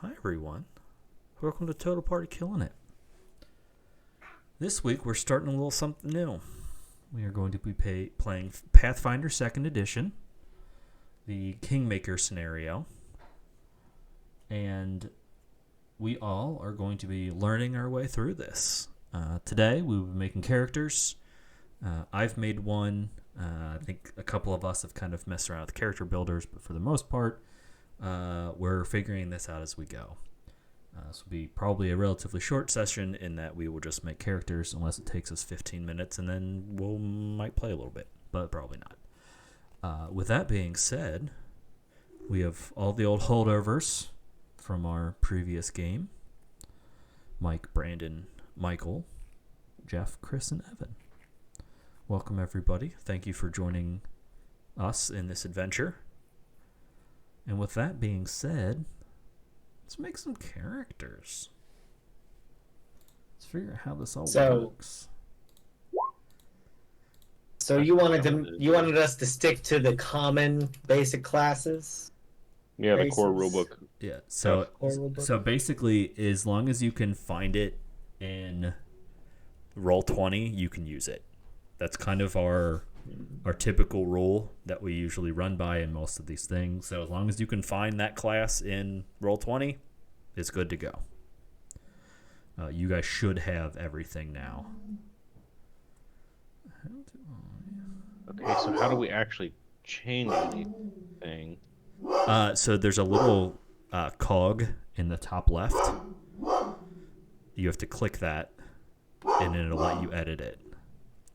Hi everyone, welcome to Total Party Killing It. This week we're starting a little something new. We are going to be playing Pathfinder 2nd Edition, the Kingmaker scenario, and we all are going to be learning our way through this. Today we will be making characters. I've made one. I think a couple of us have kind of messed around with character builders, but for the most part, we're figuring this out as we go. This will be probably a relatively short session in that we will just make characters unless it takes us 15 minutes, and then we might play a little bit, but probably not. With that being said, we have all the old holdovers from our previous game. Mike, Brandon, Michael, Jeff, Chris, and Evan. Welcome, everybody. Thank you for joining us in this adventure. And with that being said, let's make some characters. Let's figure out how this all works. So you wanted us to stick to the common basic classes? Yeah, the core rulebook. Yeah. So basically, as long as you can find it in Roll20, you can use it. That's kind of our typical rule that we usually run by in most of these things. So as long as you can find that class in Roll20, it's good to go. You guys should have everything now. Okay, so how do we actually change anything? So there's a little cog in the top left. You have to click that, and then it'll let you edit it.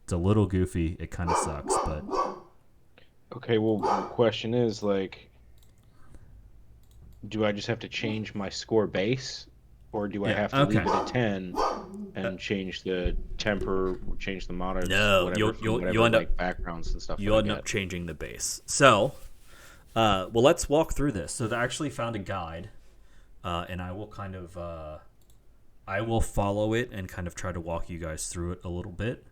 It's a little goofy. It kind of sucks, but... Okay, well, the question is, like, do I just have to change my score base? Or do I have to leave it at 10 and change the temper, change the mods, you'll end up backgrounds and stuff. You'll end up changing the base. So, well, let's walk through this. So I actually found a guide, and I will kind of... I will follow it and kind of try to walk you guys through it a little bit.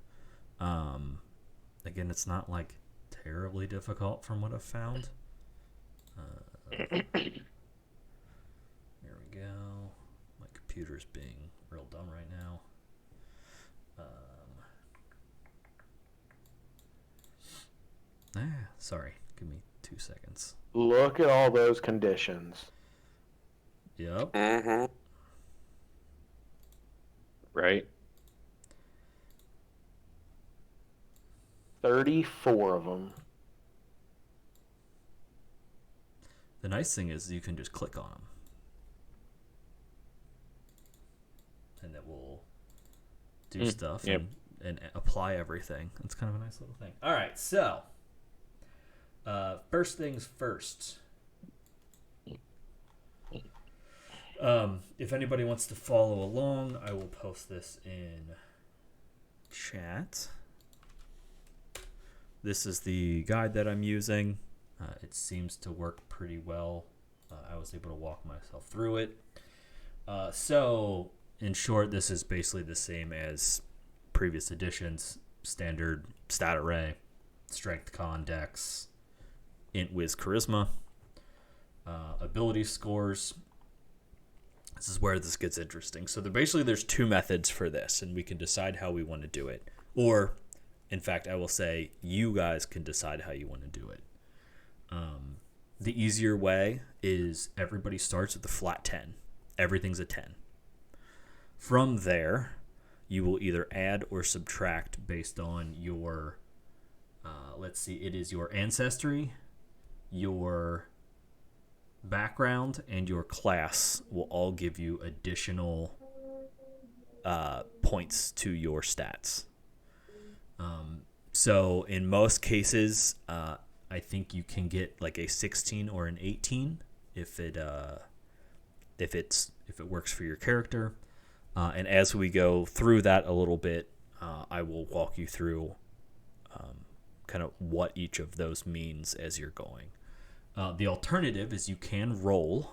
Again, it's not like terribly difficult from what I've found. Here we go. My computer's being real dumb right now. Sorry. Give me 2 seconds. Look at all those conditions. Yep. Mm-hmm. Right. 34 of them. The nice thing is you can just click on them. And it will do stuff and apply everything. It's kind of a nice little thing. All right, so first things first. If anybody wants to follow along, I will post this in chat. This is the guide that I'm using. It seems to work pretty well. I was able to walk myself through it. So, in short, this is basically the same as previous editions. Standard stat array, strength, con, dex, int, wiz, charisma, ability scores. This is where this gets interesting. So there's two methods for this, and we can decide how we want to do it. Or, in fact, I will say you guys can decide how you want to do it. The easier way is everybody starts with a flat 10. Everything's a 10. From there, you will either add or subtract based on your, it is your ancestry, your background, and your class will all give you additional points to your stats. So in most cases, I think you can get like a 16 or an 18 if it works for your character. And as we go through that a little bit, I will walk you through kind of what each of those means as you're going. The alternative is you can roll.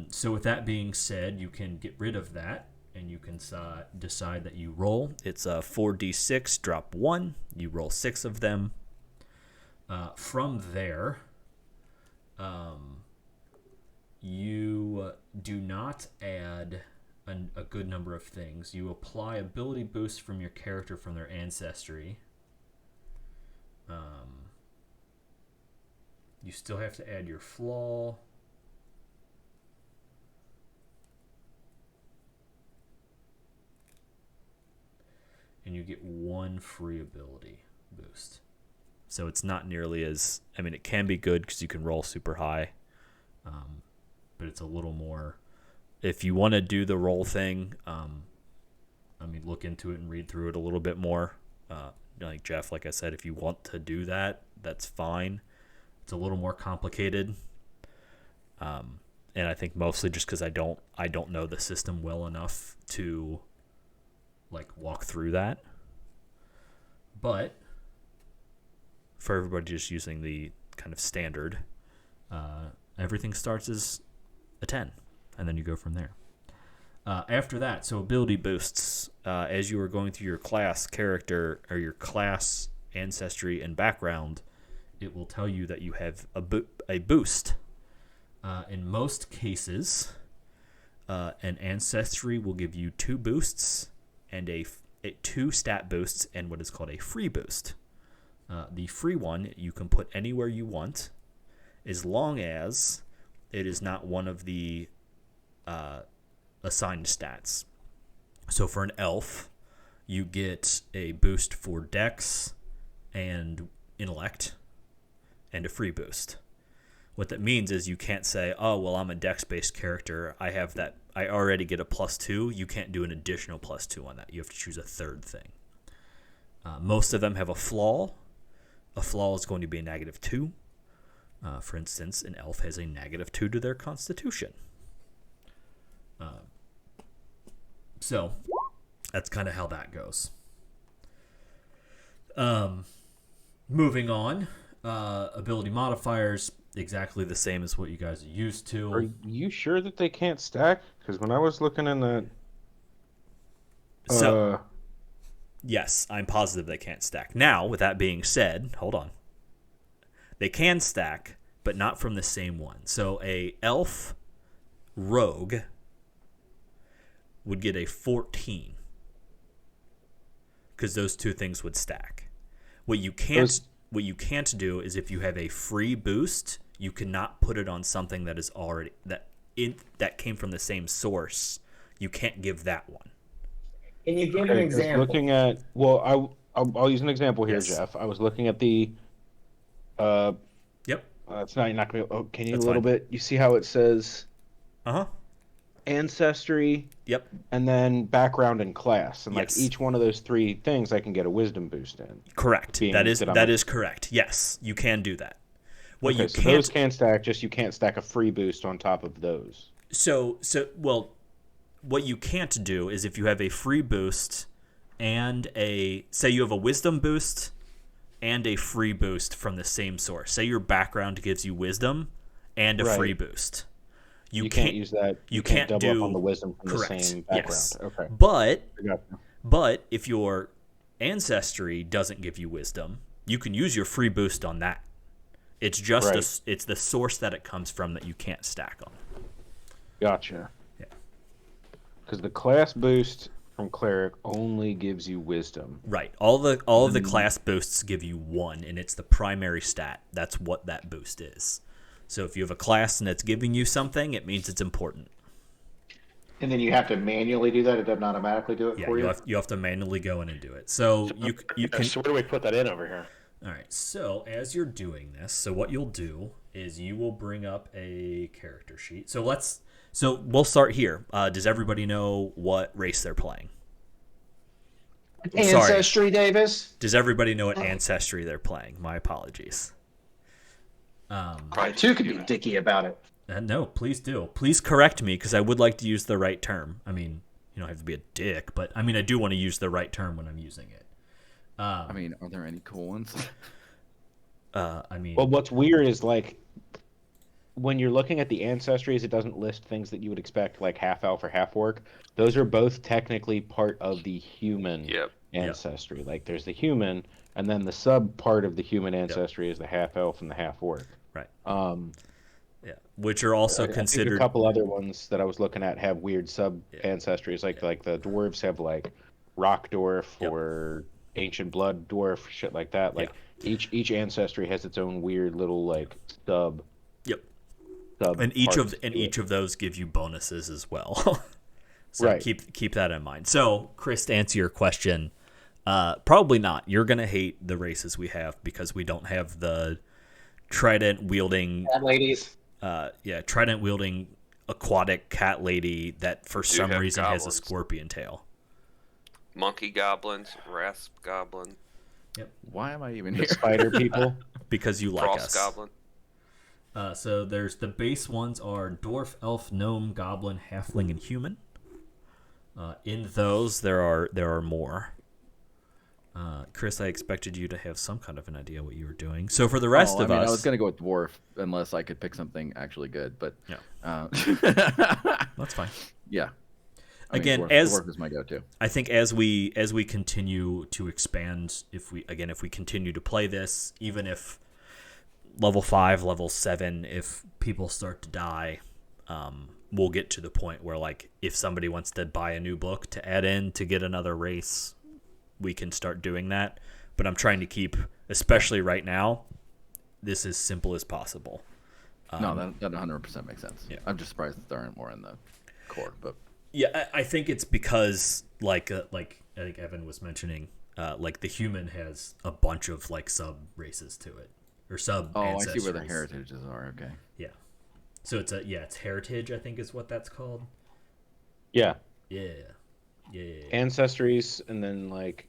So with that being said, you can get rid of that, and you can decide that you roll. It's a 4d6, drop 1. You roll 6 of them. From there, you not add a good number of things. You apply ability boosts from your character from their ancestry. You still have to add your flaw. And you get 1 free ability boost. So it's not nearly as... I mean, it can be good because you can roll super high. But it's a little more... If you want to do the roll thing, look into it and read through it a little bit more. Like Jeff, like I said, if you want to do that, that's fine. It's a little more complicated. And I think mostly just because I don't know the system well enough to walk through that. But for everybody just using the kind of standard, everything starts as a 10, and then you go from there. After that, so ability boosts, as you are going through your class character or your class ancestry and background, it will tell you that you have a boost. In most cases, an ancestry will give you 2 boosts and 2 stat boosts and what is called a free boost. The free one you can put anywhere you want, as long as it is not one of the assigned stats. So for an elf, you get a boost for Dex and Intellect and a free boost. What that means is you can't say, oh, well, I'm a Dex-based character. I already get a +2. You can't do an additional +2 on that. You have to choose a third thing. Most of them have a flaw. A flaw is going to be a -2. For instance, an elf has a -2 to their constitution. So that's kind of how that goes. Moving on, ability modifiers, exactly the same as what you guys are used to. Are you sure that they can't stack? Because when I was looking in that... Yes, I'm positive they can't stack. Now, with that being said, hold on. They can stack, but not from the same one. So a elf rogue would get a 14 because those 2 things would stack. What you can't do is if you have a free boost, you cannot put it on something that is already that came from the same source. You can't give that one. Can you give an example? Looking at I'll use an example here, Yes. Jeff. I was looking at the Yep. it's not you're not gonna. Oh, can you That's a little fine. bit? You see how it says Uh-huh. ancestry, Yep. and then background and class, and Yes. like each one of those 3 things, I can get a wisdom boost in. Correct. Being That is that I'm a- correct. Yes, you can do that. What Okay, you so can't those can stack. Just you can't stack a free boost on top of those. what you can't do is if you have a free boost and say you have a wisdom boost and a free boost from the same source. Say your background gives you wisdom and a free boost. You can't use that. You can't double do up on the wisdom from correct. the same background. Yes. Okay. But I got you. But if your ancestry doesn't give you wisdom, you can use your free boost on that. It's just it's the source that it comes from that you can't stack on. Gotcha. Yeah. Because the class boost from cleric only gives you wisdom. Right. All of the class boosts give you 1, and it's the primary stat. That's what that boost is. So if you have a class and it's giving you something, it means it's important. And then you have to manually do that. It doesn't automatically do it for you. You have to manually go in and do it. So you can. So where do we put that in over here? All right. So as you're doing this, so what you'll do is you will bring up a character sheet. So we'll start here. Does everybody know what race they're playing? Ancestry, Davis. Does everybody know what ancestry they're playing? My apologies. I too could be dicky about it. No, please do. Please correct me because I would like to use the right term. I mean, you don't have to be a dick, but I mean, I do want to use the right term when I'm using it. Are there any cool ones? Well, what's weird is like when you're looking at the ancestries, it doesn't list things that you would expect, like half elf or half orc. Those are both technically part of the human ancestry. Like there's the human, and then the sub part of the human ancestry is the half elf and the half orc. Right. Yeah, which are also considered. I think a couple other ones that I was looking at have weird sub ancestries. Like the dwarves have like rock dwarf or ancient blood dwarf, shit like that. Like each ancestry has its own weird little like sub. Yep. Sub and each of those give you bonuses as well. So keep that in mind. So, Chris, to answer your question, probably not. You're gonna hate the races we have because we don't have the trident wielding cat ladies. Trident wielding aquatic cat lady that for some reason goblins. has a scorpion tail. Monkey goblins, rasp goblin. Yep. Why am I even the here? spider people? Because you like Frost us. goblin. So there's the base ones are dwarf, elf, gnome, goblin, halfling, and human. In those there are more. Chris, I expected you to have some kind of an idea what you were doing. So for the rest of us, I was gonna go with dwarf unless I could pick something actually good, but that's fine. Yeah. Again, dwarf is my go-to. I think as we continue to expand, if we continue to play this, even if level 5, level 7, if people start to die, we'll get to the point where like if somebody wants to buy a new book to add in to get another race, we can start doing that. But I'm trying to keep, especially right now, this as simple as possible. No, that 100% makes sense. Yeah. I'm just surprised that there aren't more in the core, but yeah, I think it's because like I think Evan was mentioning, like the human has a bunch of like sub races to it or sub. Oh, I see where the heritages are. Okay. Yeah. So it's heritage. I think is what that's called. Yeah. Yeah. Ancestries, and then like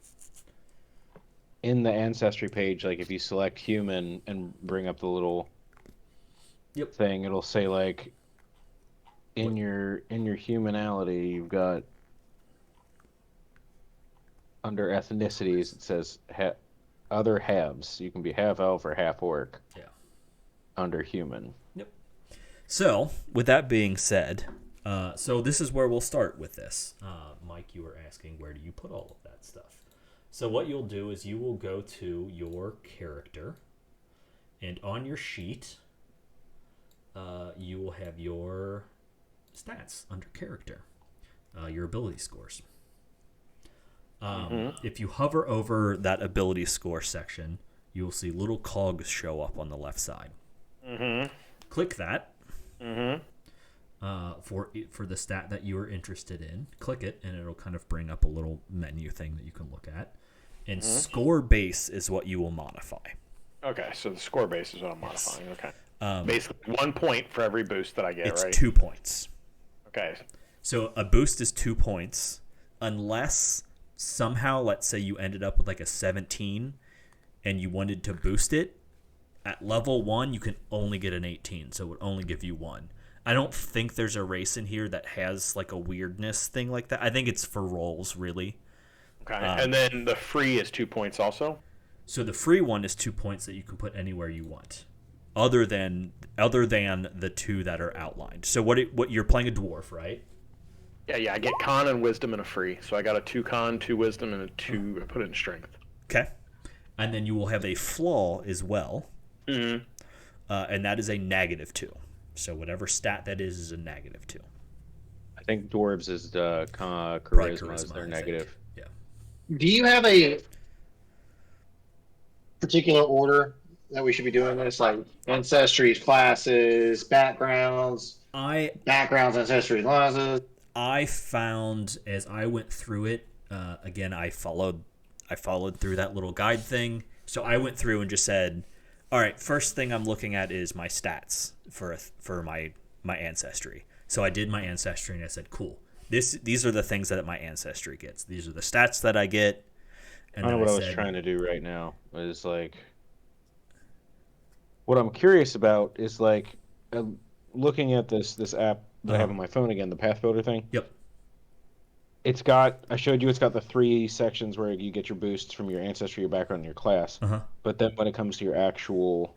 in the ancestry page, like if you select human and bring up the little thing, it'll say like in your humanality you've got under ethnicities it says other halves. You can be half elf or half orc. Yeah. Under human. Yep. So with that being said, so this is where we'll start with this. Mike, you were asking where do you put all of that stuff. So what you'll do is you will go to your character, and on your sheet, you will have your stats under character, your ability scores. If you hover over that ability score section, you will see little cogs show up on the left side. Click that. For the stat that you are interested in, click it, and it'll kind of bring up a little menu thing that you can look at. And score base is what you will modify. Okay, so the score base is what I'm modifying. Okay. Basically 1 point for every boost that I get, it's right? 2 points. Okay. So a boost is 2 points, unless somehow, let's say you ended up with like a 17 and you wanted to boost it. At level 1, you can only get an 18, so it would only give you 1. I don't think there's a race in here that has like a weirdness thing like that. I think it's for rolls, really. Okay, and then the free is 2 points also? So the free one is 2 points that you can put anywhere you want, other than the 2 that are outlined. So what you're playing a dwarf, right? Yeah, I get con and wisdom and a free. So I got a 2 con, 2 wisdom, and a 2, I put it in strength. Okay. And then you will have a flaw as well. And that is a -2. So whatever stat that is a -2. I think dwarves is the charisma is their negative. Yeah. Do you have a particular order that we should be doing this? Like ancestries, classes, backgrounds, ancestries, classes. I found as I went through it, again, I followed through that little guide thing. So I went through and just said, all right, first thing I'm looking at is my stats for my ancestry. So I did my ancestry and I said, cool. These are the things that my ancestry gets. These are the stats that I get. And I know what I was trying to do right now is like, what I'm curious about is like looking at this app that I have on my phone again, the Path Builder thing. Yep. I showed you it's got the 3 sections where you get your boosts from your ancestry, your background, and your class. But then when it comes to your actual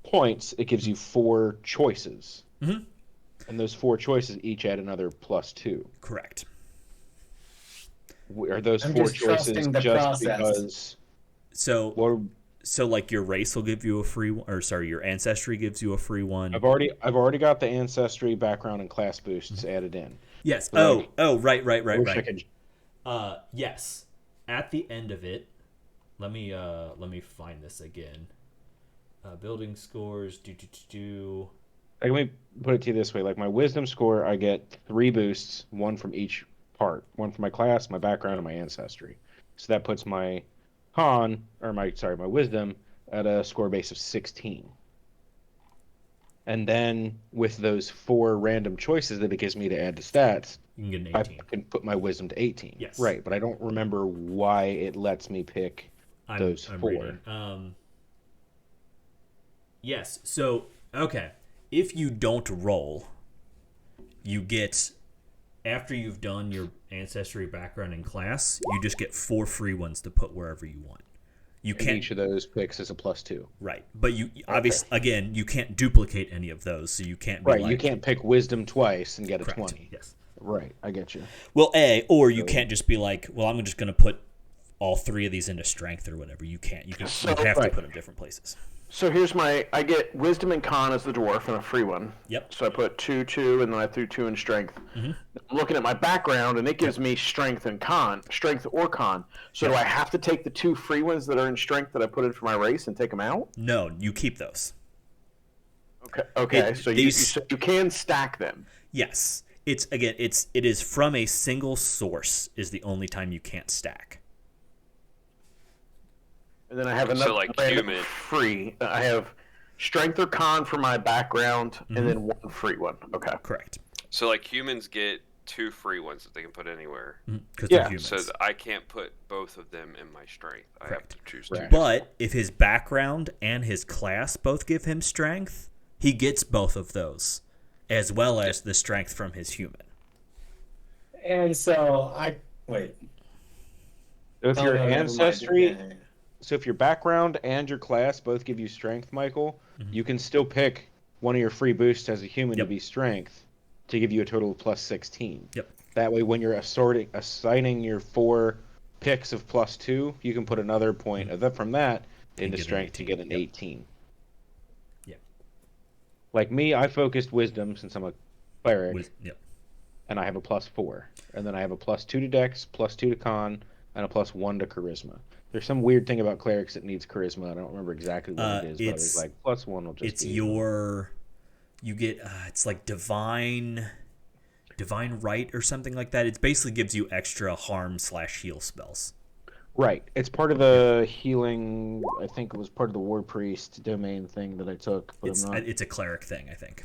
points, it gives you 4 choices. And those 4 choices each add another +2. Correct. Are those 4 choices just because? So So like your race will give you a free one, or sorry, your ancestry gives you a free one. I've already got the ancestry, background, and class boosts added in. Yes. So Right. I wish I could. Yes. At the end of it, let me find this again. Building scores. Let me put it to you this way: like my wisdom score, I get 3 boosts, 1 from each part, 1 from my class, my background, and my ancestry. So that puts my my wisdom at a score base of 16. And then with those 4 random choices that it gives me to add to stats, You can get an 18. I can put my wisdom to 18. Yes. Right, but I don't remember why it lets me pick those 4. Reading. Yes. So okay, if you don't roll, you get, after you've done your ancestry, background, and class, you just get 4 free ones to put wherever you want. You can't. Each of those picks is a +2. Right, but you obviously again you can't duplicate any of those, so you can't be right. You can't pick wisdom twice and get a correct. 20. Yes. Right, I get you. Well, or you can't just be like, well, I'm just going to put all 3 of these into strength or whatever. You can't. You have to put them different places. So I get wisdom and con as the dwarf and a free one. Yep. So I put 2, and then I threw 2 in strength. Mm-hmm. I'm looking at my background, and it gives me strength or con. So do I have to take the 2 free ones that are in strength that I put in for my race and take them out? No, you keep those. Okay. So you can stack them. Yes. It is from a single source is the only time you can't stack. And then I have another human free. I have strength or con for my background, and then 1 free one. Okay. Correct. So like humans get 2 free ones that they can put anywhere. Because they're humans. So I can't put both of them in my strength. I have to choose 2. But if his background and his class both give him strength, he gets both of those, as well as the strength from his human. And so wait. So if your ancestry, so if your background and your class both give you strength, Michael, you can still pick one of your free boosts as a human to be strength to give you a total of +16. Yep. That way, when you're assigning your 4 picks of +2, you can put another point from that into strength to get an 18. Yep. Like me, I focused wisdom since I'm a cleric. Yep. And I have a +4. And then I have a +2 to dex, +2 to con, and a +1 to charisma. There's some weird thing about clerics that needs charisma. I don't remember exactly what it is, but it's like +1 will just it's be... you get, it's like divine right or something like that. It basically gives you extra harm/heal spells. Right. It's part of the healing, I think it was part of the war priest domain thing that I took. But it's a cleric thing, I think.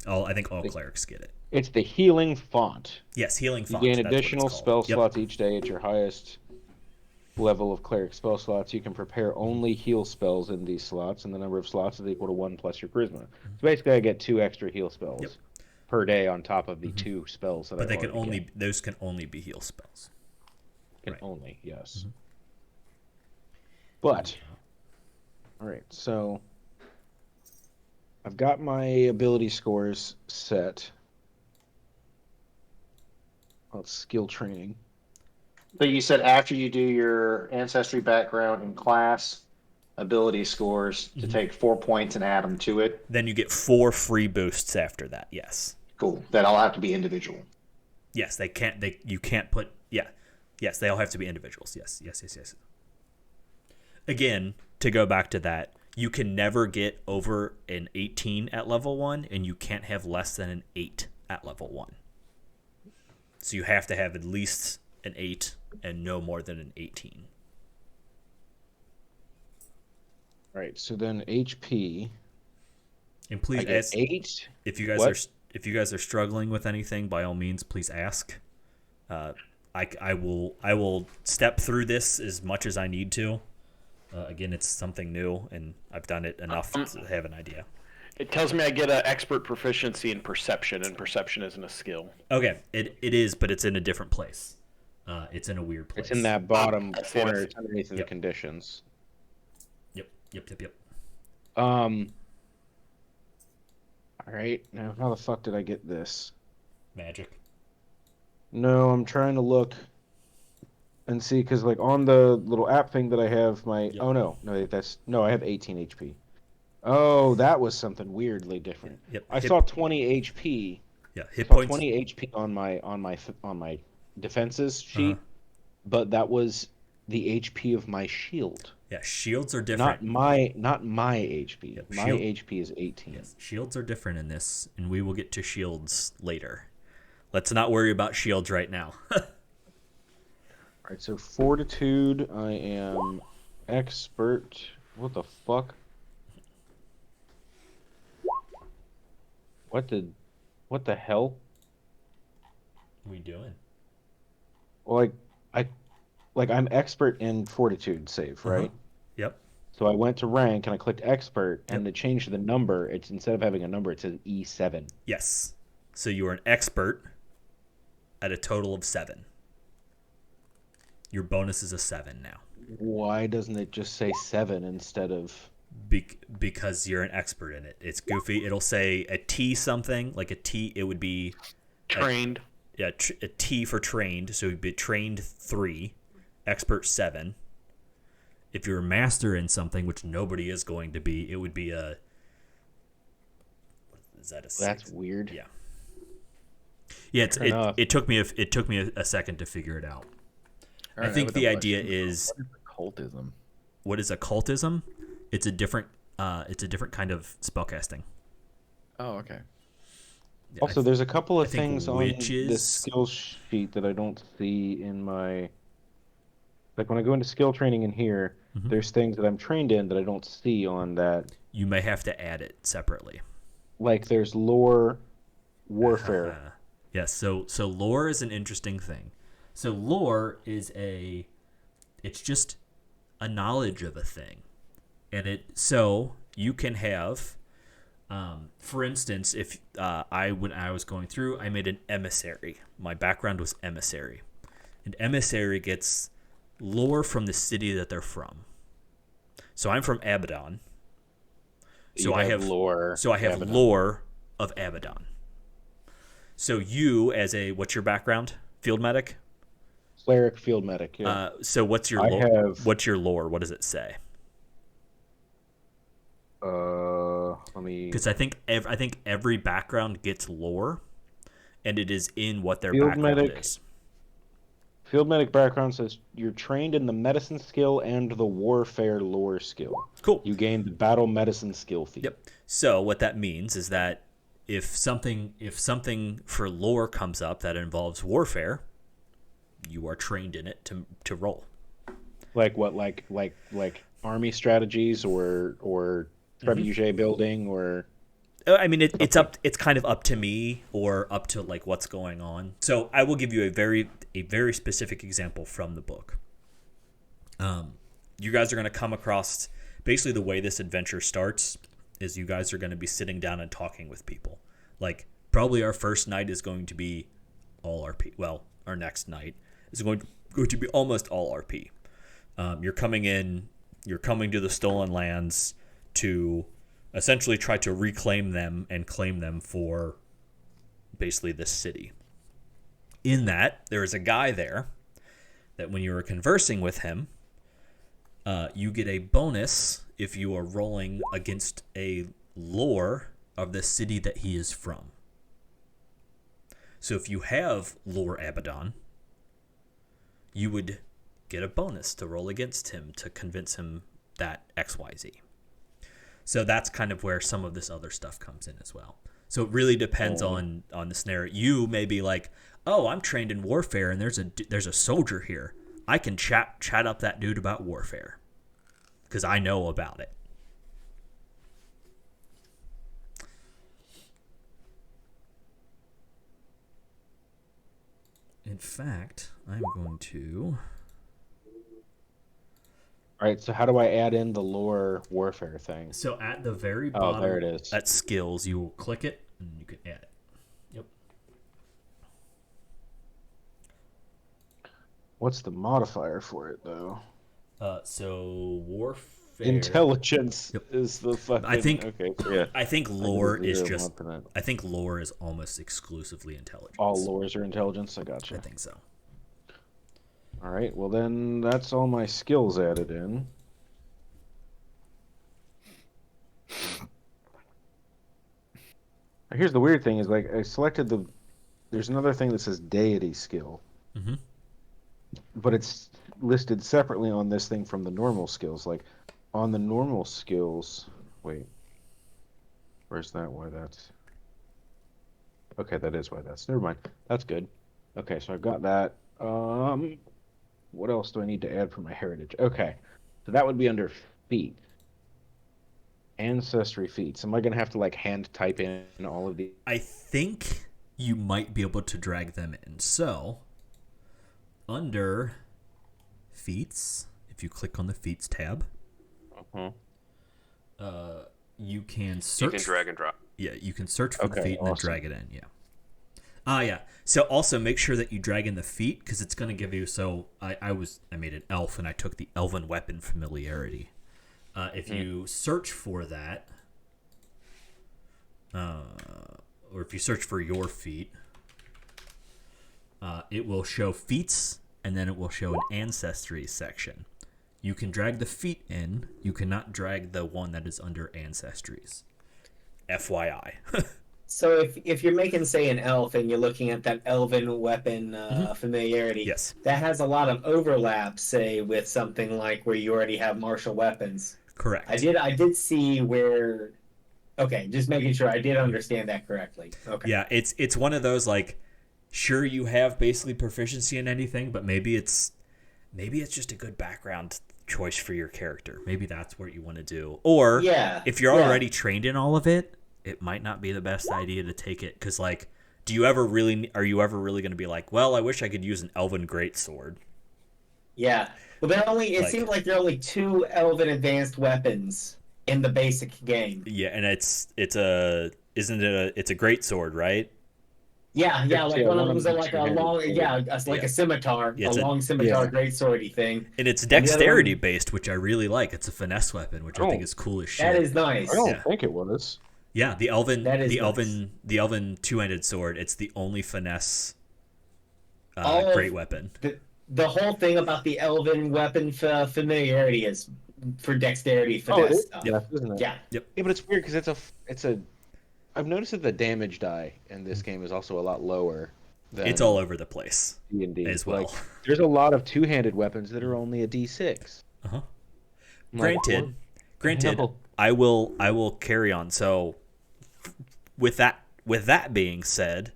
I think all clerics get it. It's the healing font. Yes, healing font. You gain additional spell slots each day at your highest level of cleric spell slots. You can prepare only heal spells in these slots, and the number of slots is equal to 1 plus your charisma. So basically, I get 2 extra heal spells per day on top of the 2 spells that I already get. Those can only be heal spells. Only, yes. But, all right, so I've got my ability scores set. Well, it's skill training. But you said after you do your ancestry, background, and class ability scores to take 4 points and add them to it. Then you get 4 free boosts after that. Yes. Cool. That all have to be individual. Yes, you can't put. Yes, they all have to be individuals. Yes. Again, to go back to that, you can never get over an 18 at level 1, and you can't have less than an 8 at level 1. So you have to have at least an 8 and no more than an 18. Right. So then HP. And please ask 8. If you guys are struggling with anything, by all means, please ask. I will step through this as much as I need to. Again, it's something new, and I've done it enough to have an idea. It tells me I get an expert proficiency in perception, and perception isn't a skill. Okay, it is, but it's in a different place. It's in a weird place. It's in that bottom corner. It's underneath the conditions. Yep. All right. Now, how the fuck did I get this? Magic. No, I'm trying to look and see, because like on the little app thing that I have, my Yep. I have 18 HP. Oh, that was something weirdly different. Yep. I saw 20 HP. Yeah, I hit saw points. 20 HP on my defenses sheet, but that was the HP of my shield. Yeah, shields are different. Not my HP. Yep, my HP is 18. Yes, shields are different in this, and we will get to shields later. Let's not worry about shields right now. All right, so fortitude, I am expert. What the fuck? What the hell? What are we doing? Well, I'm expert in fortitude save, right? Yep. So I went to rank and I clicked expert, and Yep. to change the number, it's instead of having a number, it says E7. Yes. So you are an expert at a total of 7. Your bonus is a 7 now. Why doesn't it just say 7 instead of... Because you're an expert in it. It's goofy. It'll say a T something, like a T, it would be... Trained. A T for trained, so you'd be trained 3, expert 7. If you're a master in something, which nobody is going to be, it would be a... Is that a 6? That's weird. Yeah. Yeah, it took me a second to figure it out. Right, I think the idea is... What is occultism? What is occultism? It's a different kind of spellcasting. Oh, okay. Yeah, Also, there's a couple of I think things on witches- this skill sheet that I don't see in my... Like, when I go into skill training in here, there's things that I'm trained in that I don't see on that. You may have to add it separately. Like, there's lore, warfare. Yes, so lore is an interesting thing. So lore is it's just a knowledge of a thing. And so you can have, for instance, if when I was going through, I made an emissary. My background was emissary. And emissary gets lore from the city that they're from. So I'm from Abaddon. So I have lore. So I have Abaddon. lore of Abaddon. So you, as what's your background? Field medic? Cleric, field medic, yeah. So what's your lore? What's your lore? What does it say? Let me... Because I think every background gets lore, and it is in what their Field background medic. is. Field medic background says you're trained in the medicine skill and the warfare lore skill. Cool. You gain the battle medicine skill feat. Yep. So what that means is that if something for lore comes up that involves warfare, you are trained in it to roll. Like what? Like army strategies or trebuchet building or... I mean, it's kind of up to me or up to like what's going on. So I will give you a very specific example from the book. You guys are going to come across basically the way this adventure starts is you guys are going to be sitting down and talking with people. Like probably our first night is going to be all RP. Well, our next night is going to be almost all RP. You're coming to the stolen lands to essentially try to reclaim them and claim them for basically this city. In that, there is a guy there that when you are conversing with him, you get a bonus if you are rolling against a lore of the city that he is from. So if you have lore Abaddon, you would get a bonus to roll against him to convince him that XYZ. So that's kind of where some of this other stuff comes in as well. So it really depends on the scenario. You may be like, oh, I'm trained in warfare and there's a soldier here. I can chat up that dude about warfare because I know about it. In fact, I'm going to... All right, so how do I add in the lore warfare thing? So at the very bottom, there it is. At skills, you will click it and you can add it. Yep. What's the modifier for it though? So warfare. Intelligence is the fucking. I think. Okay, so yeah. I think lore is just. 1%. I think lore is almost exclusively intelligence. All lores are intelligence. I gotcha. I think so. All right. Well, then that's all my skills added in. Here's the weird thing: is like I selected the. There's another thing that says deity skill, but it's listed separately on this thing from the normal skills. Like on the normal skills, wait, where's that? Why that's? Okay, that is why that's. Never mind. That's good. Okay, so I've got that. What else do I need to add for my heritage? Okay, so that would be under feat. Ancestry feats. Am I gonna have to like hand type in all of the? I think you might be able to drag them in. So under feats, if you click on the feats tab, you can search. You can drag and drop. Yeah, you can search for the feat and then drag it in. Yeah. Yeah. So also make sure that you drag in the feat because it's going to give you. So I made an elf and I took the elven weapon familiarity. If you search for that, or if you search for your feat, it will show feats and then it will show an ancestry section. You can drag the feat in. You cannot drag the one that is under ancestries. FYI. So if you're making, say, an elf and you're looking at that elven weapon familiarity, yes, that has a lot of overlap, say, with something like where you already have martial weapons. Correct. I did see where. Okay, just making sure I did understand that correctly. Okay. Yeah, it's one of those like, sure you have basically proficiency in anything, but maybe it's just a good background choice for your character. Maybe that's what you want to do. Or if you're already trained in all of it, it might not be the best idea to take it because, like, are you ever really going to be like, well, I wish I could use an elven greatsword? Yeah. Well, it seems like there are only 2 elven advanced weapons in the basic game. Yeah, and it's a greatsword, right? Yeah, like one of them is like a long, like a scimitar, a long scimitar greatswordy thing. And it's dexterity based, which I really like. It's a finesse weapon, which I think is cool as shit. That is nice. I don't think it was. Yeah, the elven two-handed sword. It's the only finesse great weapon. The whole thing about the elven weapon familiarity is for dexterity finesse stuff. Yeah, isn't it? Yeah. Yep. Yeah, but it's weird because it's a. I've noticed that the damage die in this game is also a lot lower. It's all over the place D&D as well. Like, there's a lot of two-handed weapons that are only a D6. Granted, I will carry on. So, with that being said,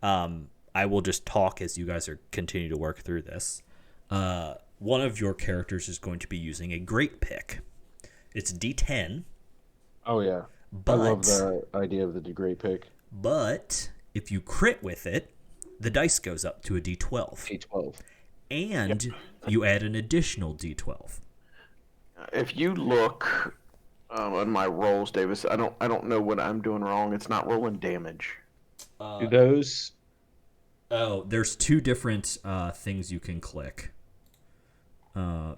I will just talk as you guys are continue to work through this. One of your characters is going to be using a great pick. It's D10. Oh yeah, I love the idea of the great pick. But if you crit with it, the dice goes up to a D12. D12. And you add an additional D12. If you look on my rolls, Davis, I don't know what I'm doing wrong. It's not rolling damage. Do those? Oh, there's 2 different things you can click.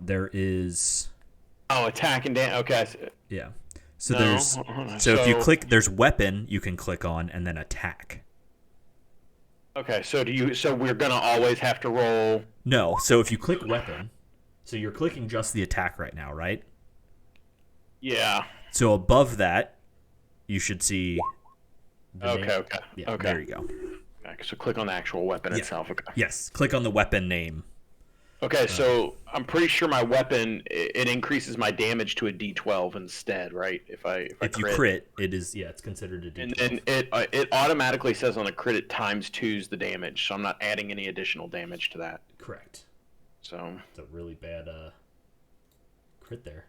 There is. Oh, attack and damage. Okay. Yeah. So if you click, there's weapon you can click on, and then attack. Okay. So we're gonna always have to roll. No. So if you click weapon, so you're clicking just the attack right now, right? Yeah. So above that, you should see. Okay. Yeah. Okay. There you go. Okay, so click on the actual weapon itself. Okay. Yes. Click on the weapon name. Okay, so I'm pretty sure my weapon it increases my damage to a D12 instead, right? If you crit, it is it's considered a D12. And it automatically says on a crit it times 2's the damage, so I'm not adding any additional damage to that. Correct. So it's a really bad crit there.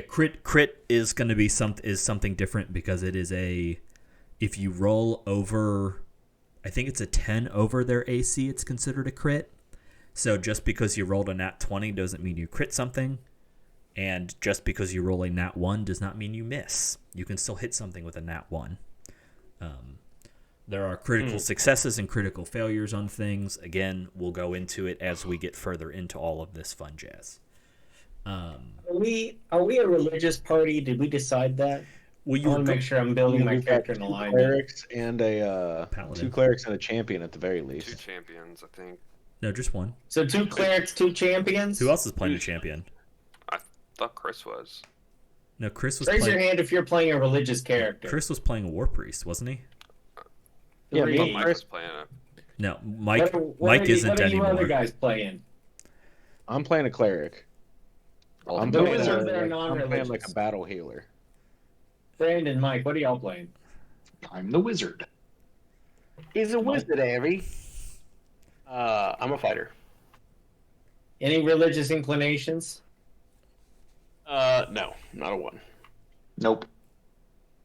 Crit is going to be something different because it is if you roll over. I think it's a 10 over their AC, it's considered a crit. So just because you rolled a nat 20 doesn't mean you crit something. And just because you roll a nat 1 does not mean you miss. You can still hit something with a nat 1. There are critical successes and critical failures on things. Again, we'll go into it as we get further into all of this fun jazz. Are we a religious party? Did we decide that? Well, I want to make sure I'm building my character in alignment. 2 clerics and a champion at the very least. 2 champions, I think. No, just one. So 2 clerics, 2 champions. Who else is playing a champion? I thought Chris was. No, Chris was Raise playing. your hand if you're playing a religious character. Chris was playing a war priest, wasn't he? Yeah, Three. me and Mike Chris. was playing it. No, Mike. What Mike are isn't what are you anymore. other guys playing? I'm playing a cleric. I'm The playing, wizards that are I'm playing non-religious. like a battle healer. Brandon, Mike, what are y'all playing? I'm the wizard. He's a wizard, Avery. I'm a fighter. Any religious inclinations? No, not a one. Nope.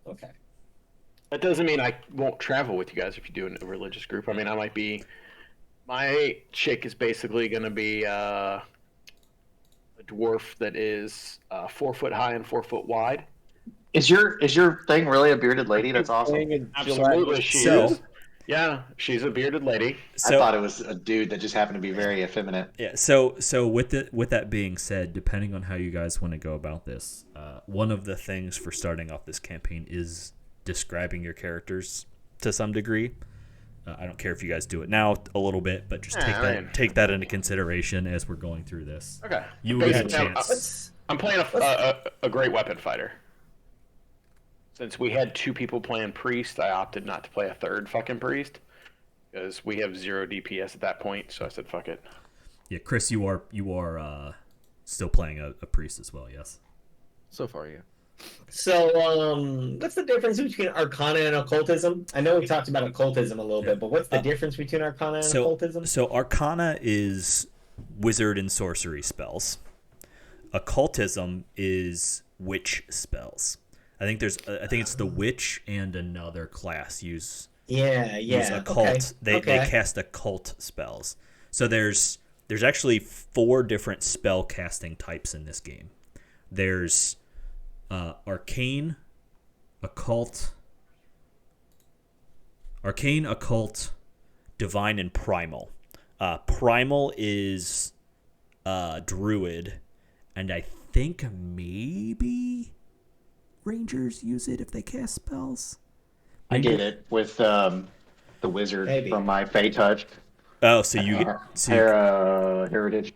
Okay. That doesn't mean I won't travel with you guys if you do a religious group. I mean, I might be. My chick is basically going to be a dwarf that is 4 foot high and 4 foot wide. Is your thing really a bearded lady? That's awesome. Absolutely, she is. Yeah, she's a bearded lady. I thought it was a dude that just happened to be very effeminate. Yeah. So with that being said, depending on how you guys want to go about this, one of the things for starting off this campaign is describing your characters to some degree. I don't care if you guys do it now a little bit, but just take that into consideration as we're going through this. Okay. You will get a chance. I'm playing a great weapon fighter. Since we had 2 people playing priest, I opted not to play a third fucking priest because we have 0 DPS at that point. So I said, "Fuck it." Yeah, Chris, you are still playing a priest as well, yes? So far, yeah. So, what's the difference between Arcana and Occultism? I know we talked about Occultism a little bit, but what's the difference between Arcana and Occultism? So Arcana is wizard and sorcery spells. Occultism is witch spells. I think it's the witch and another class use occult. Okay. They cast occult spells. So there's actually 4 different spell casting types in this game. There's arcane, occult, divine, and primal. Primal is druid, and I think maybe rangers use it if they cast spells. I did it with the wizard from my Fate Touch. Oh, so you get Heritage.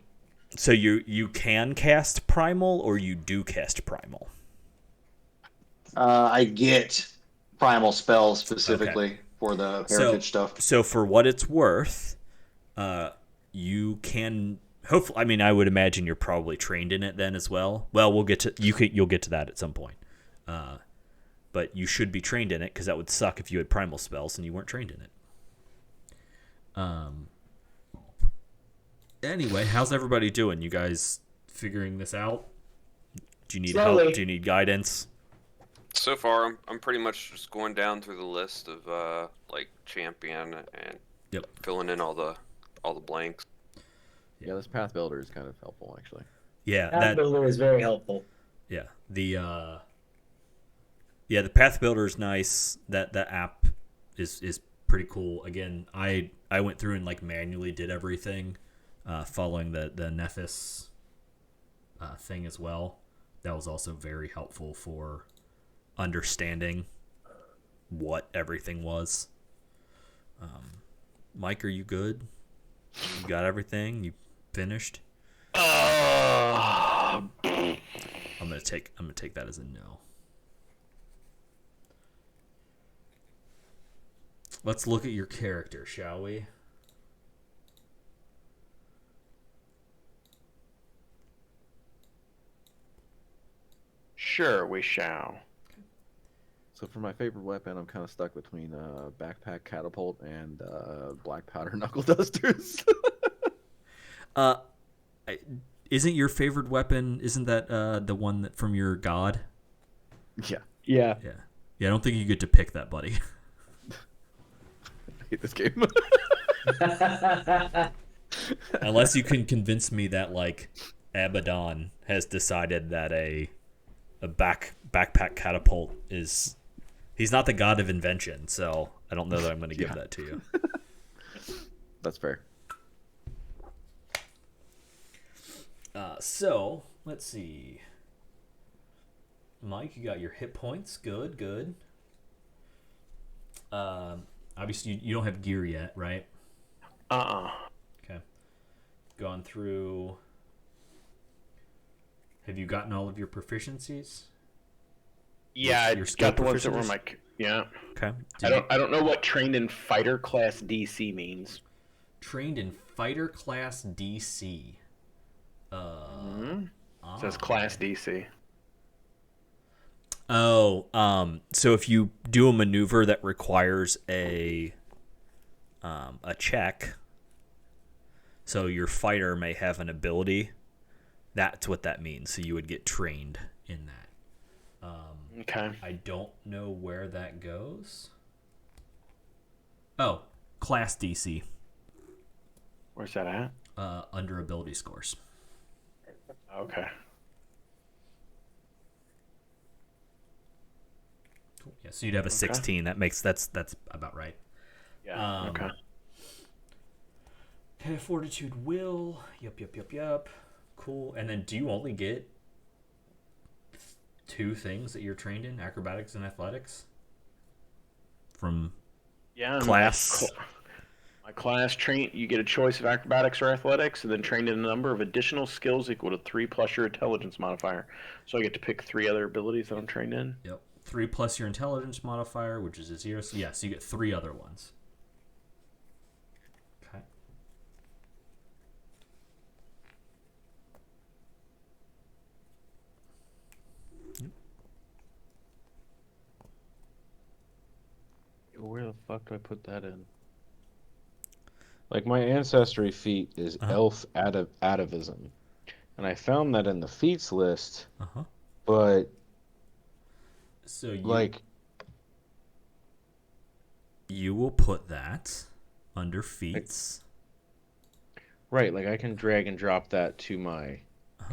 So you can cast primal, or you do cast primal? I get primal spells specifically for the heritage stuff. So for what it's worth, you can hopefully. I mean, I would imagine you're probably trained in it then as well. Well, you'll get to that at some point. But you should be trained in it because that would suck if you had primal spells and you weren't trained in it. Anyway, how's everybody doing? You guys figuring this out? Do you need help? Do you need guidance? So far, I'm pretty much just going down through the list of like champion and filling in all the blanks. Yeah, this path builder is kind of helpful actually. Yeah, Path builder is very helpful. Yeah, the path builder is nice. That app is pretty cool. Again, I went through and like manually did everything, following the Nephis thing as well. That was also very helpful for understanding what everything was. Mike, are you good? You got everything? You finished? I'm gonna take that as a no. Let's look at your character, shall we? Sure, we shall. So for my favorite weapon, I'm kind of stuck between backpack catapult and black powder knuckle dusters. Isn't your favorite weapon? Isn't that the one that from your god? Yeah. Yeah. I don't think you get to pick that, buddy. I hate this game. Unless you can convince me that like Abaddon has decided that a backpack catapult is. He's not the god of invention, so I don't know that I'm going to give that to you. That's fair. So, let's see. Mike, you got your hit points. Good. Obviously, you don't have gear yet, right? Uh-uh. Okay. gone through. Have you gotten all of your proficiencies? Yeah, I got the ones that were my. Yeah. Okay. I don't know what trained in fighter class DC means. Trained in fighter class DC. It says class DC. Oh, so if you do a maneuver that requires a check, so your fighter may have an ability, that's what that means. So you would get trained in that. Okay. I don't know where that goes. Oh, class DC. Where's that at? Under ability scores. Okay. Cool. Yeah, so you'd have a 16. That's about right. Yeah. Okay. Fortitude, will. Yep. Cool. And then do you only get 2 things that you're trained in, acrobatics and athletics? From class? My class you get a choice of acrobatics or athletics, and then trained in a number of additional skills equal to 3 plus your intelligence modifier. So I get to pick 3 other abilities that I'm trained in. Yep. 3 plus your intelligence modifier, which is a 0. So yeah, so you get 3 other ones. Okay. Where the fuck do I put that in? Like, my ancestry feat is elf atavism. And I found that in the feats list, but so you will put that under feats. Right, like I can drag and drop that to my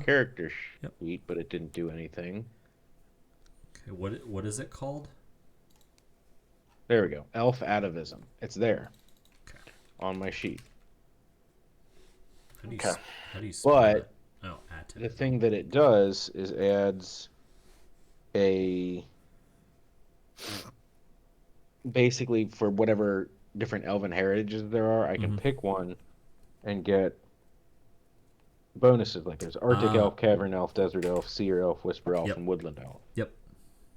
character sheet, but it didn't do anything. Okay, what is it called? There we go. Elf atavism. It's there. Okay. On my sheet. How do you spell but it? The thing that it does is adds basically for whatever different elven heritages there are, I can pick one and get bonuses. Like there's Arctic Elf, Cavern Elf, Desert Elf, Seer Elf, Whisper Elf, and Woodland Elf. Yep.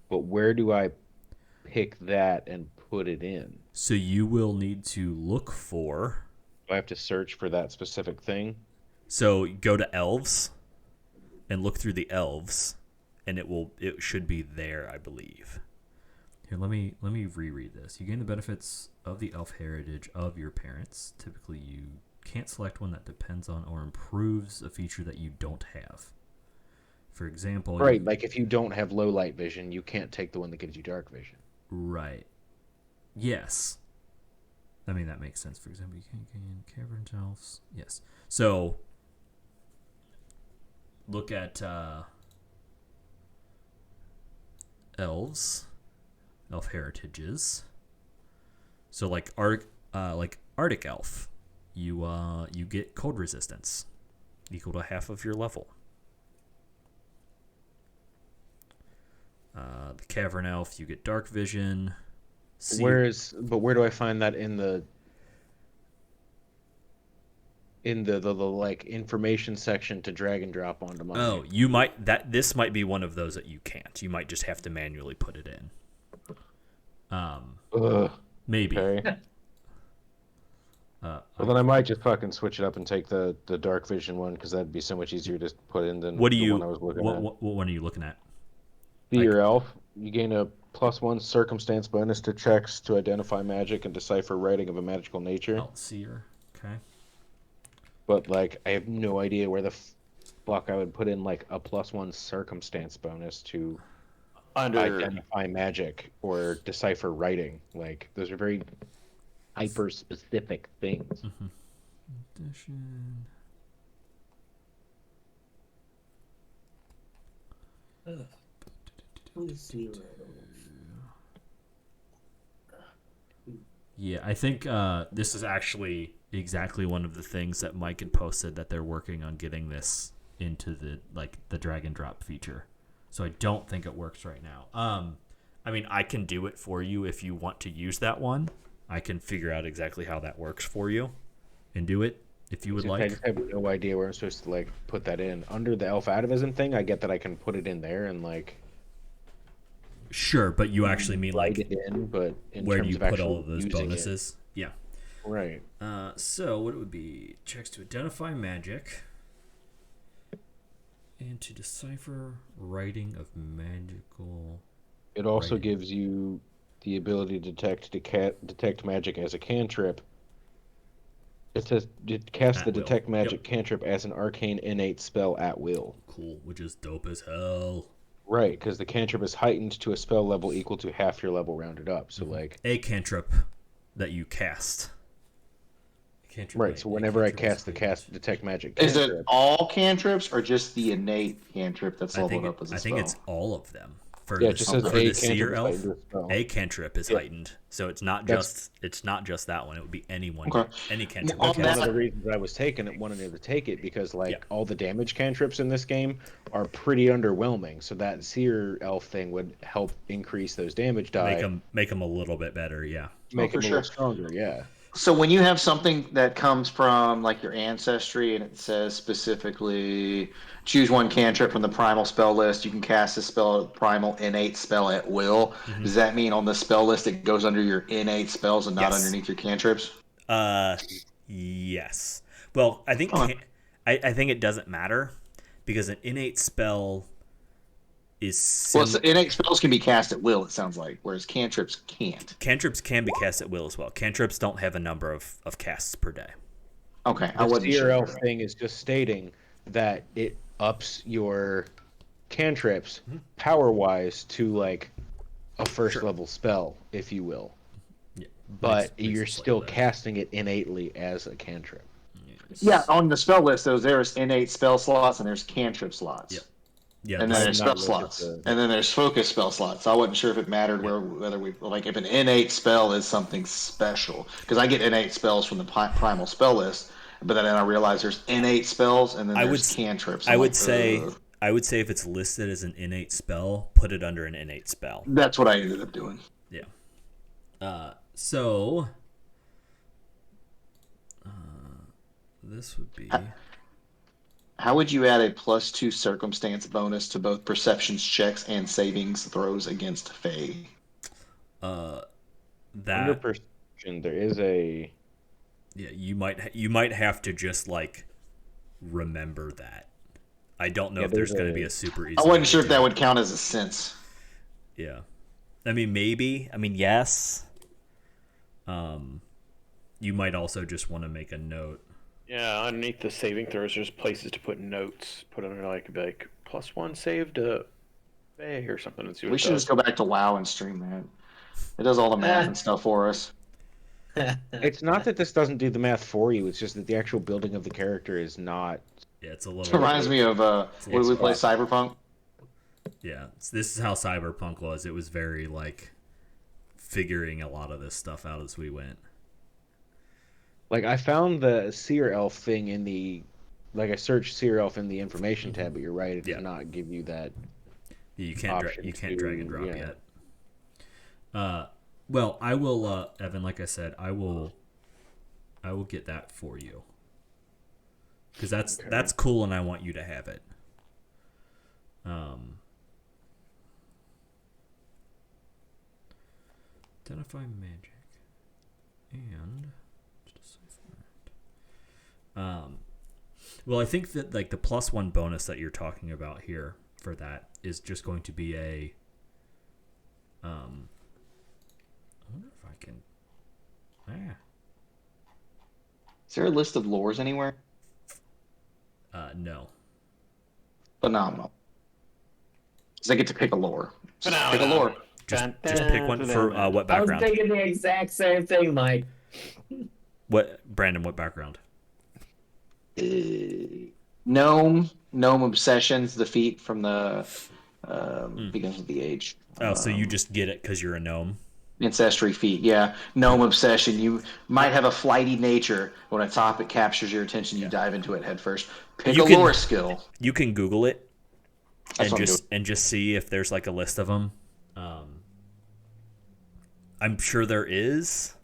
But where do I pick that and put it in? So you will need to look for... Do I have to search for that specific thing? So go to elves and look through the elves, and it should be there, I believe. Here, let me reread this. You gain the benefits of the elf heritage of your parents. Typically, you can't select one that depends on or improves a feature that you don't have. For example... Right, like if you don't have low light vision, you can't take the one that gives you dark vision. Right. Yes. I mean, that makes sense. For example, you can gain Cavern Elves. Yes. So, look at elves, elf heritages. So, like Arctic Elf, you get cold resistance, equal to half of your level. The Cavern Elf, you get dark vision. Where do I find that in the like information section to drag and drop onto my... Oh, this might be one of those that you can't. You might just have to manually put it in. Maybe. Okay. Well, then I might just fucking switch it up and take the dark vision one, because that'd be so much easier to put in than the one I was looking at. What one are you looking at? Seer Elf. You gain a +1 circumstance bonus to checks to identify magic and decipher writing of a magical nature. Oh, Seer. Okay. But, like, I have no idea where the fuck I would put in, like, a +1 circumstance bonus to identify magic or decipher writing. Like, those are very hyper-specific things. Addition. Yeah, I think this is actually exactly one of the things that Mike had posted, that they're working on getting this into the drag and drop feature. So I don't think it works right now. I mean, I can do it for you if you want to use that one. I can figure out exactly how that works for you and do it. if you would I like. just have no idea where I'm supposed to like put that in. Under the elf atavism thing, I get that I can put it in there and like. Sure, but you actually mean like it in, but in where do terms you of put actually all of those using bonuses? it. Yeah. Right. So what it would be checks to identify magic and to decipher writing of magical. It also writing. gives you the ability to detect magic as a cantrip. It says cast the detect magic cantrip as an arcane innate spell at will. Cool, which is dope as hell. Right, because the cantrip is heightened to a spell level equal to half your level rounded up. So like a cantrip that you cast. Right, so whenever I cast detect magic cantrip. Is it all cantrips or just the innate cantrip that's leveled up as a spell? I think it's all of them. For it just says for the seer elf, a cantrip is heightened, so it's not just that one. It would be anyone, any cantrip. That's one of the reasons I was wanting to take it because all the damage cantrips in this game are pretty underwhelming. So that seer elf thing would help increase those damage die, make them a little bit better. Yeah, make them a little stronger. Yeah. So when you have something that comes from like your ancestry and it says specifically choose one cantrip from the primal spell list, you can cast a spell primal innate spell at will. Mm-hmm. Does that mean on the spell list it goes under your innate spells and not underneath your cantrips? Yes. Well, I think I think it doesn't matter because an innate spell is innate spells can be cast at will, it sounds like, whereas cantrips can't. Cantrips can be cast at will as well. Cantrips don't have a number of casts per day. Okay, I wasn't sure. The elf thing is just stating that it ups your cantrips power-wise to like a first level spell, if you will. Yeah. But you're still casting it innately as a cantrip. Yes. Yeah, on the spell list, there's innate spell slots and there's cantrip slots. Yep. Yeah, and then there's spell slots, and then there's focus spell slots. I wasn't sure if it mattered whether we like if an innate spell is something special because I get innate spells from the primal spell list, but then I realize there's innate spells and then there's cantrips. I would say if it's listed as an innate spell, put it under an innate spell. That's what I ended up doing. Yeah. So this would be. How would you add a +2 circumstance bonus to both perceptions checks and savings throws against Fae? Under perception, there is a. Yeah, you might have to just like remember that. I don't know if there's going to be a super easy. I wasn't sure if that would count as a sense. Yeah, I mean maybe. I mean yes. You might also just want to make a note. Yeah, underneath the saving throws, there's places to put notes. Put under like +1 save to Fae or something. And see what we should just go back to WoW and stream that. It does all the math and stuff for us. It's not that this doesn't do the math for you. It's just that the actual building of the character is not. Yeah, it's a little. It reminds me of when we play Cyberpunk. Yeah, this is how Cyberpunk was. It was very like figuring a lot of this stuff out as we went. Like I found the seer elf thing in the, I searched seer elf in the information tab, but you're right, it does not give you that. You can't drag and drop yet. Well, I will, Evan. Like I said, I will get that for you because that's cool, and I want you to have it. Identify magic and. Well, I think that like the +1 bonus that you're talking about here for that is just going to be a. I wonder if I can. Is there a list of lores anywhere? No. Phenomenal. Because I get to pick a lore. Pick a lore. Just pick one for what background? I was thinking the exact same thing, Mike. Brandon? What background? Gnome Obsessions, the feat from the Beginnings of the Age. Oh, so you just get it because you're a gnome? Ancestry feat, yeah. Gnome Obsession. You might have a flighty nature. When a topic captures your attention, you dive into it head first. Pick a lore skill. You can Google it and just see if there's like a list of them. I'm sure there is,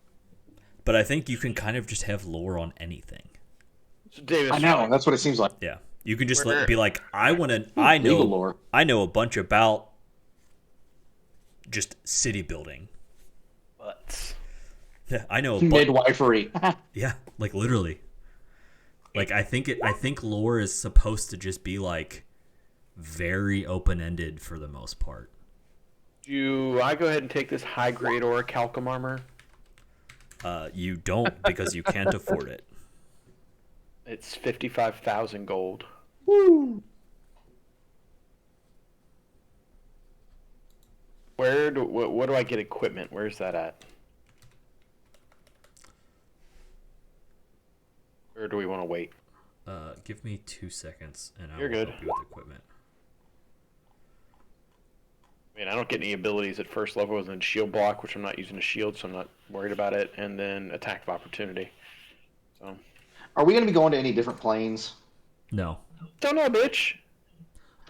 but I think you can kind of just have lore on anything. So Davis, I know. That's what it seems like. Yeah. You can just be like, I know a bunch about just city building. But Yeah, I know midwifery. Yeah, like literally. Like I think lore is supposed to just be like very open-ended for the most part. Do I go ahead and take this high grade orichalcum armor? You don't because you can't afford it. It's 55,000 gold. Woo! What do I get equipment? Where's that at? Or do we want to wait? Give me 2 seconds and I You're will good. help you with equipment. I mean, I don't get any abilities at first level other than shield block, which I'm not using a shield, so I'm not worried about it, and then attack of opportunity. So, are we going to be going to any different planes? No. Don't know, bitch.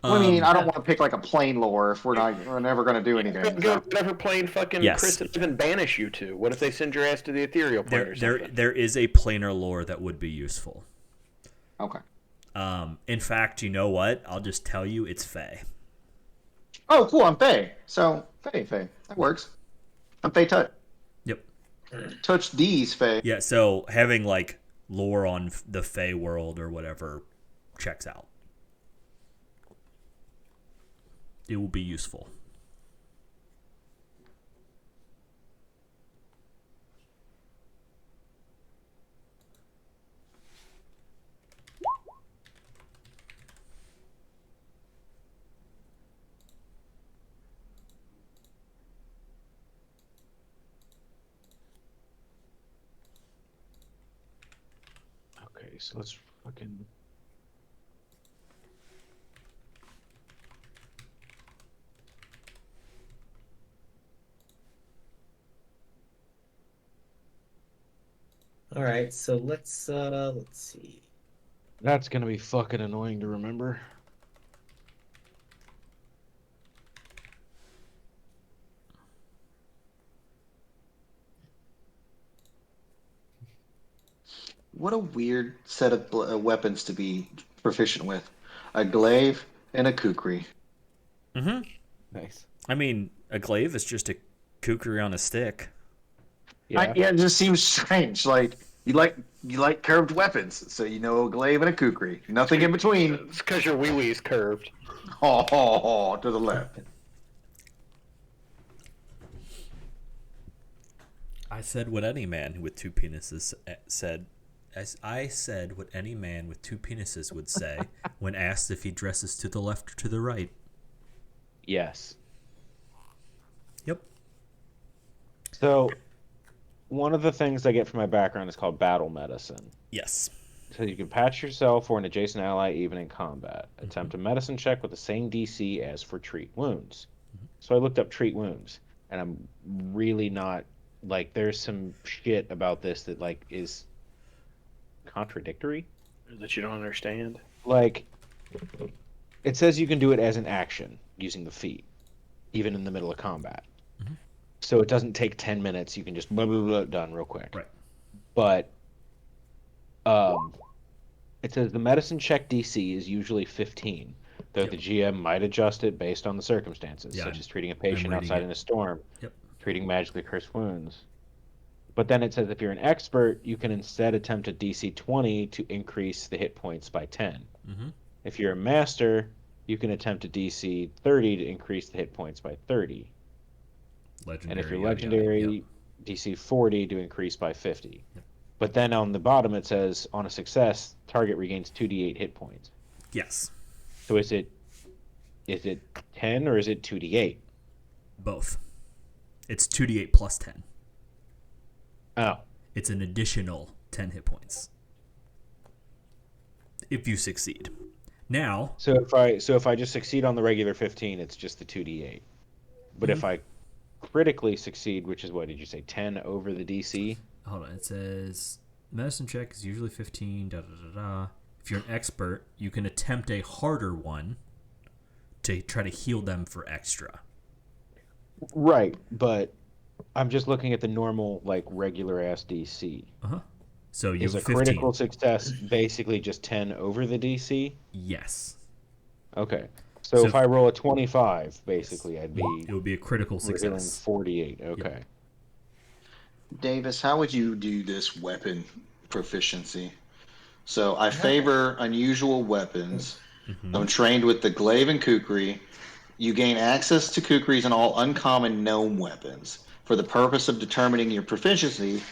I mean, I don't want to pick like a plane lore if we're never going to do anything. Go whatever plane fucking Chris and even banish you to. What if they send your ass to the ethereal plane or something? There is a planar lore that would be useful. Okay. In fact, you know what? I'll just tell you, it's Fae. Oh, cool. I'm Fae. So, Fae. That works. I'm Fae Touch. Yep. Touch D's Fae. Yeah, so having like lore on the Fae world or whatever checks out. It will be useful. Okay, so let's fucking. All right, so let's see. That's gonna be fucking annoying to remember. What a weird set of weapons to be proficient with. A glaive and a kukri. Mm-hmm. Nice. I mean, a glaive is just a kukri on a stick. Yeah, it just seems strange. Like you like curved weapons, so you know a glaive and a kukri. Nothing in between. It's because your wee wee's curved. Oh, to the left. I said what any man with two penises said. As I said what any man with two penises would say when asked if he dresses to the left or to the right. Yes. Yep. So, one of the things I get from my background is called battle medicine. Yes. So you can patch yourself or an adjacent ally even in combat. Attempt a medicine check with the same DC as for treat wounds. So I looked up treat wounds, and I'm really not like there's some shit about this that like is contradictory. That you don't understand. Like it says you can do it as an action using the feat, even in the middle of combat. So it doesn't take 10 minutes. You can just blah, blah, blah, done real quick. Right. But it says the medicine check DC is usually 15, though the GM might adjust it based on the circumstances, such as treating a patient outside in a storm, treating magically cursed wounds. But then it says if you're an expert, you can instead attempt a DC 20 to increase the hit points by 10. If you're a master, you can attempt a DC 30 to increase the hit points by 30. Legendary, and if you're legendary, DC 40 to increase by 50. But then on the bottom it says, on a success, target regains 2d8 hit points. Yes. So is it 10 or is it 2d8? Both. It's 2d8 plus 10. Oh. It's an additional 10 hit points. If you succeed. Now. So if I just succeed on the regular 15, it's just the 2d8. But if I critically succeed, which is what did you say, 10 over the DC? Hold on, it says medicine check is usually 15. If you're an expert, you can attempt a harder one to try to heal them for extra. Right, but I'm just looking at the normal, like regular ass DC. So you is a 15. critical success basically just 10 over the DC? Yes. Okay. So if I roll a 25, basically, I'd be... It would be a critical revealing success. 48. Okay. Yep. Davis, how would you do this weapon proficiency? So I favor unusual weapons. Mm-hmm. I'm trained with the glaive and kukri. You gain access to kukris and all uncommon gnome weapons. For the purpose of determining your proficiency,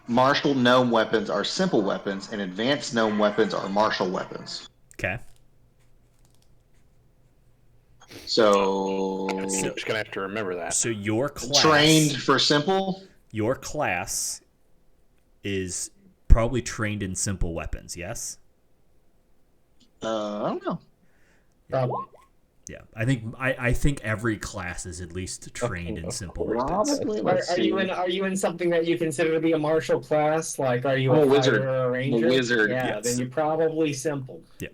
martial gnome weapons are simple weapons, and advanced gnome weapons are martial weapons. Okay. So I'm just gonna have to remember that. So your class trained for simple. Your class is probably trained in simple weapons. Yes. I don't know. Probably. Yeah, I think every class is at least trained in simple weapons. Probably. Are you in something that you consider to be a martial class? Like, are you I'm a fighter wizard. or a ranger? I'm a wizard. Yeah, Yes. then you're probably simple. Yeah.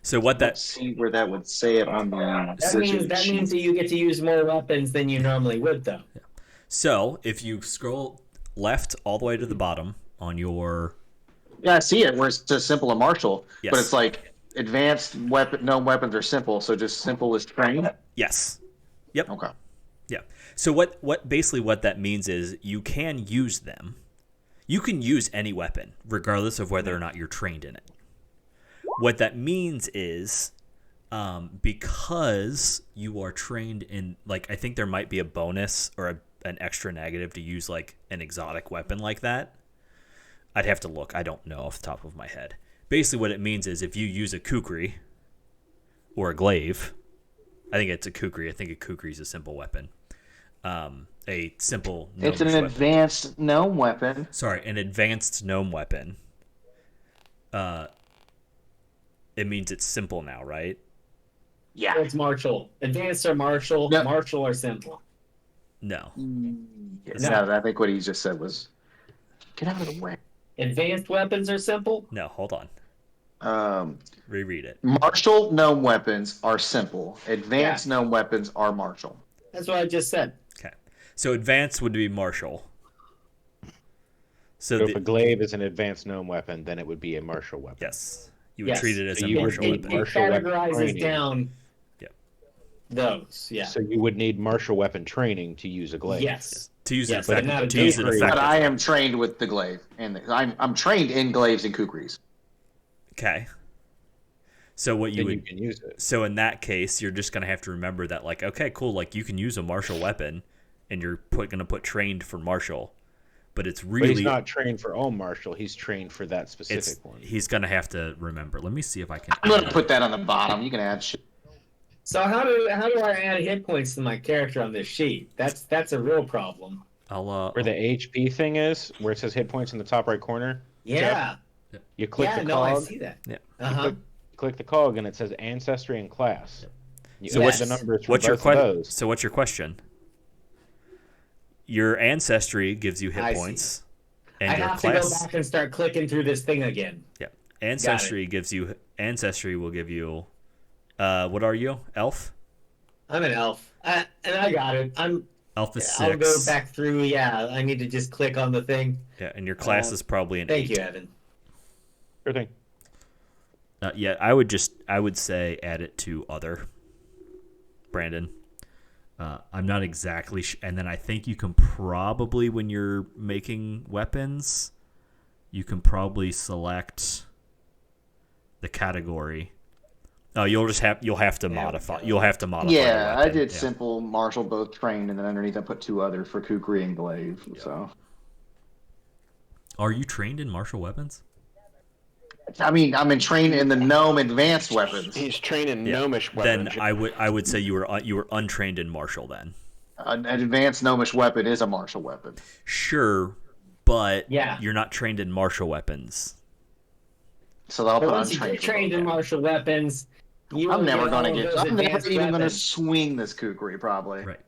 So what that Let's see where that would say it on the That means that you get to use more weapons than you normally would, though. Yeah. So if you scroll left all the way to the bottom on your I see it where it says simple and martial, Yes. but it's like advanced weapon. No weapons are simple, so just simple is trained. Yes. Yep. Okay. Yeah. So what basically what that means is you can use them. You can use any weapon regardless of whether or not you're trained in it. What that means is because you are trained in, like, I think there might be a bonus or an extra negative to use like an exotic weapon like that. I'd have to look. I don't know off the top of my head. Basically what it means is if you use a kukri or a glaive, I think it's a kukri. I think a kukri is a simple weapon. A simple It's an weapon. advanced gnome weapon. Sorry, an advanced gnome weapon. It means it's simple now, right? Yeah. It's martial. Advanced or martial. Yep. Martial or simple. No. No, I think what he just said was, get out of the way. Advanced weapons are simple? No, hold on. Reread it. Martial gnome weapons are simple. Advanced gnome weapons are martial. That's what I just said. Okay. So advanced would be martial. So if a glaive is an advanced gnome weapon, then it would be a martial weapon. Yes. You would treat it as a you martial would weapon. need martial weapon categorizes training. down Yeah. those. Yeah. So you would need martial weapon training to use a glaive. Yes. To use Yes, it but not effectively. a To use it glaive. effectively. But I am trained with the glaive, and I'm trained in glaives and kukris. Okay. So what you Then would you can use it. So in that case, you're just gonna have to remember that, like, okay, cool, like you can use a martial weapon, and you're gonna put trained for martial, but it's really But he's not trained for all martial. He's trained for that specific one. He's gonna have to remember. Let me see if I can. I'm gonna put that on the bottom. You can add shit. So how do I add hit points to my character on this sheet? That's a real problem. I'll Where the HP thing is, where it says hit points in the top right corner. Yeah. You click the no, cog. I see that. Yeah. Click the cog, and it says ancestry and class. You So add what's the numbers for what's your both of question? those. So what's your question? Your ancestry gives you hit I see. points, and I your have to go class. back and start clicking through this thing again. Yeah, ancestry gives you. Ancestry will give you. What are you? Elf. I'm an elf, and I got it. Elf is 6. I'll go back through. Yeah, I need to just click on the thing. Yeah, and your class is probably an 8. Thank you, Evan. Sure thing. Yeah, I would say add it to other. Brandon. I'm not exactly and then I think you can probably, when you're making weapons, you can probably select the category. Oh, you'll have to modify. You'll have to modify. Yeah, the I weapon. did simple, martial, both trained, and then underneath I put 2 other for kukri and glaive. Yeah. So. Are you trained in martial weapons? I mean, I'm trained in the gnome advanced weapons. He's trained in gnomish weapons. Then I would say you were untrained in martial then. An advanced gnomish weapon is a martial weapon. Sure, but Yeah. you're not trained in martial weapons. So I'll But put once you untrained. get trained in martial weapons, I'm never going to I'm never even going to swing this kukri probably. Right.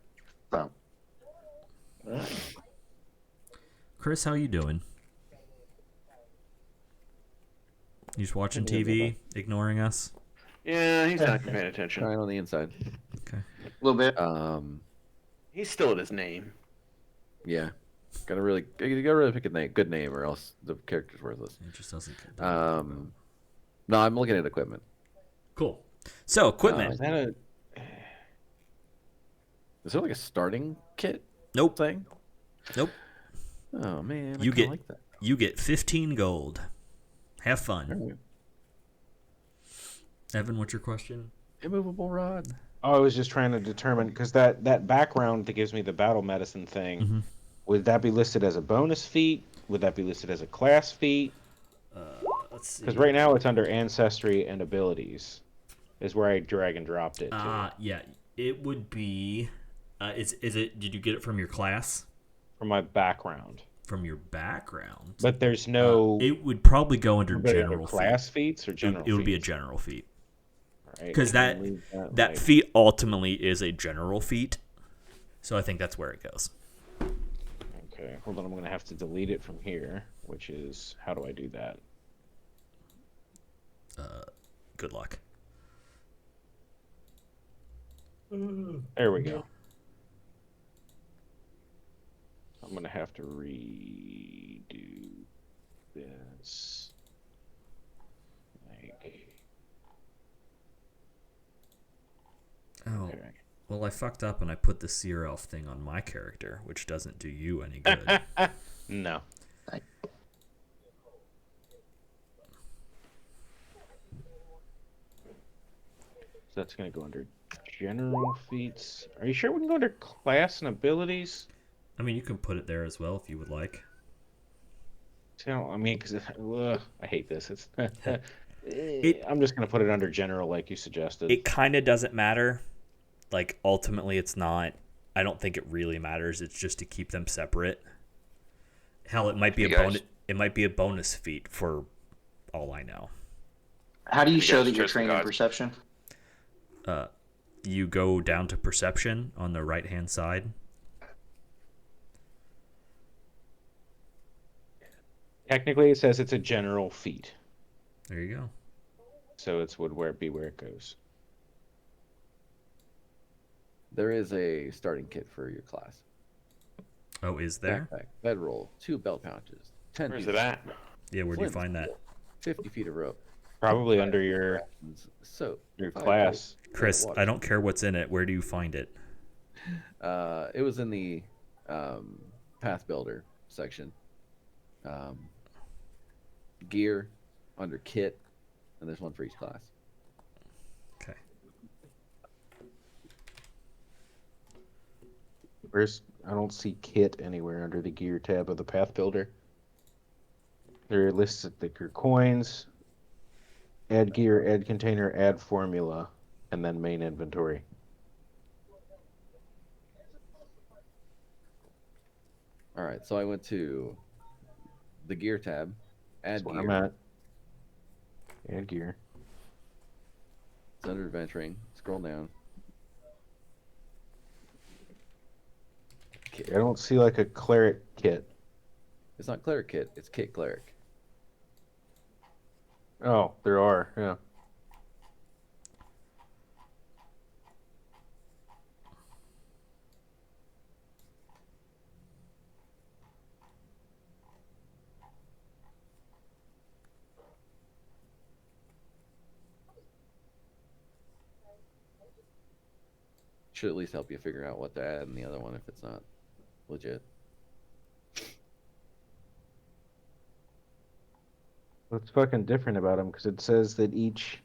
So. Chris, how you doing? You just watching TV, ignoring us? Yeah, he's not paying attention. Crying on the inside. Okay. A little bit. He's still at his name. Yeah. You gotta really pick a good name, or else the character's worthless. It just doesn't. No, I'm looking at equipment. Cool. So equipment. Is that Is there like a starting kit? Nope. Thing? Nope. Oh man, You get like that. You get 15 gold. Have fun. Right. Evan, what's your question? Immovable rod. Oh, I was just trying to determine because that background that gives me the battle medicine thing, would that be listed as a bonus feat? Would that be listed as a class feat? Let's see. Because right now it's under ancestry and abilities, is where I drag and dropped it to. Yeah, it would be. Is it? Did you get it from your class? From my background. From your background. But there's no. It would probably go under general class feats or general. It would be a general feat. Because that feat ultimately is a general feat, so I think that's where it goes. Okay, hold on. I'm gonna have to delete it from here. Which is, how do I do that? Good luck. There we go. I'm gonna have to redo this. Oh, okay. Well, I fucked up and I put the Seer Elf thing on my character, which doesn't do you any good. No. So that's gonna go under general feats. Are you sure we can go under class and abilities? I mean, you can put it there as well if you would like. I mean, because I hate this. It's I'm just gonna put it under general, like you suggested. It kind of doesn't matter. Like ultimately, it's not. I don't think it really matters. It's just to keep them separate. Hell, it might be bonus. It might be a bonus feat for all I know. How do you show that you're trained in perception? You go down to perception on the right hand side. Technically, it says it's a general feat. There you go. So it's would be where it goes. There is a starting kit for your class. Oh, is there? Backpack, bedroll, 2 belt pouches, 10. Where's it at? Yeah, where do you find that? 50 feet of rope. Probably under your class. Chris, I don't care what's in it. Where do you find it? It was in the Path Builder section. Gear, under kit, and there's one for each class. Okay. I don't see kit anywhere under the gear tab of the Path Builder. There are lists of your coins, add gear, add container, add formula, and then main inventory. All right, so I went to the gear tab, add That's gear. where I'm at. Add gear. It's under adventuring. Scroll down. I don't see like a cleric kit. It's not cleric kit. It's kit cleric. Oh, there are. Yeah. Should at least help you figure out what to add in the other one if it's not legit. What's fucking different about them? Because it says that each.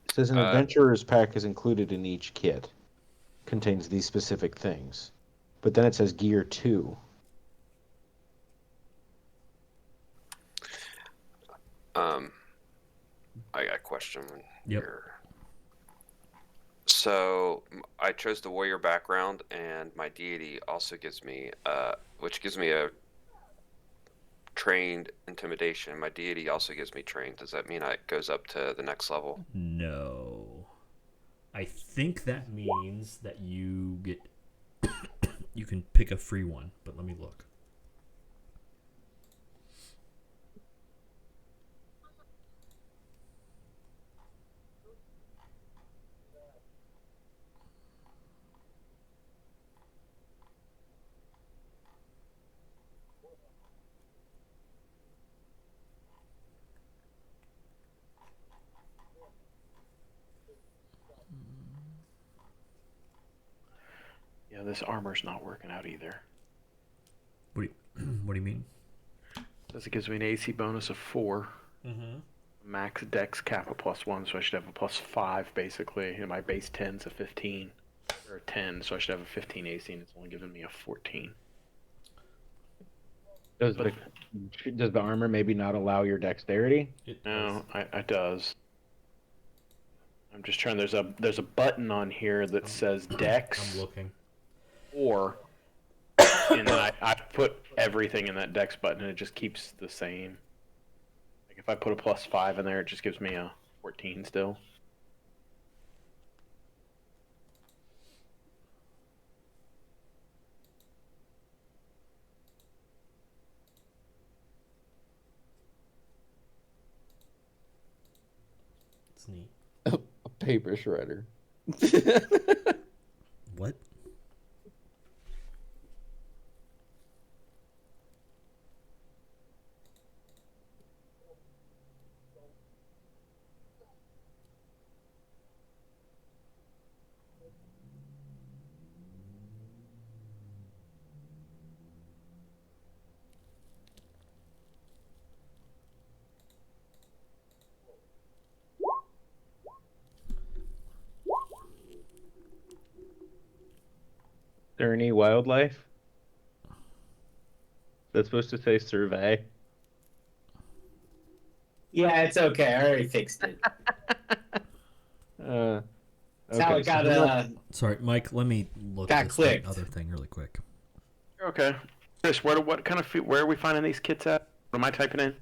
It says an adventurer's pack is included in each kit. Contains these specific things. But then it says gear 2. I got a question. Yep. So I chose the warrior background, and my deity also gives me, which gives me a trained intimidation. My deity also gives me trained. Does that mean it goes up to the next level? No. I think that means that you get. You can pick a free one, but let me look. this armor's not working out either. What do you mean? Says it gives me an AC bonus of 4. Mm-hmm. Max Dex cap a +1, so I should have a +5 basically. And my base 10's a 15 or a 10, so I should have a 15 AC, and it's only giving me a 14. Does the armor maybe not allow your dexterity? No, it does. I'm just trying. There's a button on here that says Dex. I'm looking. Or, and then I put everything in that Dex button, and it just keeps the same. Like if I put a +5 in there, it just gives me a 14 still. It's neat. A paper shredder. What? Is there any wildlife? That's supposed to say survey. Yeah, it's okay. I already fixed it. Okay. That's how it got. Sorry, Mike. Let me look Got at this clicked. other thing really quick. Okay. Chris, where are we finding these kits at? What am I typing in?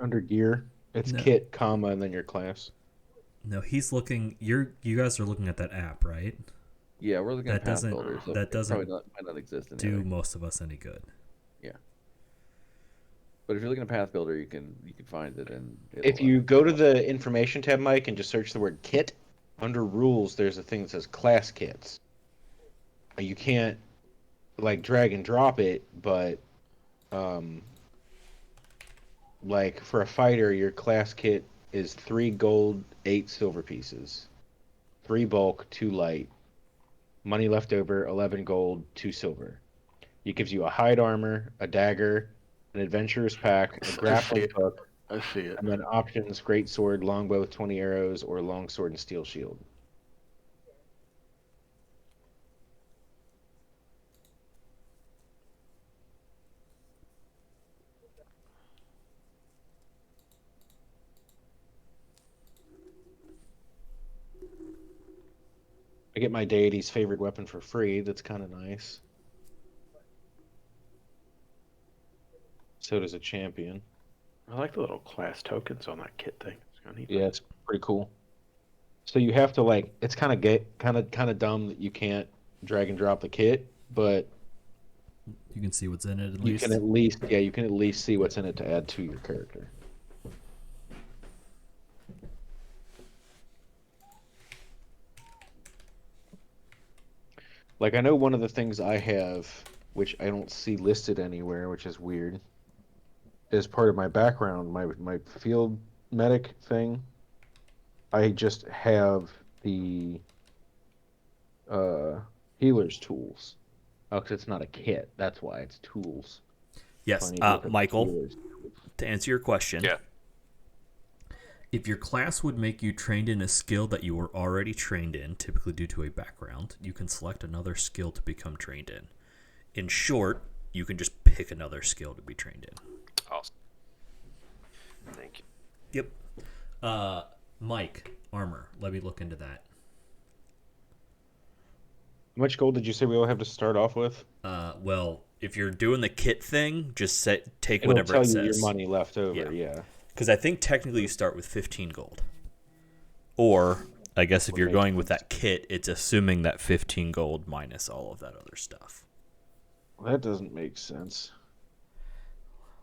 Under gear, it's No. kit, comma, and then your class. No, he's looking. You guys are looking at that app, right? Yeah, we're looking at That doesn't- Pathfinder, so that it doesn't probably might not exist in Do here. most of us any good? But if you're looking at Path Builder, you can find it, and If you go to the information tab, Mike, and just search the word kit, under rules, there's a thing that says class kits. You can't like drag and drop it, but like for a fighter, your class kit is 3 gold, 8 silver pieces, 3 bulk, 2 light, money left over, 11 gold, 2 silver. It gives you a hide armor, a dagger, an adventurer's pack, a grappling hook, I see it. and then options: great sword, longbow with 20 arrows, or long sword and steel shield. I get my deity's favorite weapon for free. That's kind of nice. So does a champion. I like the little class tokens on that kit thing. It's kind of neat. Yeah, it's pretty cool. So you have to like, it's kind of dumb that you can't drag and drop the kit, but You can see what's in it at you least. can at least see what's in it to add to your character. Like, I know one of the things I have, which I don't see listed anywhere, which is weird, is part of my background, my field medic thing. I just have the healer's tools. Oh, 'cause it's not a kit. That's why it's tools. Yes, So I need to look up Michael, healer's tools. to answer your question. Yeah. If your class would make you trained in a skill that you were already trained in, typically due to a background, you can select another skill to become trained in. In short, you can just pick another skill to be trained in. Awesome. Thank you. Yep. Mike, armor. Let me look into that. How much gold did you say we all have to start off with? Well, if you're doing the kit thing, just take It'll whatever tell it you says. your money left over, Yeah. yeah. Because I think technically you start with 15 gold. Or, I guess if you're going with that kit, it's assuming that 15 gold minus all of that other stuff. Well, that doesn't make sense.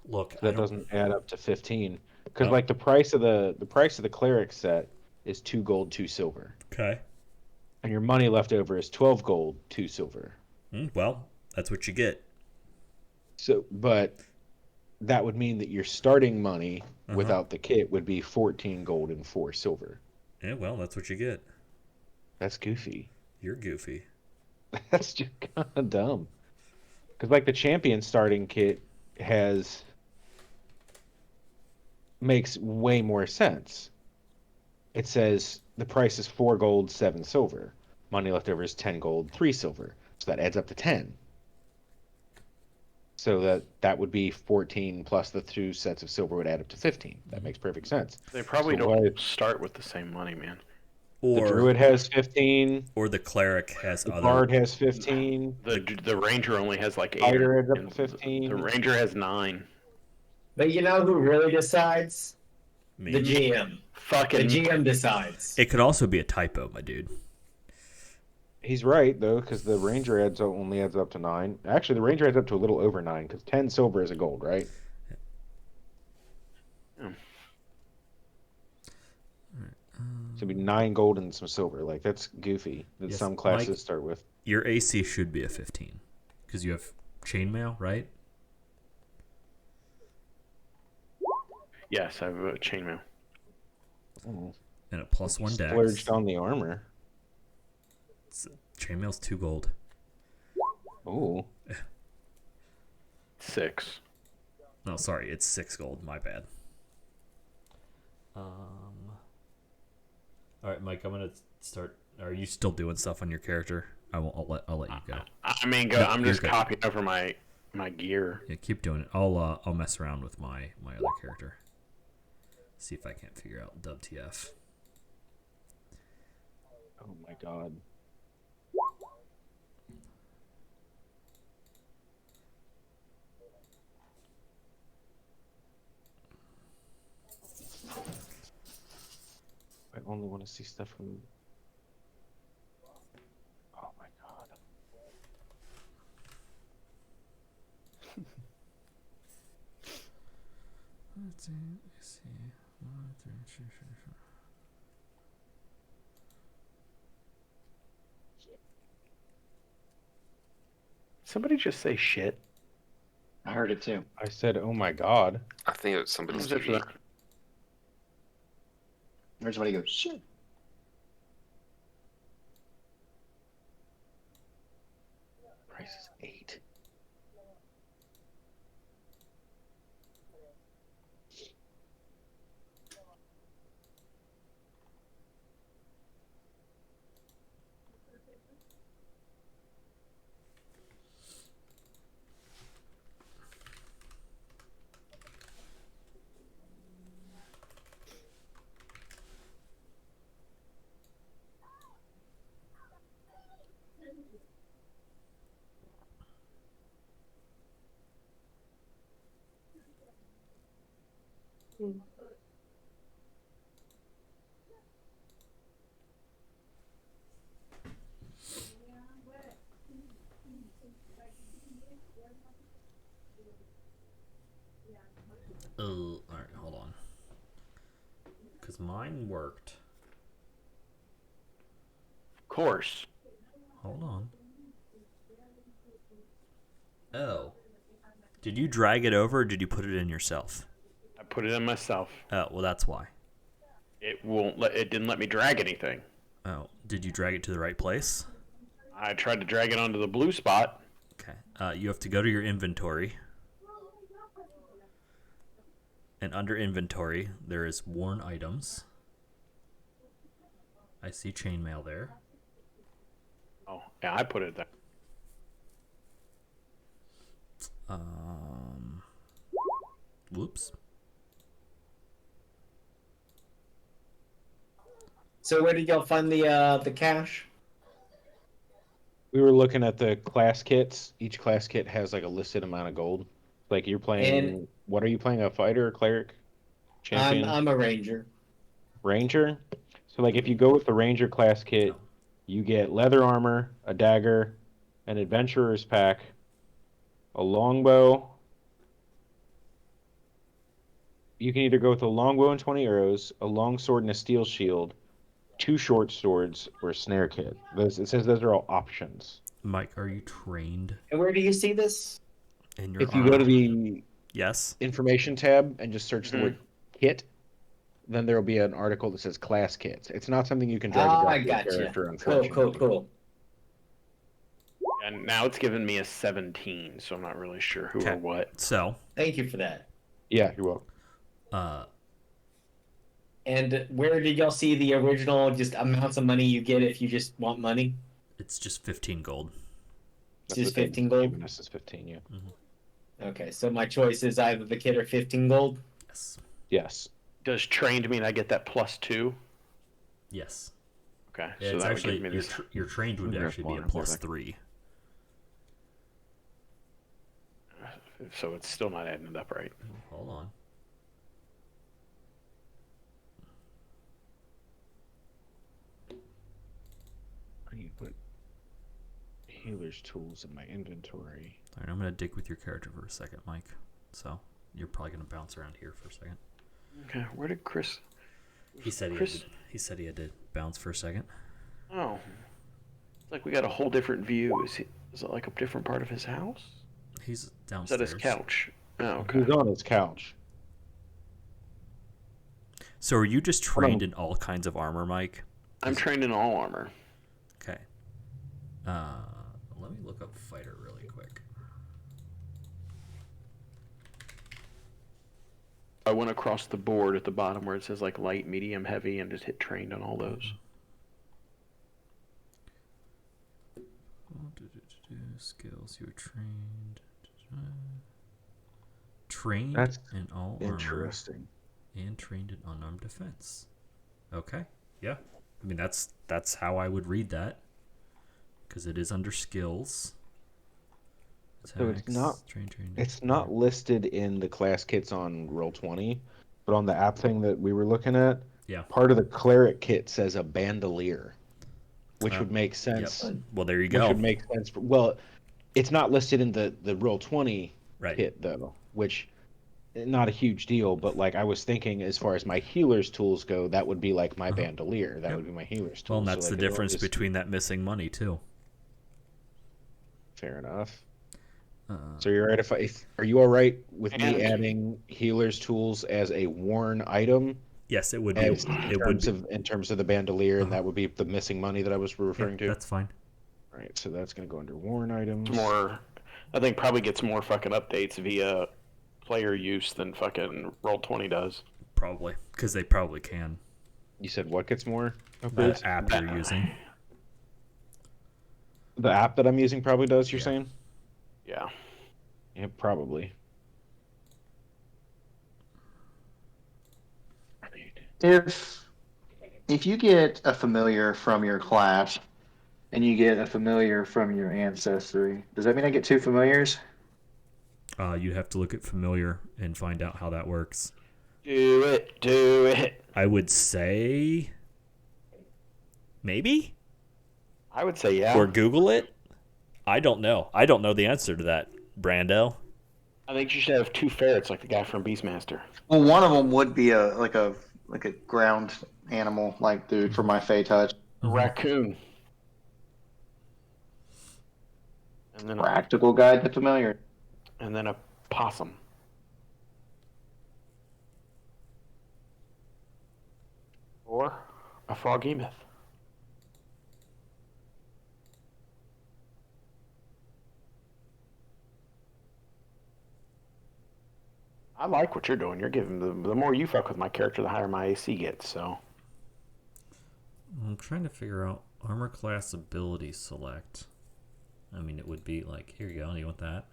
Look, That doesn't add up to 15. Because Oh. like the price of the cleric set is 2 gold, 2 silver. Okay. And your money left over is 12 gold, 2 silver. Well, that's what you get. So, but that would mean that your starting money without the kit would be 14 gold and 4 silver. Yeah, well, that's what you get. That's goofy. You're goofy. That's just kind of dumb. Because like the champion starting kit makes way more sense. It says the price is 4 gold, 7 silver. Money left over is 10 gold, 3 silver. So that adds up to 10. So that would be 14 plus the 2 sets of silver would add up to 15. That makes perfect sense. They probably don't start with the same money, man. The druid has 15. Or the cleric has the other. Bard has 15. The ranger only has like 8. Fighter adds up to 15. The ranger has 9. But you know who really decides? Me. The GM. Fucking the GM decides. It could also be a typo, my dude. He's right though, because the ranger only adds up to 9. Actually, the ranger adds up to a little over 9, because 10 silver is a gold, right? Yeah. So it'd be 9 gold and some silver. Like that's goofy. That Yes, some classes Mike, start with. Your AC should be a 15, because you have chainmail, right? Yes, I have a chainmail. Oh. And a +1 dex. Splurged on the armor. Chainmail's 2 gold. Oh. 6. No, sorry, it's 6 gold. My bad. All right, Mike. I'm gonna start. Are you still doing stuff on your character? I won't. I'll let you go. I mean, go. No, I'm you're just good. copying over my gear. Yeah, keep doing it. I'll mess around with my other character. See if I can't figure out WTF. Oh my god. I only want to see stuff from. Oh my god. Let's see. Somebody just say shit. I heard it too. I said, oh my god. I think it was somebody's Who's after TV. that? There's somebody goes, shit. Price is 8. All right, hold on. Because mine worked. Of course. Hold on. Oh. Did you drag it over or did you put it in yourself? I put it in myself. Oh, well, that's why. It won't let. It didn't let me drag anything. Oh, did you drag it to the right place? I tried to drag it onto the blue spot. Okay. You have to go to your inventory. And under inventory, there is worn items. I see chainmail there. Oh, yeah, I put it there. Whoops. So where did y'all find the cash? We were looking at the class kits. Each class kit has like a listed amount of gold. Like you're playing. What are you playing? A fighter, a cleric, champion? I'm a ranger. Ranger. So like if you go with the ranger class kit, you get leather armor, a dagger, an adventurer's pack, a longbow. You can either go with a longbow and 20 arrows, a long sword and a steel shield, 2 short swords, or a snare kit. It says those are all options. Mike, are you trained And where do you see this? in your If you go to the Yes. information tab and just search the word kit, then there will be an article that says class kits. It's not something you can drag and drop I your got character, you. unfortunately. Cool. And now it's given me a 17, so I'm not really sure who or what. So, thank you for that. Yeah, you're welcome. And where did y'all see the original just amounts of money you get if you just want money? It's just 15 gold. It's just 15 gold? This is 15, yeah. Mm-hmm. Okay, so my choice is either the kid or 15 gold? Yes. Yes. Does trained mean I get that +2? Yes. Okay, Yeah, so it's that actually, would give me this. your trained would actually be a +3. So it's still not adding it up right. Hold on. I need to put healer's tools in my inventory. All right, I'm going to dig with your character for a second, Mike. So you're probably going to bounce around here for a second. Okay, where did Chris? He said he had to bounce for a second. Oh, it's like we got a whole different view. Is it like a different part of his house? He's Is downstairs. that his couch? Oh, okay. He's on his couch. So are you just trained in all kinds of armor, Mike? I'm trained in all armor. Okay. Let me look up fighter really quick. I went across the board at the bottom where it says like light, medium, heavy, and just hit trained on all those. Skills you were trained. Trained That's in all interesting. armor and trained in unarmed defense. Okay. Yeah. I mean that's how I would read that. Because it is under skills. So it's not it's not listed in the class kits on Roll20, but on the app thing that we were looking at, part of the cleric kit says a bandolier, which would make sense. Yep. Well, there you go. Which would make sense. Well, it's not listed in the Roll20 kit though, which not a huge deal, but like I was thinking as far as my healer's tools go, that would be like my bandolier. That would be my healer's tools. Well, and that's the difference between that missing money too. Fair enough. So you're right. If are you all right with me adding healer's tools as a worn item? Yes, it would be. In terms of the bandolier, and that would be the missing money that I was referring to. That's fine. All right, so that's gonna go under worn items. I think probably gets more fucking updates via player use than fucking Roll20 does. Probably, because they probably can. You said what gets more updates? The app you're using. The app that I'm using probably does. You're saying? Yeah. Yeah, probably. If you get a familiar from your class and you get a familiar from your ancestry, does that mean I get 2 familiars? You have to look at familiar and find out how that works. Do it. I would say maybe. I would say yeah. Or Google it. I don't know. I don't know the answer to that, Brando. I think you should have 2 ferrets like the guy from Beastmaster. Well, one of them would be like a ground animal, like dude for my Fey touch. A raccoon. And then practical guide to familiar. And then a possum. Or a froggy myth. I like what you're doing. You're giving the more you fuck with my character, the higher my AC gets. So I'm trying to figure out armor class ability select. I mean, it would be like, here you go. Do you want that?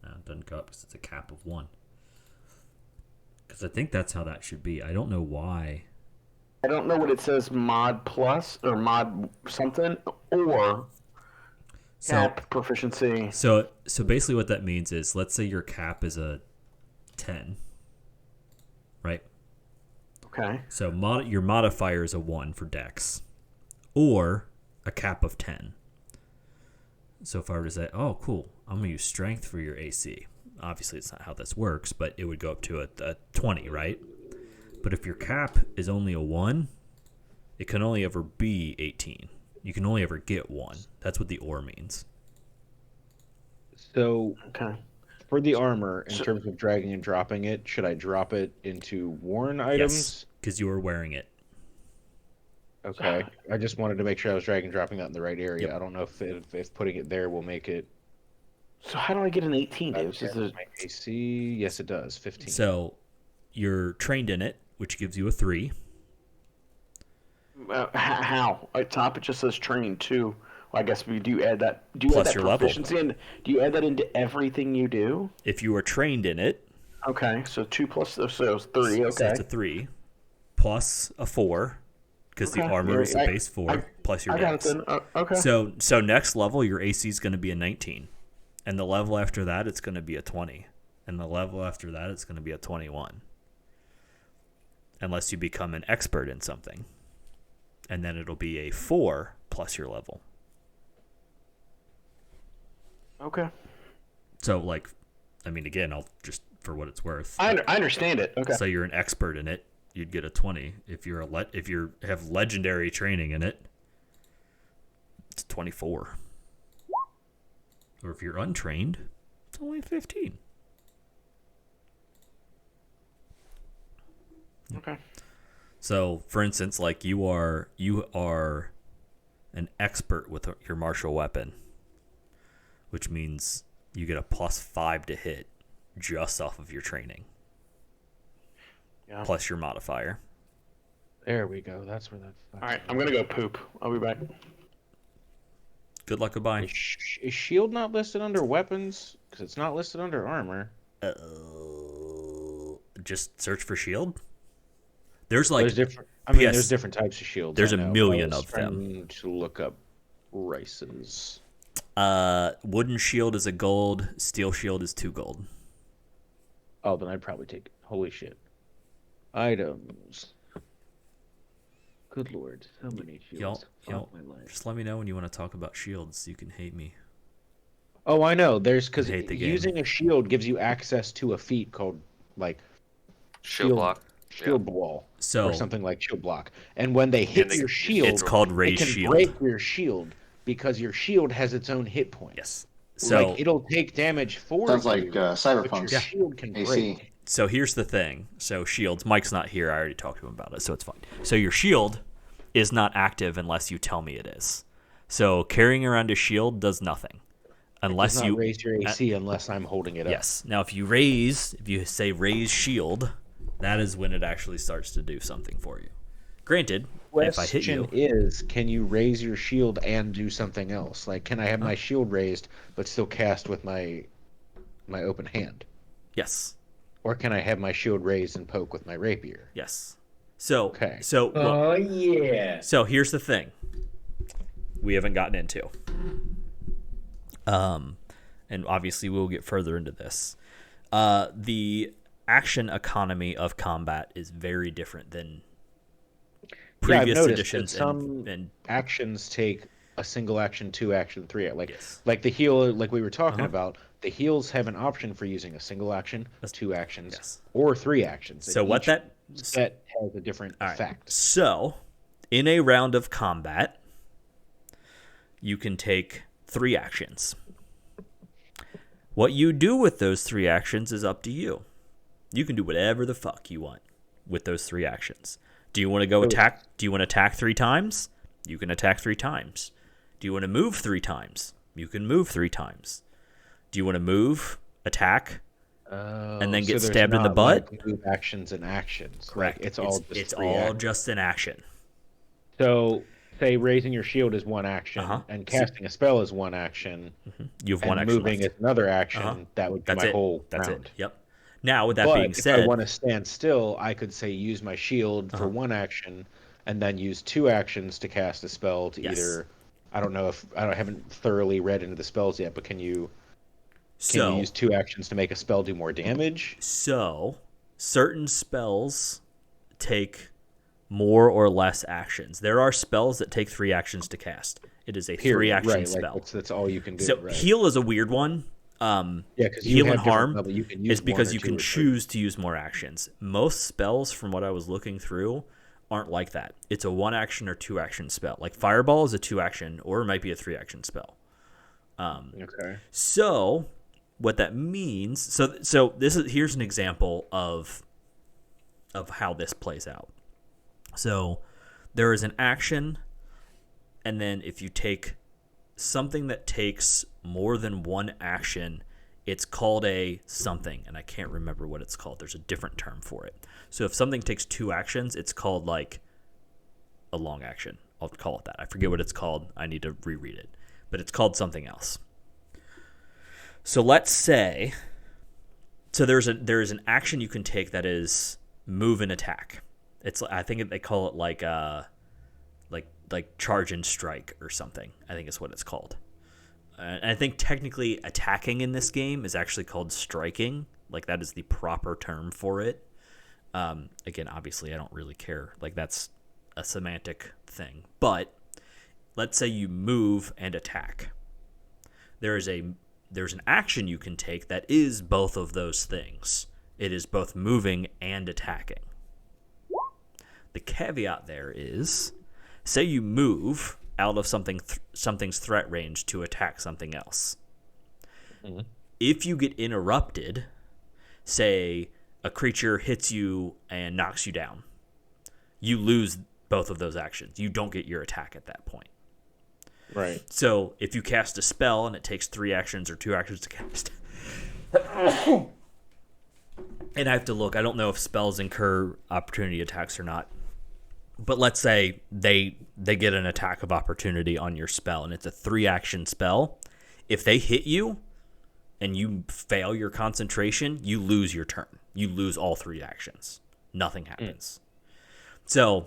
No, it doesn't go up because it's a cap of 1. Because I think that's how that should be. I don't know why. I don't know what it says, mod plus or mod something or cap proficiency. So basically, what that means is, let's say your cap is a 10, right? Okay. So your modifier is a 1 for dex, or a cap of 10. So if I were to say, oh, cool, I'm going to use strength for your AC. Obviously, it's not how this works, but it would go up to a 20, right? But if your cap is only a 1, it can only ever be 18. You can only ever get 1. That's what the or means. So, for the armor, in terms of dragging and dropping it, should I drop it into worn items? Yes, because you are wearing it. Okay. I just wanted to make sure I was drag and dropping that in the right area. Yep. I don't know if putting it there will make it. So how do I get an 18, Dave? My AC, yes, it does. 15. So you're trained in it, which gives you a 3. How? At top it just says trained 2. Well, I guess we do add that. Do you Plus add that your level. proficiency in? Do you add that into everything you do? If you are trained in it. Okay, so 2 plus so it's 3. Okay, So it's a 3 plus a 4 because the armor is a base 4 plus your dex. I got it then. Okay. So next level your AC is going to be a 19, and the level after that it's going to be a 20, and the level after that it's going to be a 21. Unless you become an expert in something, and then it'll be a 4 plus your level. Okay. So like, I mean, again, I'll just for what it's worth. I understand it. Okay. So you're an expert in it, you'd get a 20. If you're if you have legendary training in it, it's 24. Or if you're untrained, it's only 15. Okay. So, for instance, like you are an expert with your martial weapon, which means you get a +5 to hit just off of your training. Yeah. Plus your modifier. There we go. That's where that. All right, I'm gonna go poop. I'll be back. Good luck, goodbye. Is shield not listed under weapons? Because it's not listed under armor. Just search for shield. There's like there's different. I mean, there's different types of shields. There's a million of them. To look up Rice's. Wooden shield is a gold. Steel shield is 2 gold. Oh, then I'd probably take it. Holy shit. Items. Good lord, so many shields. Y'all, just let me know when you want to talk about shields so you can hate me. Oh, I know. There's because Hate the game. using a shield gives you access to a feat called like Shield block. Shield wall, So or something like shield block. And when they hit your shield, it's called it raise can shield. break your shield because your shield has its own hit points. Yes. So like it'll take damage for Sounds you, like but Cyberpunk's your shield can AC. break. So here's the thing. So shields, Mike's not here. I already talked to him about it, so it's fine. So your shield is not active unless you tell me it is. So carrying around a shield does nothing unless you raise your AC unless I'm holding it up. Yes. Now if you say raise shield, that is when it actually starts to do something for you. Granted, if I hit you, is can you raise your shield and do something else? Like, can I have my shield raised but still cast with my open hand? yes. Or can I have my shield raised and poke with my rapier? Yes. So Okay. So Oh yeah. So here's the thing. We haven't gotten into. And obviously we'll get further into this. The action economy of combat is very different than previous editions. And actions take a single action, 2 action, 3 action. Yes. Like the heal, like we were talking about. The heals have an option for using a single action, 2 actions, yes, or 3 actions. So what that set has a different effect. So, in a round of combat, you can take 3 actions. What you do with those 3 actions is up to you. You can do whatever the fuck you want with those 3 actions. Do you want to go attack? Do you want to attack 3 times? You can attack 3 times. Do you want to move 3 times? You can move 3 times. Do you want to move, attack, and then get stabbed in the butt? Like move actions and actions. Correct. Like it's all just an action. So, say raising your shield is 1 action, and casting a spell is 1 action. Mm-hmm. You have and 1 action moving left. is another action. That would be my whole That's round. it. Yep. Now, with that being said, if I want to stand still, I could say use my shield for 1 action, and then use 2 actions to cast a spell to either. I don't know if I haven't thoroughly read into the spells yet, but can you use 2 actions to make a spell do more damage? So, certain spells take more or less actions. There are spells that take 3 actions to cast. It is a 3-action spell. Like that's all you can do. So heal is a weird one. Because heal and harm is because you can choose to use more actions. Most spells, from what I was looking through, aren't like that. It's a 1-action or 2-action spell. Like Fireball is a 2-action, or it might be a 3-action spell. Okay. So what that means, so here's an example of how this plays out. So there is an action, and then if you take something that takes more than one action, it's called a something, and I can't remember what it's called. There's a different term for it. So if something takes 2 actions, it's called like a long action. I'll call it that. I forget what it's called. I need to reread it. But it's called something else. So let's say, there is an action you can take that is move and attack. I think they call it like charge and strike or something. I think is what it's called. And I think technically attacking in this game is actually called striking. Like that is the proper term for it. Again, obviously I don't really care. Like that's a semantic thing. But let's say you move and attack. There's an action you can take that is both of those things. It is both moving and attacking. The caveat there is, say you move out of something's threat range to attack something else. Mm-hmm. If you get interrupted, say a creature hits you and knocks you down, you lose both of those actions. You don't get your attack at that point. Right. So if you cast a spell and it takes 3 actions or 2 actions to cast, and I have to look, I don't know if spells incur opportunity attacks or not. But let's say they get an attack of opportunity on your spell, and it's a 3-action spell. If they hit you and you fail your concentration, you lose your turn. You lose all 3 actions. Nothing happens. So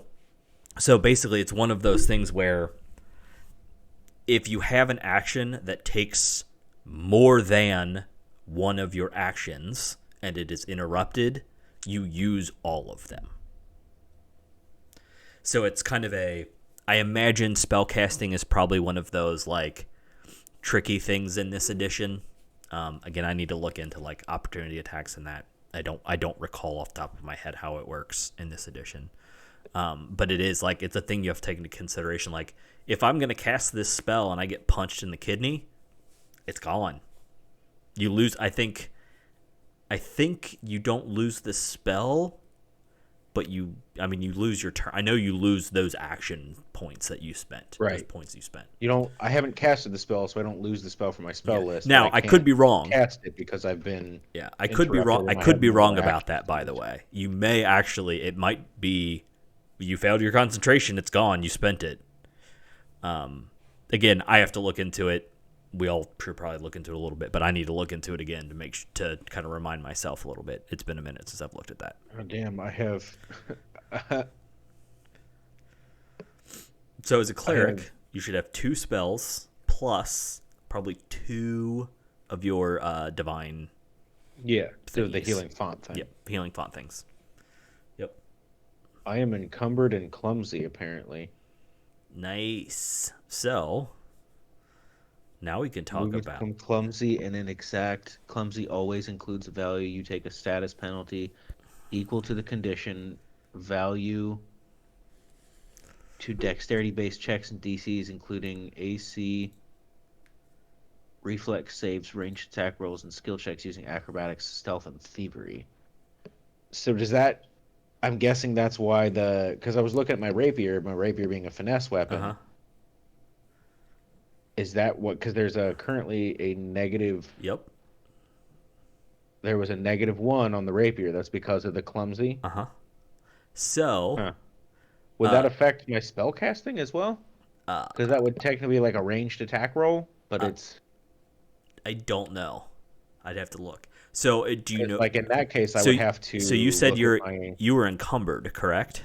basically, it's one of those things where if you have an action that takes more than one of your actions and it is interrupted, you use all of them. So it's kind of I imagine spellcasting is probably one of those like tricky things in this edition. Again, I need to look into like opportunity attacks and that. I don't recall off the top of my head how it works in this edition. But it is like, it's a thing you have to take into consideration. Like if I'm going to cast this spell and I get punched in the kidney, it's gone. You lose. I think you don't lose the spell, but you lose your turn. I know you lose those action points that you spent. Right. Those points you spent. I haven't casted the spell, so I don't lose the spell from my spell list. Now, I could be wrong. Cast it because I've been. Yeah, I could be wrong. I could be wrong about that, by the way. You may actually, it might be, you failed your concentration, it's gone, you spent it. Again, I have to look into it. We all should probably look into it a little bit, but I need to look into it again to kind of remind myself a little bit. It's been a minute since I've looked at that. Oh, damn, I have. So as a cleric, you should have 2 spells plus probably 2 of your divine. Yeah, so the healing font thing. Yep, healing font things. Yep. I am encumbered and clumsy, apparently. Nice. So now we can talk about clumsy and inexact. Clumsy always includes a value. You take a status penalty equal to the condition value to dexterity-based checks and DCs, including AC, reflex saves, ranged attack rolls, and skill checks using acrobatics, stealth, and thievery. So does that? I'm guessing that's why because I was looking at my rapier being a finesse weapon. Uh-huh. Is that what? Because there's currently a negative. Yep. There was a -1 on the rapier. That's because of the clumsy. Uh-huh. So, would that affect my spell casting as well? Because that would technically be like a ranged attack roll, but it's. I don't know. I'd have to look. So, do you know? Like in that case, I would have to. So you said you were encumbered, correct?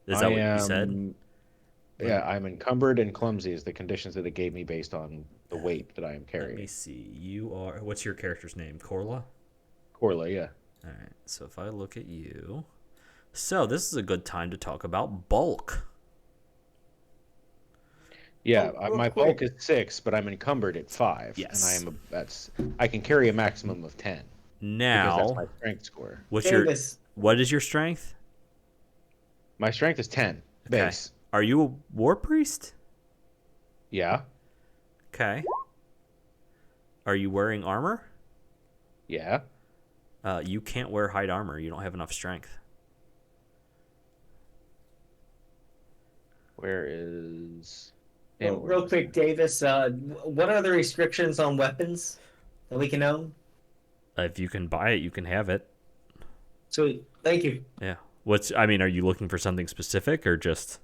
Is that what you said? Yeah, I'm encumbered and clumsy is the conditions that it gave me based on the weight that I am carrying. Let me see. You are. What's your character's name? Corla? Corla, yeah. All right. So if I look at you. So this is a good time to talk about bulk. Yeah, my bulk is 6, but I'm encumbered at 5. Yes. And I can carry a maximum of 10. Now, because that's my strength score. What is your strength? My strength is 10 base. Okay. Are you a war priest? Yeah. Okay. Are you wearing armor? Yeah. You can't wear hide armor. You don't have enough strength. Where is? Real quick, Davis. What are the restrictions on weapons that we can own? If you can buy it, you can have it. Sweet. Thank you. Yeah. Are you looking for something specific or just?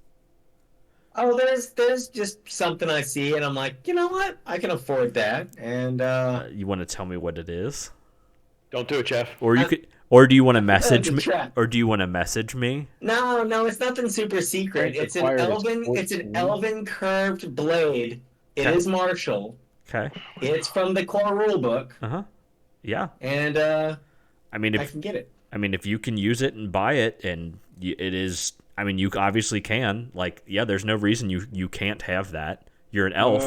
Oh, there's just something I see, and I'm like, you know what? I can afford that. And You want to tell me what it is? Don't do it, Jeff. Or or do you want to message me? Or do you want to message me? No, it's nothing super secret. It's an elven curved blade. It is martial. Okay. It's from the core rulebook. Yeah. And I can get it. If you can use it and buy it, and it is, you obviously can. There's no reason you can't have that. You're an elf.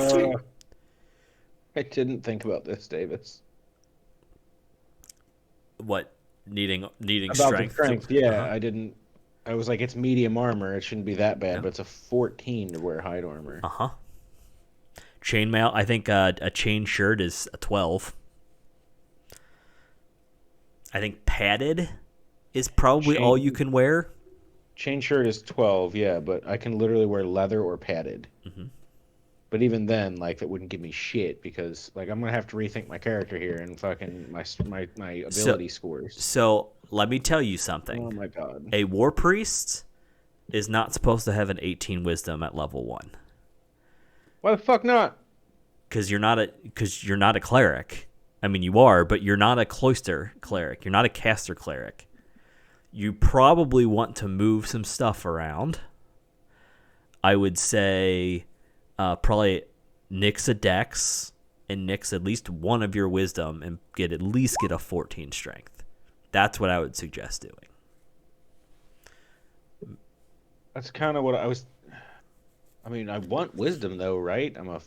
I didn't think about this, Davis. What? Needing about strength? The strength, yeah. I didn't. I was like, it's medium armor. It shouldn't be that bad, but it's a 14 to wear hide armor. Chainmail. I think a chain shirt is a 12. I think padded is probably all you can wear. Chain shirt is 12, yeah, but I can literally wear leather or padded. But even then, that wouldn't give me shit because, I'm gonna have to rethink my character here and fucking my ability scores. So let me tell you something. Oh my god! A war priest is not supposed to have an 18 wisdom at level 1. Why the fuck not? Because you're not a cleric. You are, but you're not a cloister cleric. You're not a caster cleric. You probably want to move some stuff around. I would say probably nix a dex and nix at least one of your wisdom and at least get a 14 strength. That's what I would suggest doing. That's kind of what I was... I want wisdom though, right? I'm a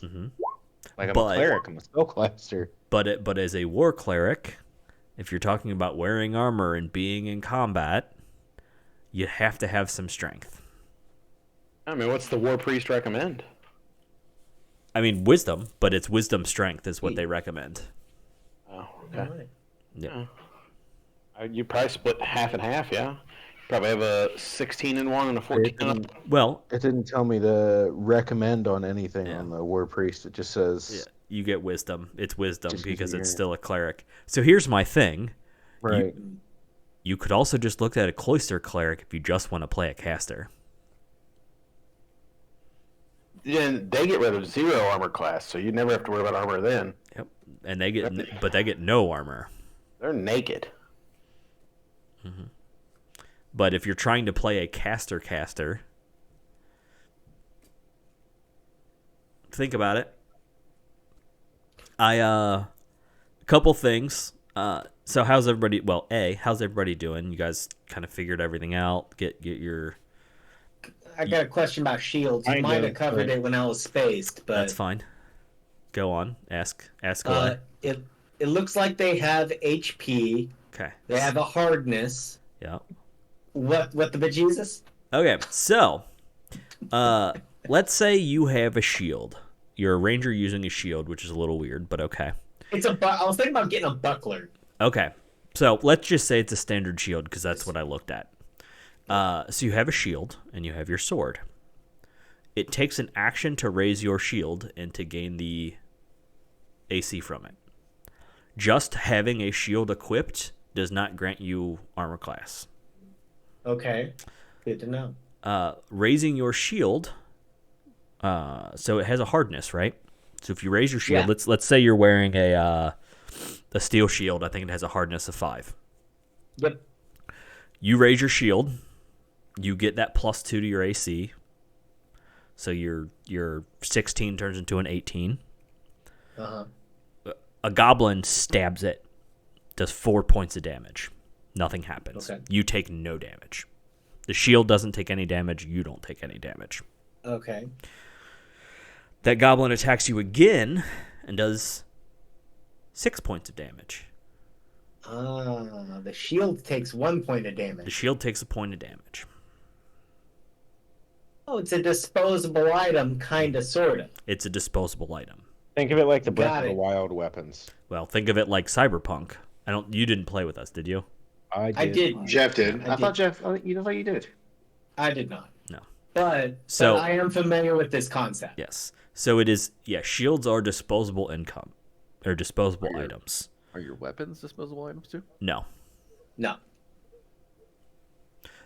cleric. I'm a spellcaster. But as a war cleric, if you're talking about wearing armor and being in combat, you have to have some strength. What's the war priest recommend? Wisdom, but it's wisdom strength is what they recommend. Oh, okay. Right. Yeah. You probably split half and half, yeah? Probably have a 16 in one and a 14 in one. Well, it didn't tell me to recommend on anything on the war priest. It just says you get wisdom. It's wisdom because it's still a cleric. So here's my thing. Right. You could also just look at a cloister cleric if you just want to play a caster. Yeah, they get rid of 0 armor class, so you never have to worry about armor then. Yep. And they get no armor. They're naked. But if you're trying to play a caster, think about it. A couple things. So how's everybody? Well, how's everybody doing? You guys kind of figured everything out. Get your. I got a question about shields. You might have covered it when I was spaced, but that's fine. Go on. Ask away. It looks like they have HP. Okay. They have a hardness. Yeah. What the bejesus? Okay, so let's say you have a shield. You're a ranger using a shield, which is a little weird, but okay. I was thinking about getting a buckler. Okay, so let's just say it's a standard shield because that's what I looked at. So you have a shield and you have your sword. It takes an action to raise your shield and to gain the AC from it. Just having a shield equipped does not grant you armor class. Okay, good to know. Raising your shield, so it has a hardness, right? So if you raise your shield, let's say you're wearing a steel shield. I think it has a hardness of 5. Yep. You raise your shield, you get that +2 to your AC. So your 16 turns into an 18. A goblin stabs it, does 4 points of damage. Nothing happens. Okay. You take no damage. The shield doesn't take any damage. You don't take any damage. Okay. That goblin attacks you again and does 6 points of damage. The shield takes 1 point of damage. The shield takes a point of damage. Oh, it's a disposable item, kind of, sort of. It's a disposable item. Think of it like the Breath of the Wild weapons. Well, think of it like Cyberpunk. You didn't play with us, did you? I did. Jeff did. I thought you did. I did not. No. but I am familiar with this concept. Yes. So it is. Yeah, shields are disposable income, or disposable items. Are your weapons disposable items too? No. No.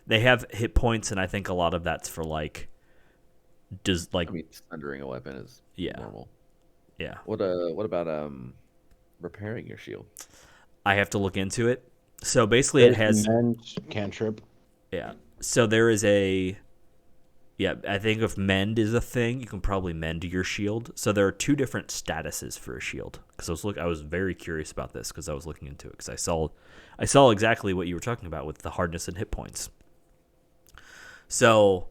They have hit points, and I think a lot of that's for like. I mean, sundering a weapon is normal. Yeah. What about repairing your shield? I have to look into it. So basically, it has cantrip. Yeah. So there is a. Yeah, I think if mend is a thing, you can probably mend your shield. So there are two different statuses for a shield. Because I was very curious about this because I was looking into it because I saw exactly what you were talking about with the hardness and hit points. So,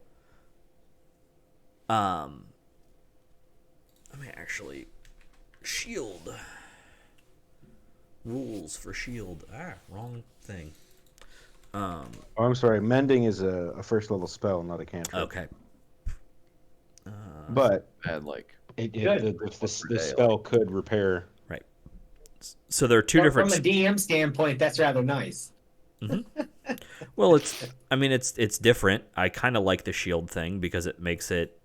let me actually shield rules for shield. Wrong thing. I'm sorry. Mending is a first level spell, not a cantrip. Okay. But the spell could repair. Right. So there are two different. From a DM standpoint, that's rather nice. Mm-hmm. Well, it's different. I kind of like the shield thing because it makes it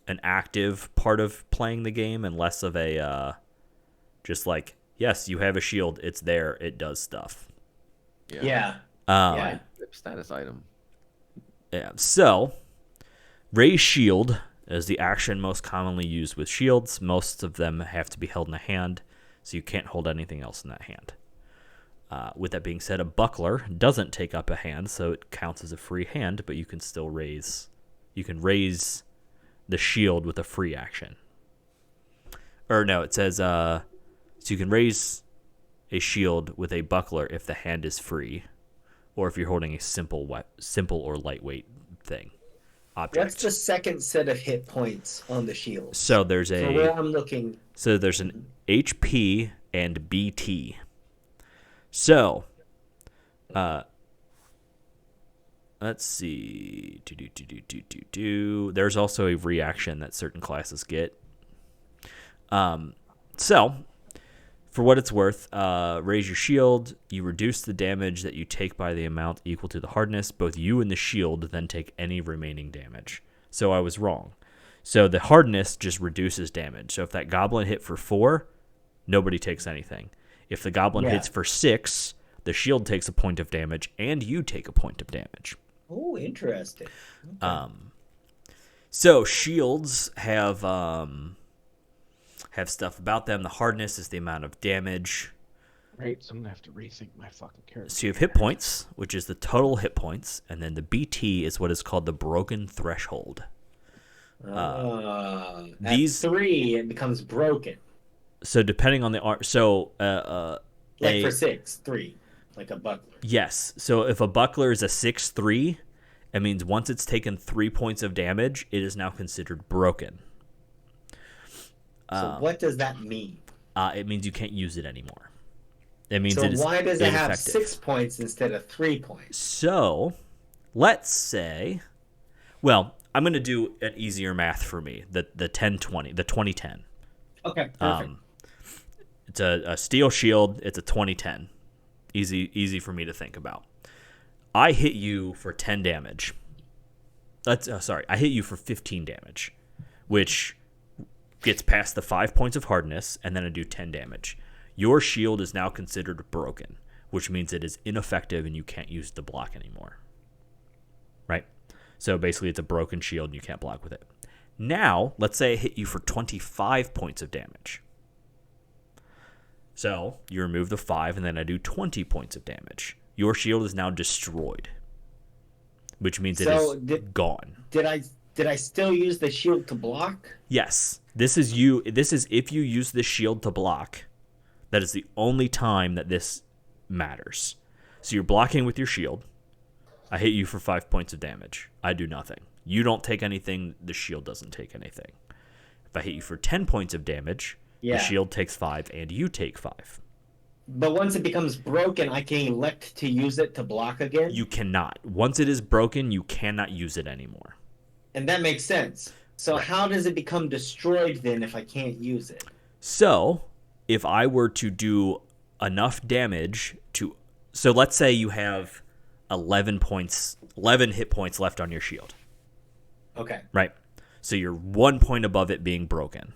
an active part of playing the game and less of a just like, yes, you have a shield, it's there, it does stuff. Yeah. Status item. Yeah. So, raise shield is the action most commonly used with shields. Most of them have to be held in a hand, so you can't hold anything else in that hand. With that being said, a buckler doesn't take up a hand, so it counts as a free hand, but you can still raise. You can raise the shield with a free action. Or no, it says so you can raise a shield with a buckler if the hand is free, or if you're holding a simple or lightweight thing. Object. What's the second set of hit points on the shield? So there's For where I'm looking. So there's an HP and BT. So, let's see. There's also a reaction that certain classes get. So, for what it's worth, raise your shield. You reduce the damage that you take by the amount equal to the hardness. Both you and the shield then take any remaining damage. So I was wrong. So the hardness just reduces damage. So if that goblin hit for 4, nobody takes anything. If the goblin hits for 6, the shield takes a point of damage, and you take a point of damage. Oh, interesting. Okay. So shields have stuff about them. The hardness is the amount of damage. Right, so I'm gonna have to rethink my fucking character. So you have hit points, which is the total hit points, and then the BT is what is called the broken threshold. These 3, it becomes broken. So depending on the art, for 6, 3, like a buckler. Yes. So if a buckler is a 6/3, it means once it's taken 3 points of damage, it is now considered broken. So what does that mean? It means you can't use it anymore. It means so it is why does it have ineffective. 6 points instead of 3 points? So let's say, well, I'm going to do an easier math for me. The 10/20, the 20/10. Okay, perfect. It's a steel shield. It's a 20/10. Easy for me to think about. I hit you for 10 damage. I hit you for 15 damage, which gets past the 5 points of hardness, and then I do 10 damage. Your shield is now considered broken, which means it is ineffective and you can't use the block anymore. Right? So basically it's a broken shield and you can't block with it. Now, let's say I hit you for 25 points of damage. So you remove the 5, and then I do 20 points of damage. Your shield is now destroyed, which means it is gone. Did I still use the shield to block? Yes. This is if you use the shield to block. That is the only time that this matters. So you're blocking with your shield. I hit you for 5 points of damage. I do nothing. You don't take anything. The shield doesn't take anything. If I hit you for 10 points of damage, the shield takes 5 and you take 5. But once it becomes broken, I can elect to use it to block again? You cannot. Once it is broken, you cannot use it anymore. And that makes sense. So how does it become destroyed then if I can't use it? So, if I were to do enough damage to... So let's say you have 11 hit points left on your shield. Okay. Right. So you're 1 point above it being broken.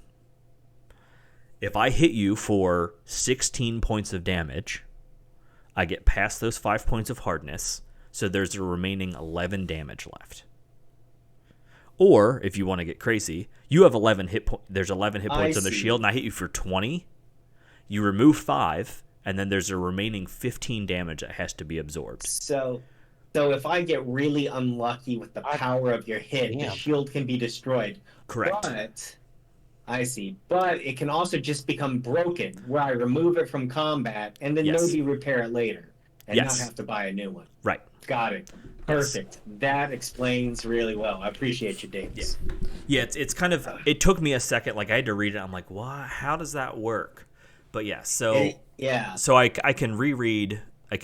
If I hit you for 16 points of damage, I get past those 5 points of hardness, so there's a remaining 11 damage left. Or, if you want to get crazy, you have 11 hit points. There's 11 hit points on the shield, and I hit you for 20. You remove 5, and then there's a remaining 15 damage that has to be absorbed. So if I get really unlucky with the power of your hit, the shield can be destroyed. Correct. But I see. But it can also just become broken, where I remove it from combat, and then nobody repair it later, and not have to buy a new one. Right. Got it. Perfect. Yes. That explains really well. I appreciate you, Davis. Yeah, it's kind of, it took me a second. Like, I had to read it. I'm like, what? How does that work? But yeah, so so I can reread. I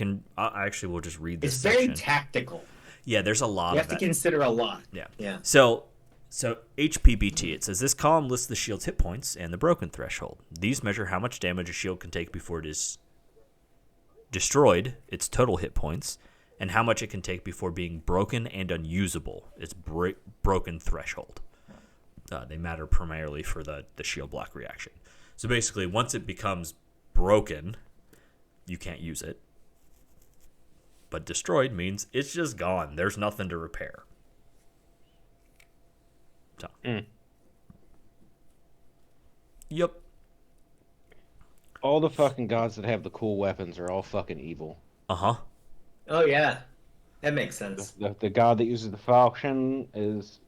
actually will just read this. It's very tactical. Yeah, there's a lot. You have to consider a lot. Yeah. So HPBT, it says this column lists the shield's hit points and the broken threshold. These measure how much damage a shield can take before it is destroyed, its total hit points, and how much it can take before being broken and unusable, its broken threshold. They matter primarily for the shield block reaction. So basically, once it becomes broken, you can't use it. But destroyed means it's just gone. There's nothing to repair. So. Yep. All the fucking gods that have the cool weapons are all fucking evil. Uh-huh. Oh, yeah. That makes sense. The god that uses the falchion is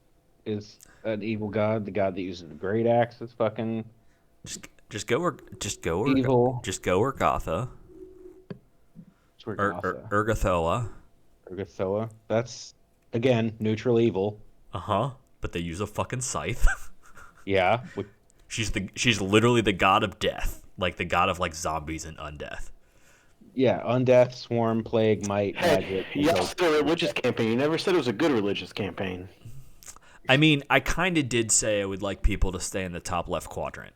an evil god. The god that uses the great axe is fucking... Just go evil. Just go Urgatha. Urgathoa. Urgathoa. That's, again, neutral evil. Uh-huh. But they use a fucking scythe. Yeah. She's literally the god of death. Like the god of like zombies and undeath. Yeah, undeath, swarm, plague, might, magic. You also a religious campaign. You never said it was a good religious campaign. I mean, I kind of did say I would like people to stay in the top left quadrant.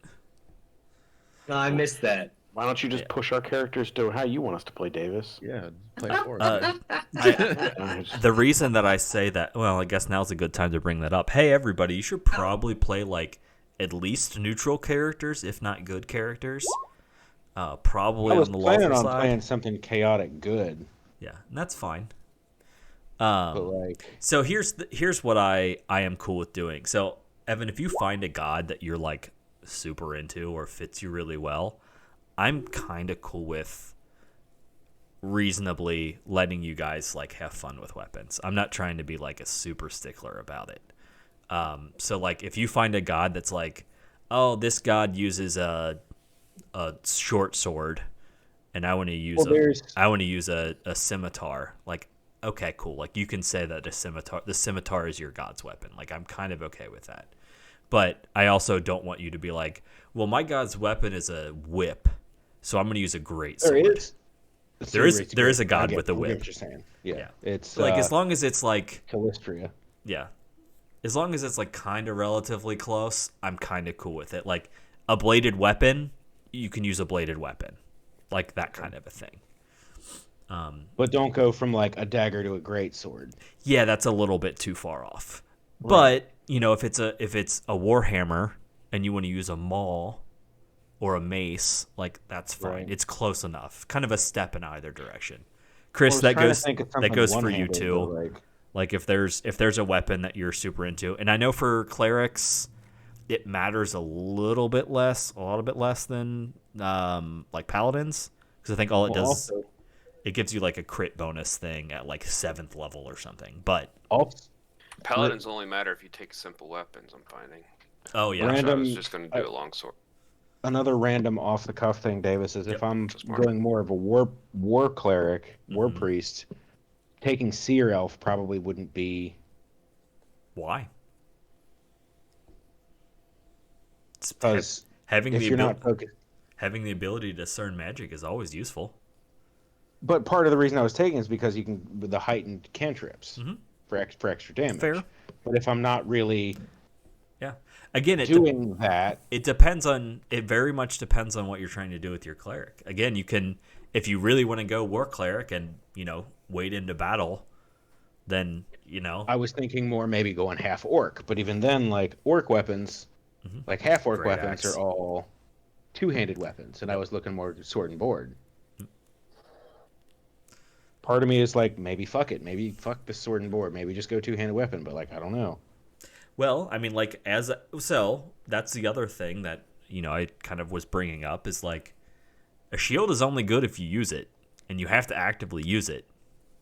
No, I missed that. Why don't you just push our characters to how you want us to play, Davis? Yeah, play for us. The reason that I say that, well, I guess now's a good time to bring that up. Hey, everybody, you should probably play like at least neutral characters, if not good characters. Probably on the lawful side. I was planning on playing something chaotic good. Yeah, and that's fine. But so here's what I am cool with doing. So Evan, if you find a god that you're like super into or fits you really well, I'm kind of cool with reasonably letting you guys like have fun with weapons. I'm not trying to be like a super stickler about it. So like if you find a god that's like, oh, this god uses a short sword and I want to use a scimitar, like, okay, cool. Like you can say that the scimitar is your god's weapon. Like I'm kind of okay with that. But I also don't want you to be like, well, my god's weapon is a whip, so I'm going to use a great sword. There is a god with a whip. What you're saying. Yeah. It's like as long as it's like Calistria. Yeah. As long as it's like kind of relatively close, I'm kind of cool with it. Like a bladed weapon, you can use a bladed weapon. Like that kind of a thing. But don't go from like a dagger to a great sword. Yeah, that's a little bit too far off. Right. But, you know, if it's a warhammer and you want to use a maul or a mace, like that's fine. Right. It's close enough. Kind of a step in either direction. Chris, that goes for you too. Like if there's a weapon that you're super into, and I know for clerics it matters a little bit less than like paladins, because I think all it does it gives you like a crit bonus thing at like 7th level or something. But paladins only matter if you take simple weapons, I'm finding. Oh yeah. I was just going to do a longsword. Another random off the cuff thing, Davis, is if I'm going more of a war cleric, war priest, taking seer elf probably wouldn't be. Why? Because having the ability to discern magic is always useful. But part of the reason I was taking is because you can with the heightened cantrips for extra damage. Fair. But if I'm not really, again, it very much depends on what you're trying to do with your cleric. Again, you can, if you really want to go war cleric and wade into battle, then I was thinking more maybe going half orc, but even then, like orc weapons, like half orc Great weapons axe. are all two-handed weapons, and I was looking more sword and board. Part of me is like, maybe fuck it, maybe fuck the sword and board, maybe just go two-handed weapon, but like I don't know. Well, I mean, like so that's the other thing that I kind of was bringing up is like a shield is only good if you use it, and you have to actively use it.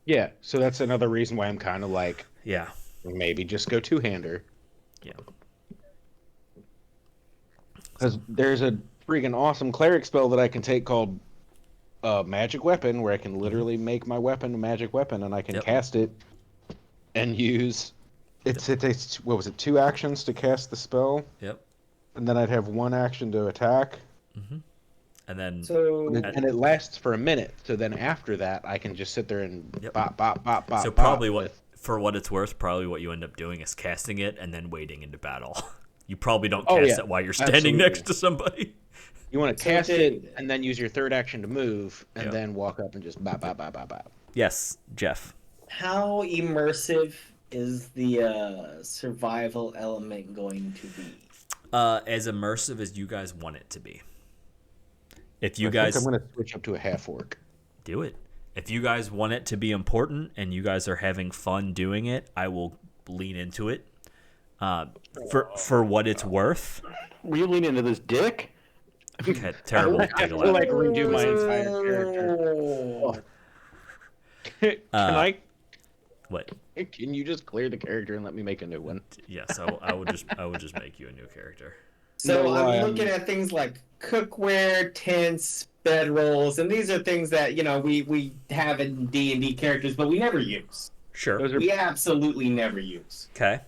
Yeah, so that's another reason why I'm kind of like, Yeah, maybe just go two-hander. yeah. Because there's a freaking awesome cleric spell that I can take called Magic Weapon, where I can literally make my weapon a magic weapon, and I can cast it and use. It takes what was it? 2 actions to cast the spell. Yep. And then I'd have 1 action to attack. Mm-hmm. And then and it lasts for a minute. So then after that, I can just sit there and bop bop bop bop. So probably for what it's worth, probably what you end up doing is casting it and then waiting into battle. You probably don't cast it while you're standing next to somebody. You want to cast it and then use your 3rd action to move, and then walk up and just bop bop bop bop bop. Yes, Jeff. How immersive is the survival element going to be? As immersive as you guys want it to be. If you guys, I'm going to switch up to a half orc. Do it. If you guys want it to be important and you guys are having fun doing it, I will lean into it. For what it's worth. Will you lean into this dick? Okay, terrible. I feel like redo my entire character. Can I? What? Can you just clear the character and let me make a new one? Yes, I would just make you a new character. So I'm looking at things like cookware, tents, bedrolls, and these are things that we have in D&D characters, but we never use. Sure, we absolutely never use. Okay.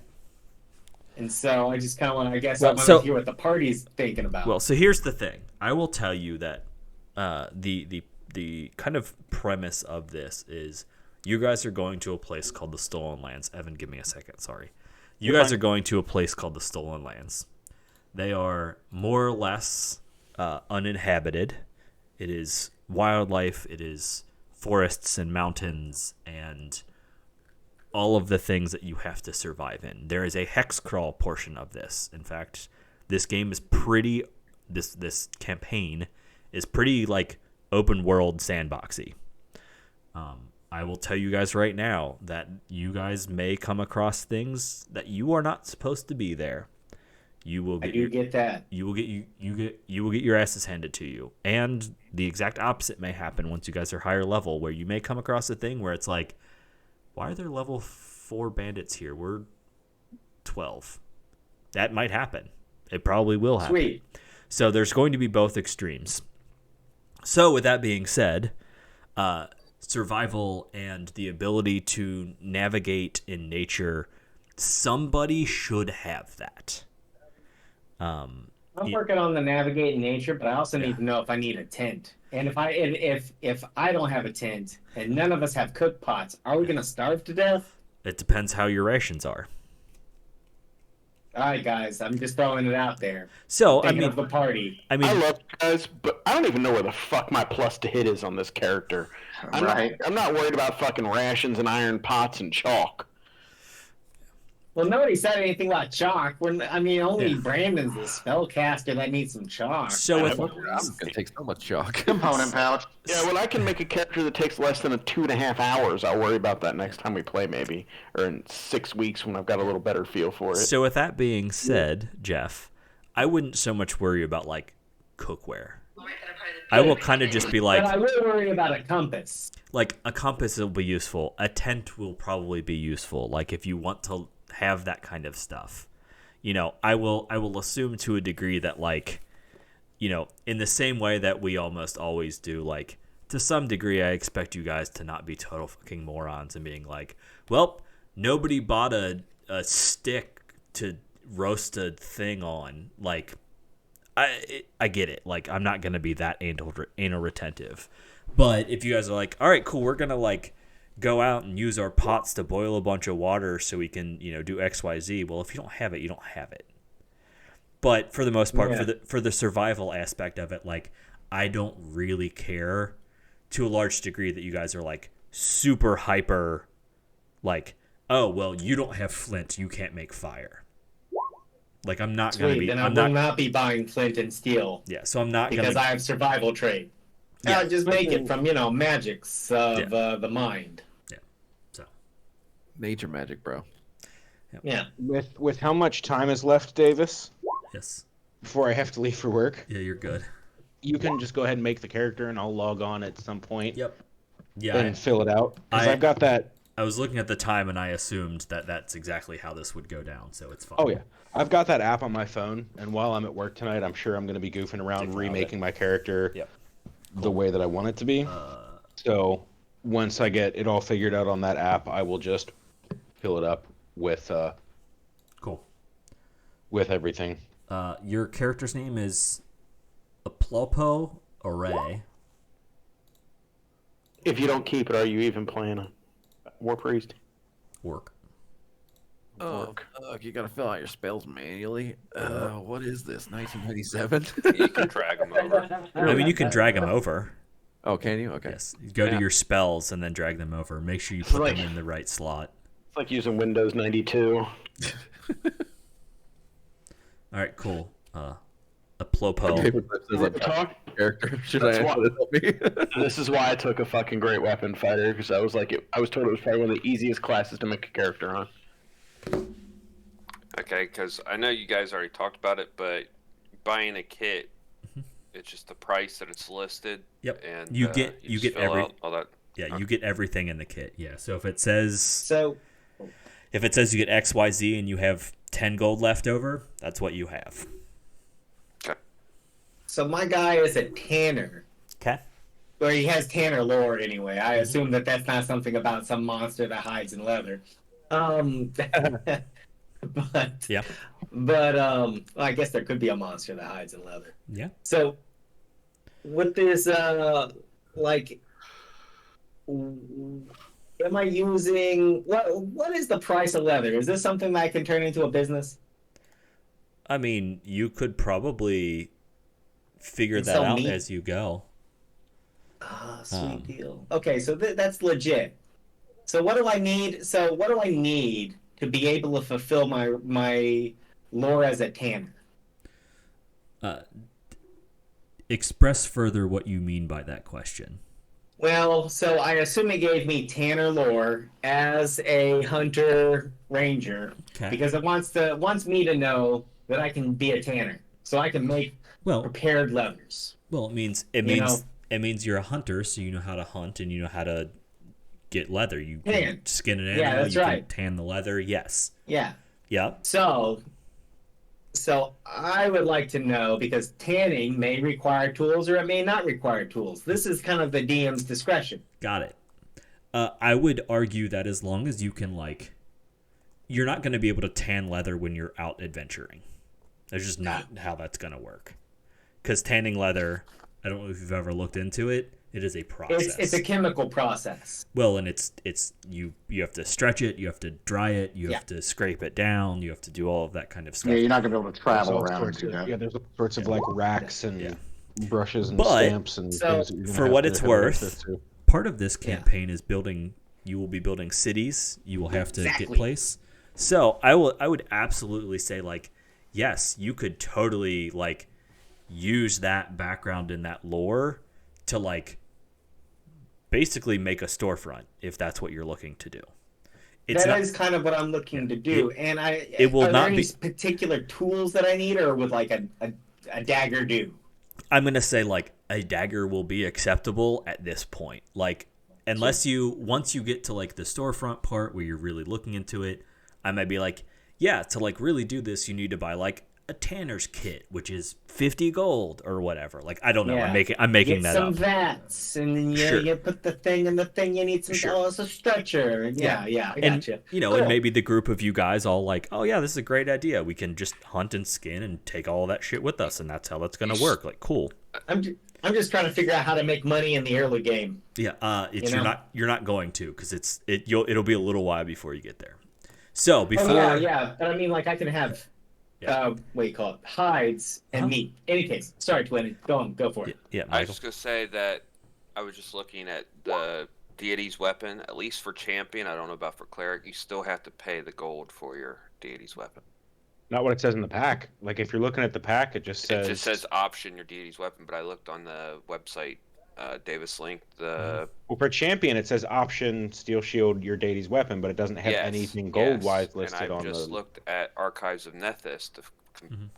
And so I just kind of want to, I want to hear what the party's thinking about. Well, so here's the thing. I will tell you that the kind of premise of this is you guys are going to a place called the Stolen Lands. Evan, give me a second. Sorry. You guys are going to a place called the Stolen Lands. They are more or less uninhabited. It is wildlife. It is forests and mountains and all of the things that you have to survive in. There is a hex crawl portion of this. In fact, this game is pretty. This campaign is pretty like open world sandboxy. I will tell you guys right now that you guys may come across things that you are not supposed to be there. You will get that. You will get your asses handed to you. And the exact opposite may happen once you guys are higher level, where you may come across a thing where it's like, why are there level 4 bandits here? We're 12. That might happen. It probably will happen. Sweet. So there's going to be both extremes. So with that being said, survival and the ability to navigate in nature, somebody should have that. I'm working on the navigate in nature, but I also need to know if I need a tent. And if I don't have a tent and none of us have cook pots, are we gonna starve to death? It depends how your rations are. All right, guys, I'm just throwing it out there. So Thinking of the party. I love you guys, but I don't even know where the fuck my plus to hit is on this character. I'm not worried about fucking rations and iron pots and chalk. Well, nobody said anything about chalk. Only Brandon's the spellcaster that needs some chalk. So I'm gonna take so much chalk. Component pouch. Yeah, when I can make a character that takes less than 2.5 hours, I'll worry about that next time we play, maybe, or in 6 weeks when I've got a little better feel for it. So with that being said, Jeff, I wouldn't so much worry about like cookware. I will kind of just be like, but I will worry about a compass. Like a compass will be useful. A tent will probably be useful. Like if you want to have that kind of stuff, I will assume to a degree that like, in the same way that we almost always do, like to some degree, I expect you guys to not be total fucking morons and being like, well, nobody bought a stick to roast a thing on. Like, I get it. Like, I'm not gonna be that anal retentive, but if you guys are like, all right, cool, we're gonna like go out and use our pots to boil a bunch of water so we can, do XYZ. Well, if you don't have it, you don't have it. But for the most part, for the survival aspect of it, like, I don't really care to a large degree that you guys are like super hyper, like oh, well, you don't have flint, you can't make fire. Like, I'm not going to be... Then I will not be buying flint and steel. Yeah, so I'm not going to... Because I have survival trait. Yeah. I'll just make it from, magics of the mind. Yeah, so... Nature magic, bro. Yeah. With how much time is left, Davis? Yes. Before I have to leave for work? Yeah, you're good. You can just go ahead and make the character, and I'll log on at some point. Yep. Yeah. And fill it out. Because I've got that... I was looking at the time, and I assumed that that's exactly how this would go down, so it's fine. Oh, yeah. I've got that app on my phone, and while I'm at work tonight, I'm sure I'm going to be goofing around remaking my character the way that I want it to be. So once I get it all figured out on that app, I will just fill it up with with everything. Your character's name is Aplopo Array. If you don't keep it, are you even playing a War Priest? Work. Oh, you gotta fill out your spells manually. What is this? 1997? You can drag them over. I mean, you can drag them over. Oh, can you? Okay. Yes. Go to your spells and then drag them over. Make sure you put them in the right slot. It's like using Windows 92. All right, cool. Aplopo. Character. Should I help me? This is why I took a fucking great weapon fighter, because I was like, I was told it was probably one of the easiest classes to make a character on. Okay, because I know you guys already talked about it, but buying a kit, it's just the price that it's listed. Yep. And you get all that. Yeah, you get everything in the kit. Yeah. So if it says you get XYZ and you have 10 gold left over, that's what you have. Okay. So my guy is a tanner. Okay. Or he has tanner lore anyway. I assume that that's not something about some monster that hides in leather. But well, I guess there could be a monster that hides in leather. Yeah. So with this am I using what is the price of leather? Is this something that I can turn into a business? I mean, you could probably figure that out as you go. Sweet deal. Okay, so that's legit. So what do I need? So what do I need to be able to fulfill my lore as a tanner? Express further what you mean by that question. Well, so I assume it gave me tanner lore as a hunter ranger because it wants me to know that I can be a tanner, so I can make prepared leathers. Well, it means you're a hunter, so you know how to hunt and you know how to get leather. You can skin an animal. Yeah, that's right. Can tan the leather. Yes. Yeah. Yeah. So I would like to know, because tanning may require tools or it may not require tools. This is kind of the DM's discretion. Got it. I would argue that as long as you can, you're not going to be able to tan leather when you're out adventuring. That's just not how that's going to work. Because tanning leather, I don't know if you've ever looked into it. It is a process. It's a chemical process. Well, and it's you have to stretch it, you have to dry it, you have to scrape it down, you have to do all of that kind of stuff. Yeah, you're not going to be able to travel around and do that. Yeah, there's all sorts of racks and brushes and stamps and things that you're for what it's worth, part of this campaign is you will be building cities, you will have to get place. So I would absolutely say yes, you could totally use that background in that lore to basically make a storefront if that's what you're looking to do. That is kind of what I'm looking to do. And it will not be particular tools that I need, or would a dagger do? I'm gonna say a dagger will be acceptable at this point. Once you get to the storefront part where you're really looking into it, I might be to really do this, you need to buy a tanner's kit, which is 50 gold or whatever. I don't know. I'm making that up. Get some vats, and then you put the thing in the thing. You need some a stretcher. And I gotcha. Cool. And maybe the group of you guys all oh yeah, this is a great idea. We can just hunt and skin and take all that shit with us, and that's how that's gonna work. Cool. I'm just trying to figure out how to make money in the early game. Yeah. You're not going to, because it'll be a little while before you get there. So before. But I mean, I can have. What do you call it? Hides and meat. Any case, sorry, Twin. Go for it. Yeah, I was just gonna say that I was just looking at the deity's weapon, at least for champion, I don't know about for cleric, you still have to pay the gold for your deity's weapon. Not what it says in the pack. Like if you're looking at the pack, it just says option your deity's weapon. But I looked on the website, Davis linked the. Well, for champion, it says option steel shield your deity's weapon, but it doesn't have anything gold wise listed on the. And I just looked at Archives of Nethys to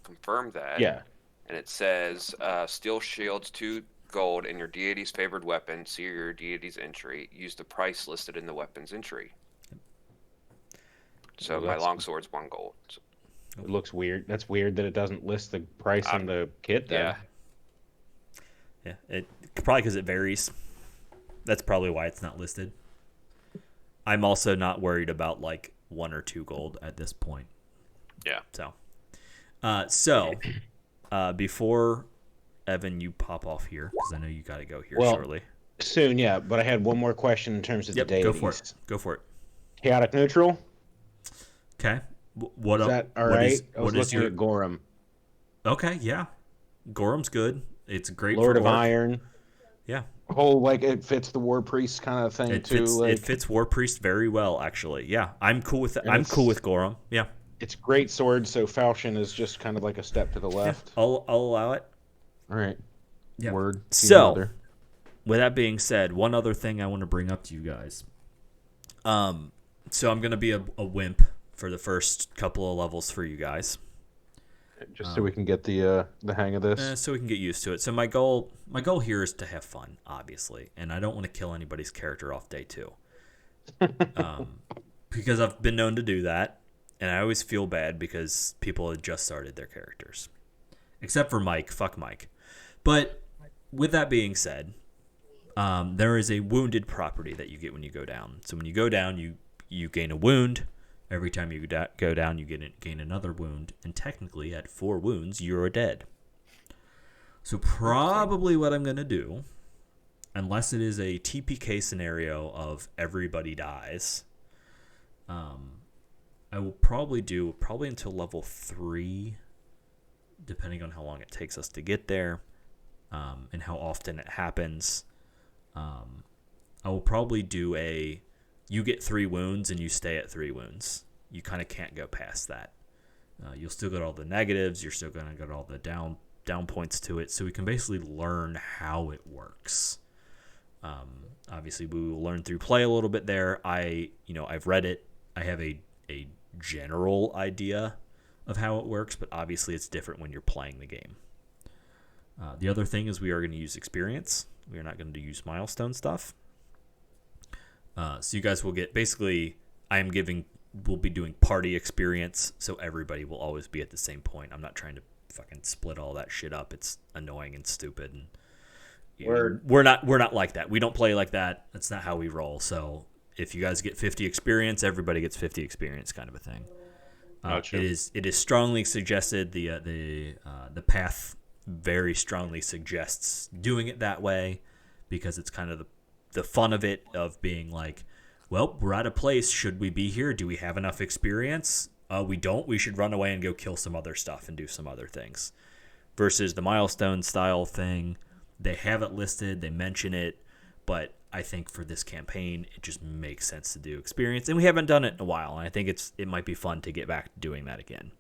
confirm that. Yeah. And it says steel shields 2 gold and your deity's favored weapon. See your deity's entry. Use the price listed in the weapon's entry. So my longsword's 1 gold. So. It looks weird. That's weird that it doesn't list the price in the kit. Then. Yeah. It probably because it varies. That's probably why it's not listed. I'm also not worried about like 1 or 2 gold at this point. Yeah. So, before Evan, you pop off here because I know you got to go here shortly. Soon, yeah. But I had one more question in terms of the deities. Go for it. Chaotic neutral. Okay. What is that all right? I was looking at Gorham. Okay, yeah. Gorham's good. It's great Lord for of Iron. Yeah. Whole like it fits the War Priest kind of thing It fits War Priest very well, actually. Yeah, I'm cool with that. I'm cool with Gorham. Yeah. It's great sword, so Falchion is just kind of like a step to the left. Yeah, I'll allow it. All right. Yeah. Word. So, with that being said, one other thing I want to bring up to you guys. So I'm gonna be a wimp for the first couple of levels for you guys. Just so we can get the hang of this. So we can get used to it. So my goal here is to have fun, obviously, and I don't want to kill anybody's character off day 2, because I've been known to do that, and I always feel bad because people had just started their characters, except for Mike. Fuck Mike. But with that being said, there is a wounded property that you get when you go down. So when you go down, you gain a wound. Every time you go down, you gain another wound, and technically at 4 wounds, you're dead. So probably what I'm going to do, unless it is a TPK scenario of everybody dies, I will probably do until level 3, depending on how long it takes us to get there, and how often it happens. I will probably do you get 3 wounds and you stay at 3 wounds. You kind of can't go past that. You'll still get all the negatives. You're still going to get all the down points to it. So we can basically learn how it works. Obviously, we will learn through play a little bit there. I've read it. I have a general idea of how it works, but obviously it's different when you're playing the game. The other thing is we are going to use experience. We are not going to use milestone stuff. So you guys will get, basically, we'll be doing party experience, so everybody will always be at the same point. I'm not trying to fucking split all that shit up. It's annoying and stupid, and we're not like that. We don't play like that. That's not how we roll. So if you guys get 50 experience, everybody gets 50 experience, kind of a thing. It is strongly suggested. The path very strongly suggests doing it that way, because it's kind of the fun of it, of being like, well, we're at a place. Should we be here? Do we have enough experience? We don't. We should run away and go kill some other stuff and do some other things. Versus the milestone style thing, they have it listed, they mention it, but I think for this campaign, it just makes sense to do experience, and we haven't done it in a while, and I think it might be fun to get back to doing that again.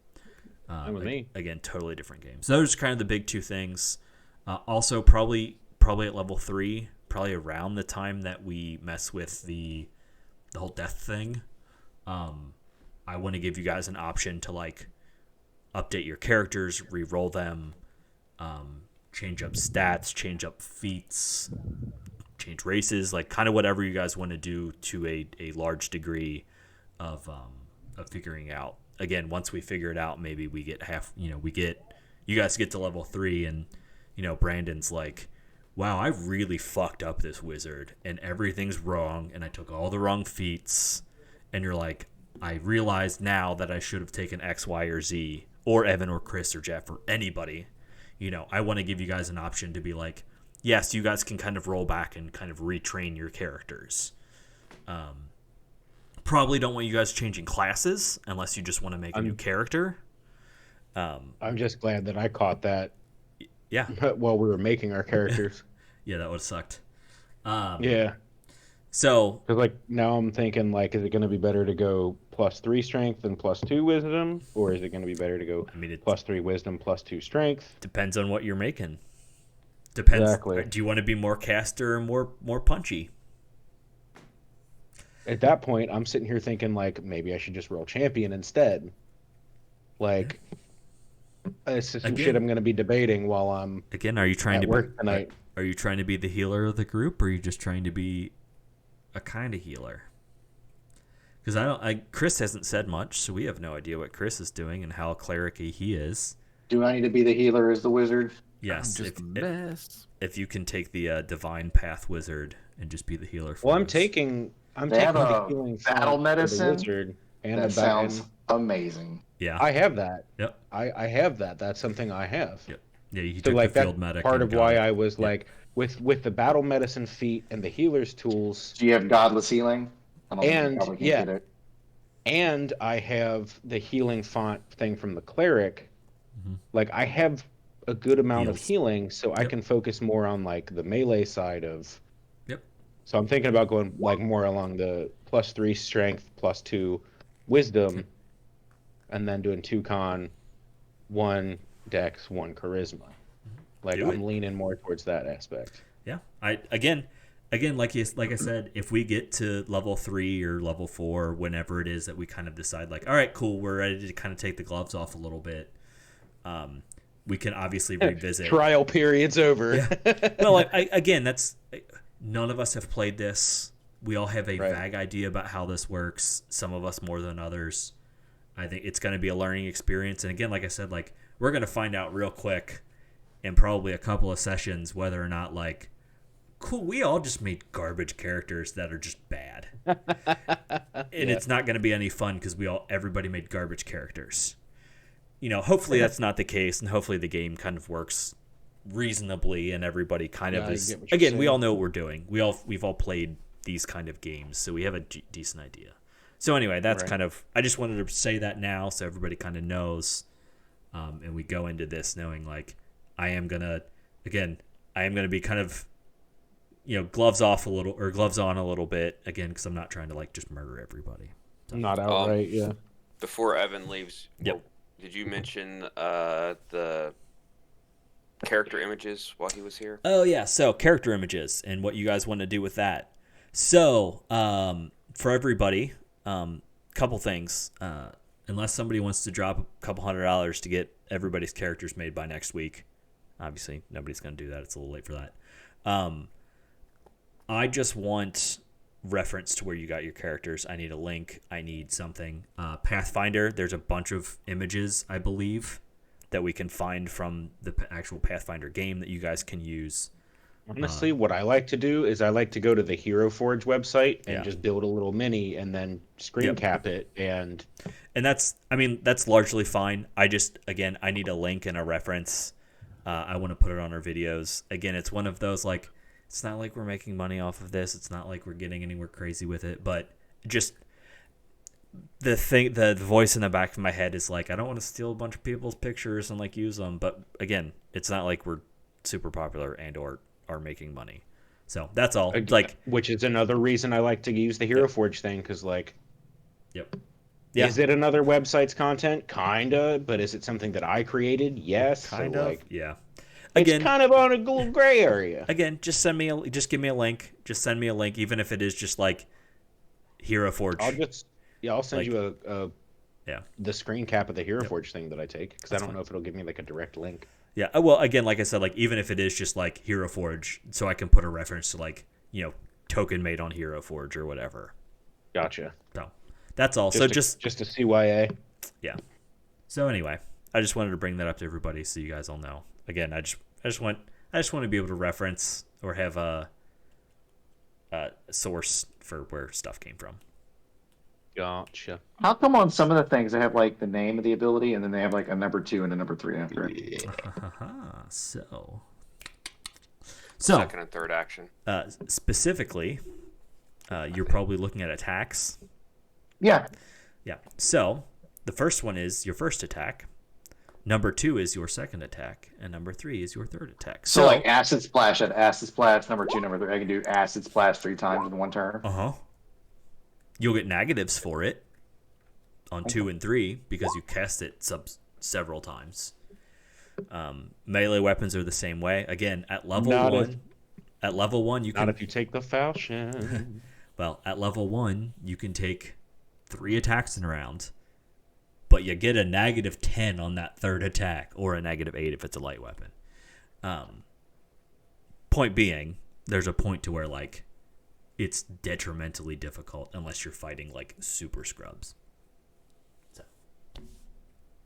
With me. Again, totally different games. Those are kind of the big 2 things. Also, probably at level 3, probably around the time that we mess with the whole death thing, I want to give you guys an option to like update your characters, re-roll them, change up stats, change up feats, change races, like kind of whatever you guys want to do to a large degree of figuring out. Again, once we figure it out, maybe we get you guys get to level 3, and Brandon's like, wow, I really fucked up this wizard and everything's wrong and I took all the wrong feats, and you're like, I realize now that I should have taken X, Y, or Z, or Evan or Chris or Jeff or anybody. I want to give you guys an option to be like, yes, you guys can kind of roll back and kind of retrain your characters. Probably don't want you guys changing classes unless you just want to make a new character. I'm just glad that I caught that. Yeah. While we were making our characters. Yeah, that would have sucked. Yeah. So, because like now I'm thinking like, is it going to be better to go +3 strength and +2 wisdom, or is it going to be better to go +3 wisdom +2 strength? Depends on what you're making. Depends. Exactly. Do you want to be more caster or more punchy? At that point, I'm sitting here thinking like maybe I should just roll champion instead. Like, it's just some shit I'm going to be debating while I'm Are you trying at work tonight. Are you trying to be the healer of the group, or are you just trying to be a kind of healer? Because Chris hasn't said much, so we have no idea what Chris is doing and how cleric-y he is. Do I need to be the healer as the wizard? Yes, if you can take the divine path wizard and just be the healer. For I'm taking the healing battle medicine. Wizard and that sounds amazing. Yeah, I have that. Yep, I have that. That's something I have. Yep. Yeah, you so took like the field that medic. Part of why I was like with the battle medicine feat and the healer's tools. Do you have godless healing? And and I have the healing font thing from the cleric. Mm-hmm. Like I have a good amount of healing, so I can focus more on like the melee side of. Yep. So I'm thinking about going like more along the +3 strength, +2 wisdom, and then doing 2 con, 1 dex, 1 charisma. Like I'm leaning more towards that aspect. Yeah. Again, like I said, if we get to level 3 or level 4, whenever it is that we kind of decide like, all right, cool, we're ready to kind of take the gloves off a little bit. We can obviously revisit. Trial period's over. Yeah. Well, again, that's none of us have played this. We all have a vague idea about how this works. Some of us more than others. I think it's going to be a learning experience. And again, like I said, like we're going to find out real quick in probably a couple of sessions whether or not like, cool, we all just made garbage characters that are just bad. And it's not going to be any fun because everybody made garbage characters. You know, hopefully that's not the case, and hopefully the game kind of works reasonably, and everybody kind of is. Again, we all know what we're doing. We've all played these kind of games, so we have a decent idea. So anyway, that's kind of. I just wanted to say that now, so everybody kind of knows, and we go into this knowing like I am gonna be kind of, you know, gloves off a little or gloves on a little bit again because I'm not trying to like just murder everybody. So. Not outright, yeah. Before Evan leaves, did you mention the character images while he was here? Oh yeah, so character images and what you guys want to do with that. So for everybody, couple things. Unless somebody wants to drop a couple $100 to get everybody's characters made by next week, obviously nobody's going to do that. It's a little late for that. I just want reference to where you got your characters. I need a link. I need something. Pathfinder, there's a bunch of images, I believe, that we can find from the actual Pathfinder game that you guys can use. Honestly, what I like to do is I like to go to the Hero Forge website and just build a little mini and then screen cap it. And that's largely fine. I need a link and a reference. I want to put it on our videos. Again, it's one of those like, it's not like we're making money off of this. It's not like we're getting anywhere crazy with it. But just the voice in the back of my head is like, I don't want to steal a bunch of people's pictures and like use them. But again, it's not like we're super popular and or are making money. So that's all. Like, which is another reason I like to use the Hero Forge thing because like, is it another website's content? Kinda, but is it something that I created? Yes. Kind of. Like, yeah. Again, it's kind of on a little gray area. Again, just give me a link. Just send me a link, even if it is just like Hero Forge. I'll send you the screen cap of the Hero Forge thing that I take because I don't know if it'll give me like a direct link. Yeah. Well, again, like I said, like even if it is just like Hero Forge, so I can put a reference to like, you know, token made on Hero Forge or whatever. Gotcha. So that's all. Just a CYA. Yeah. So anyway, I just wanted to bring that up to everybody so you guys all know. Again, I just want to be able to reference or have a source for where stuff came from. Gotcha. How come on some of the things they have like the name of the ability and then they have like a number 2 and a number 3 after it? So second and third action. Specifically, you're probably looking at attacks. Yeah. Yeah. So the first one is your first attack. Number 2 is your second attack, and number 3 is your third attack. So like acid splash at acid splash, number 2, number 3. I can do acid splash 3 times in one turn. You'll get negatives for it on 2 and 3 because you cast it several times. Melee weapons are the same way. Again, at level 1, you can. Not if you take the falchion. Well, at level 1, you can take 3 attacks in a round, but you get a -10 on that third attack, or a -8 if it's a light weapon. Point being, there's a point to where like it's detrimentally difficult unless you're fighting like super scrubs. So.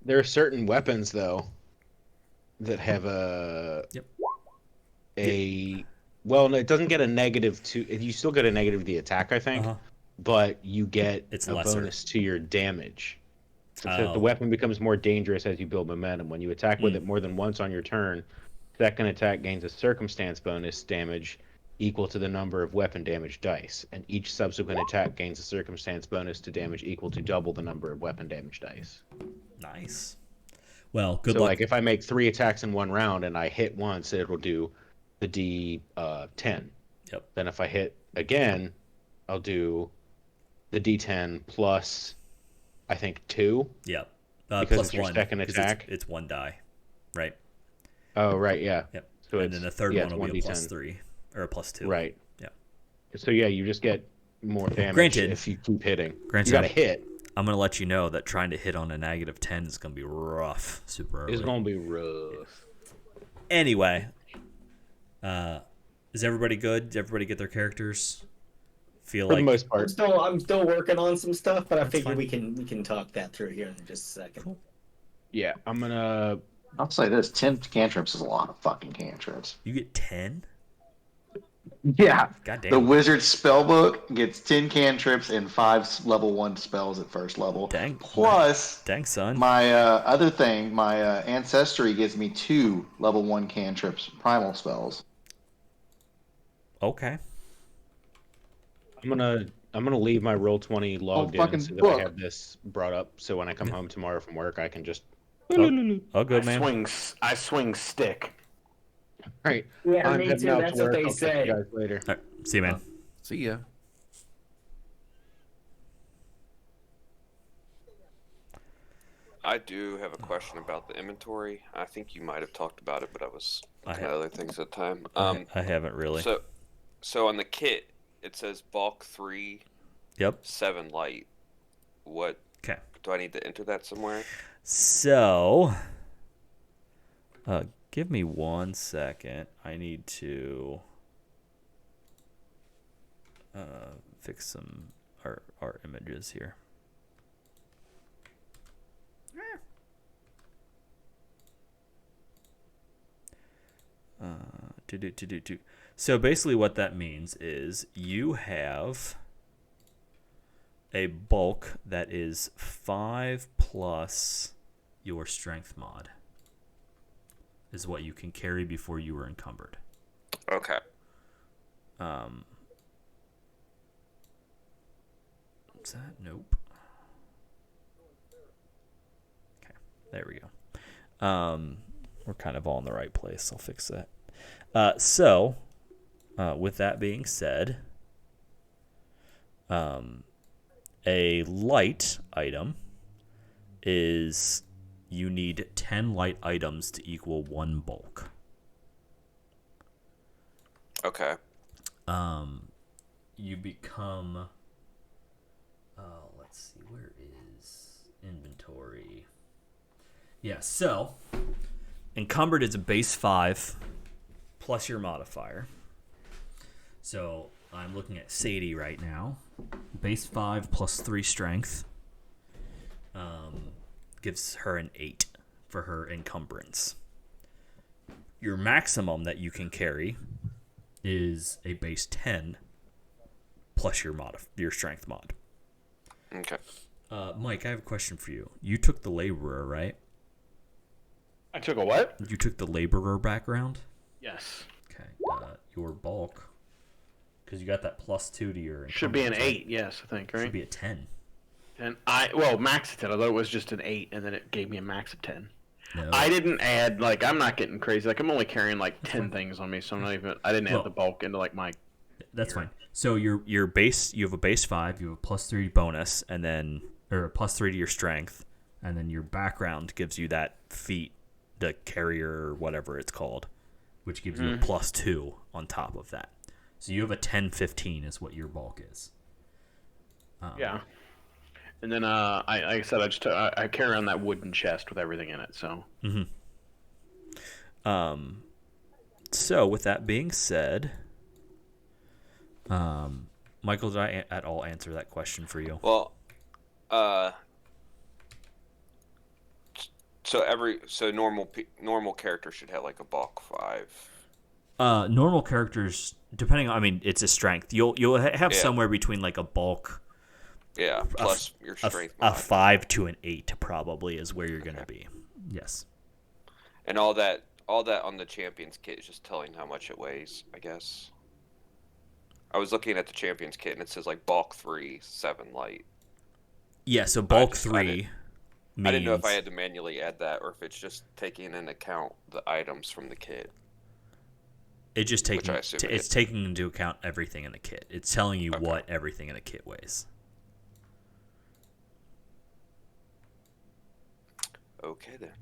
There are certain weapons though that have well, no, it doesn't get a -2. You still get a negative to the attack, I think, but you get a bonus to your damage. So the weapon becomes more dangerous as you build momentum. When you attack with it more than once on your turn, second attack gains a circumstance bonus damage equal to the number of weapon damage dice, and each subsequent attack gains a circumstance bonus to damage equal to double the number of weapon damage dice. Nice. Well, good luck. So, like, if I make 3 attacks in one round and I hit once, it will do the D10. Yep. Then if I hit again, I'll do the D10 plus, I think, 2. Yep. Because plus it's your 1, second attack. It's 1 die, right? Oh, right, yeah. Yep. So and then the third one will be a D10. +3 or a +2. Right. Yeah. So yeah, you just get more damage. Granted, if you keep hitting. Granted, you got to hit. I'm gonna let you know that trying to hit on a -10 is gonna be rough. Super early. It's gonna be rough. Anyway, is everybody good? Did everybody get their characters? For the most part. I'm still working on some stuff, but I figure fine. we can talk that through here in just a second. Cool. Yeah, I'm gonna. I'll say this: 10 cantrips is a lot of fucking cantrips. You get 10? Yeah. God damn. The wizard spellbook gets 10 cantrips and 5 level 1 spells at first level. Dang. Plus, Dang, son. my other thing, my ancestry gives me 2 level 1 cantrips, primal spells. Okay. I'm gonna leave my Roll20 logged in so that I have this brought up. So when I come home tomorrow from work, I can just. Oh, good man. I swing stick. All right. Yeah, I'm me heading too. out That's to what work. they I'll catch say. you guys later. All right. See you, man. See ya. I do have a question about the inventory. I think you might have talked about it, but I was looking at other things at the time. I haven't really. So on the kit, it says bulk 3, Yep. 7 light. What? Okay. Do I need to enter that somewhere? So, give me 1 second. I need to fix some our images here. So basically what that means is you have a bulk that is 5 plus your strength mod is what you can carry before you were encumbered. Okay. Is that? Nope. Okay, there we go. We're kind of all in the right place. I'll fix that. So, with that being said, a light item is you need 10 light items to equal 1 bulk. Okay. You become. Let's see, where is inventory? Yeah, so encumbered is a base 5 plus your modifier. So I'm looking at Sadie right now. Base 5 plus 3 strength gives her an 8 for her encumbrance. Your maximum that you can carry is a base 10 plus your strength mod. Okay. Mike, I have a question for you. You took the laborer, right? I took a what? You took the laborer background? Yes. Okay. Your bulk, because you got that +2 to your encumbrance. Should be an 8, yes, I think, right? Should be a 10. And max of 10. I thought it was just an 8, and then it gave me a max of 10. No. I didn't add like I'm not getting crazy. Like I'm only carrying like 10 things on me, so I'm not even. I didn't add the bulk into like my. That's fine. So your base, you have a base 5, you have a +3 bonus, and then or a +3 to your strength, and then your background gives you that feat, the carrier or whatever it's called, which gives you a +2 on top of that. So you have a 10-15 is what your bulk is. Yeah. And then like I said, I carry around that wooden chest with everything in it. So. So with that being said, Michael, did I at all answer that question for you? Well, so normal character should have like a bulk 5. Normal characters, depending on, I mean, it's a strength. You'll have somewhere between like a bulk. Yeah, plus your strength. A 5 to an 8 probably is where you're gonna be. Yes. And all that on the champion's kit is just telling how much it weighs, I guess. I was looking at the champion's kit and it says like bulk 3, 7 light. Yeah, so bulk 3 means... I didn't know if I had to manually add that or if it's just taking into account the items from the kit. It's taking into account everything in the kit. It's telling you what everything in the kit weighs. Okay then.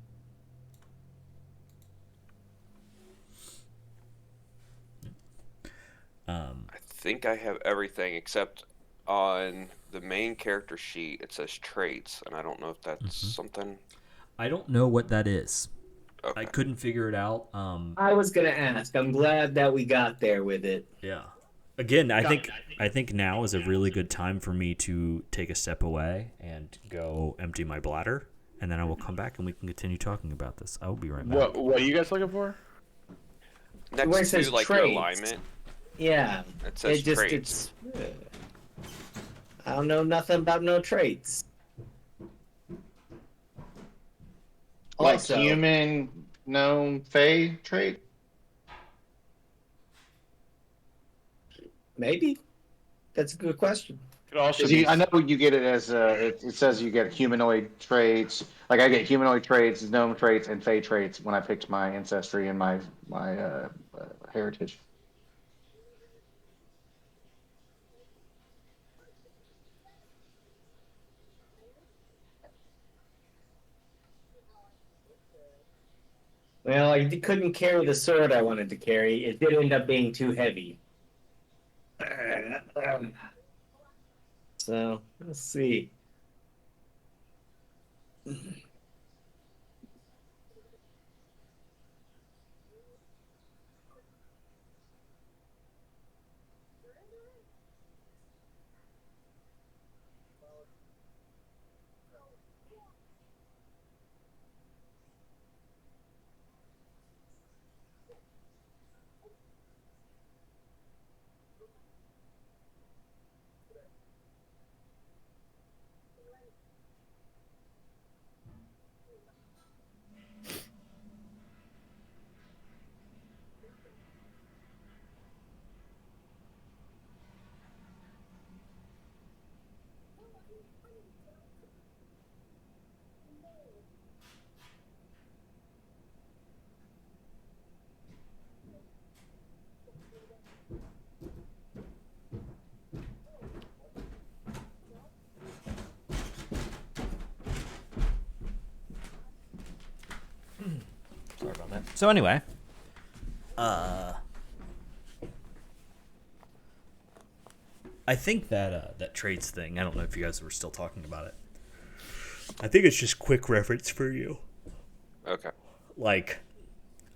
I think I have everything except on the main character sheet it says traits, and I don't know if that's something. I don't know what that is. Okay. I couldn't figure it out. I was gonna ask. I'm glad that we got there with it. Yeah. Again, I think now is a really good time for me to take a step away and go empty my bladder, and then I will come back and we can continue talking about this. I will be right back. What are you guys looking for? Next to like your alignment. Yeah. It says traits. I don't know nothing about no traits. Like Also, human, gnome, fey trait? maybe. That's a good question. Could also be... I know you get it as it says you get humanoid traits. Like I get humanoid traits, gnome traits, and fey traits when I picked my ancestry and my heritage. Well, I couldn't carry the sword I wanted to carry. It did end up being too heavy. So, let's see. Sorry about that. So anyway, I think that traits thing, I don't know if you guys were still talking about it. I think it's just quick reference for you. Okay. Like,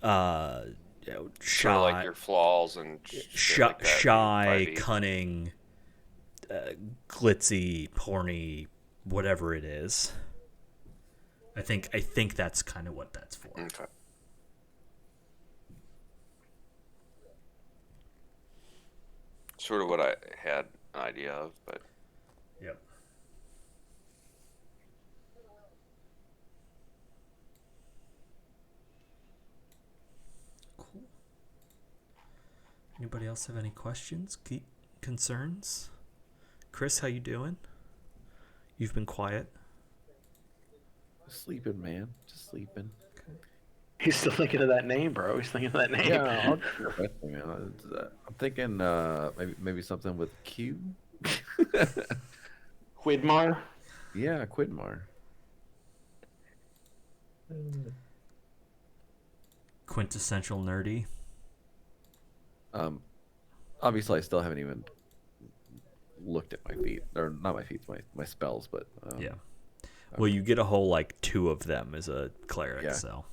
shy, sort of like your flaws and shy, cunning, glitzy, porny, whatever it is. I think that's kind of what that's for. Okay. Sort of what I had an idea of, but yep. Cool. Anybody else have any questions, concerns? Chris, how you doing? You've been quiet. Sleeping, man. Just sleeping. He's still thinking of that name, bro. He's thinking of that name. Yeah, I'll go for wrestling. I'm thinking maybe something with Q. Quidmar. Yeah, Quidmar. Quintessential nerdy. Obviously, I still haven't even looked at my feet, or not my feet, my spells, but yeah. Well, you get a whole like 2 of them as a cleric, Yeah. so.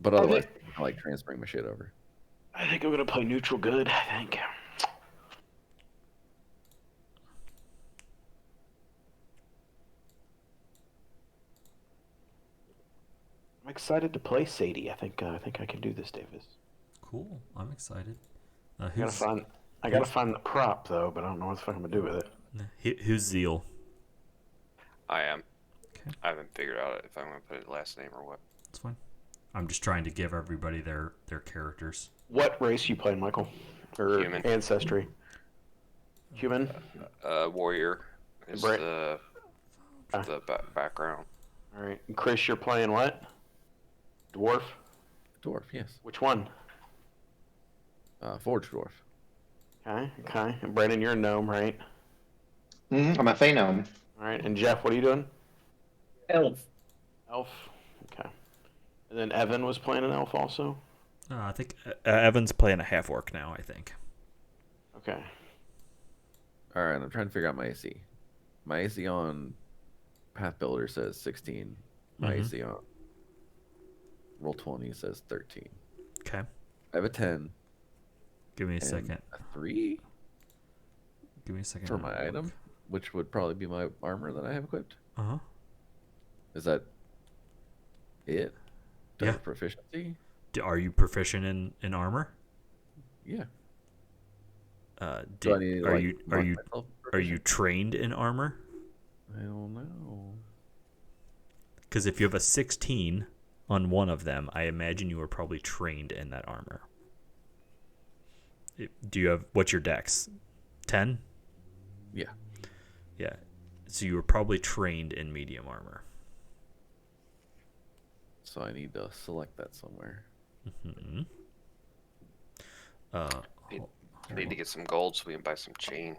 But otherwise, I like transferring my shit over. I think I'm gonna play neutral good. I think. I'm excited to play Sadie. I think I can do this, Davis. Cool. I'm excited. I gotta find the prop though, but I don't know what the fuck I'm gonna do with it. Who's Zeal? I am. Okay. I haven't figured out if I'm going to put a last name or what. That's fine. I'm just trying to give everybody their characters. What race you playing, Michael? Or Human. ancestry? Human? Warrior is Right. the background. All right. And Chris, you're playing what? Dwarf? Dwarf, yes. Which one? Forge dwarf. Okay. And Brandon, you're a gnome, right? I'm a Fey gnome. All right. And Jeff, what are you doing? Elf. Elf. Okay. And then Evan was playing an elf also? I think Evan's playing a half orc now, I think. Okay. All right, I'm trying to figure out my AC. My AC on Path Builder says 16. My AC on Roll20 says 13. Okay. I have a 10. Give me a second. A 3 Give me a second. for my item, which would probably be my armor that I have equipped. Uh-huh. Is that it? Do I Yeah. have proficiency? Are you proficient in armor? Yeah. Do, I need to, are like, you mark myself are you trained in armor? I don't know. Because if you have a 16 on one of them, I imagine you are probably trained in that armor. Do you have, what's your dex? 10? Yeah. Yeah. So you were probably trained in medium armor. So I need to select that somewhere. Mm-hmm. Need to get some gold so we can buy some chain.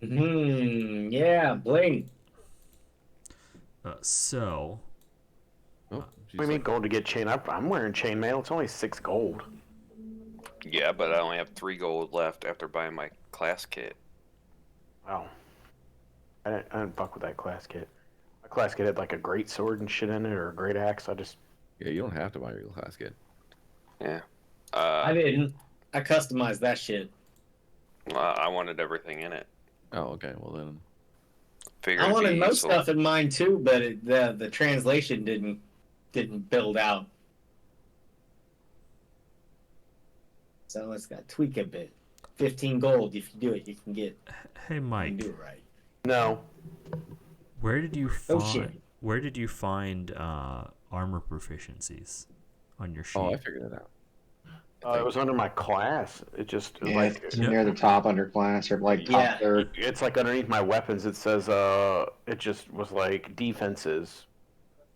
Yeah, bling. So. Oh, What do you mean gold to get chain? I'm wearing chainmail. It's only 6 gold. Yeah, but I only have 3 gold left after buying my class kit. Wow. I didn't fuck with that class kit. My class kit had like a great sword and shit in it, or a great axe. Yeah, you don't have to buy your class kit. Yeah. I didn't. I customized that shit. I wanted everything in it. Oh, okay. Well then. Figured I wanted it'd be most useful. stuff in mine too, but the translation didn't build out. So it's got to tweak a bit. 15 gold. If you do it, you can get. Hey, You Mike. can do it right. No. Where did you Oh, find? shit. Where did you find armor proficiencies on your sheet? Oh, I figured it out. It was under my class. It just Yeah, like it's near the top under class or like top Yeah. third. it's like underneath my weapons. It says it just was like defenses.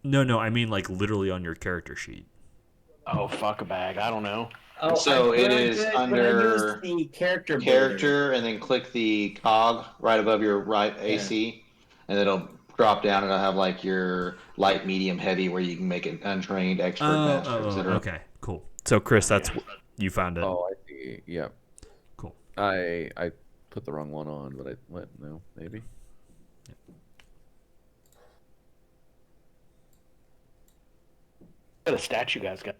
No, I mean like literally on your character sheet. Oh fuck a bag. I don't know. Oh, So I it really is did when I under used the character builder. Character, and then click the cog right above your right AC, and it'll drop down and it'll have like your light, medium, heavy, where you can make it untrained, expert, master, etc. Okay, cool. So Chris, that's you found it. Oh, I see. Yeah. Cool. I put the wrong one on, but no, maybe. What a stat you guys got.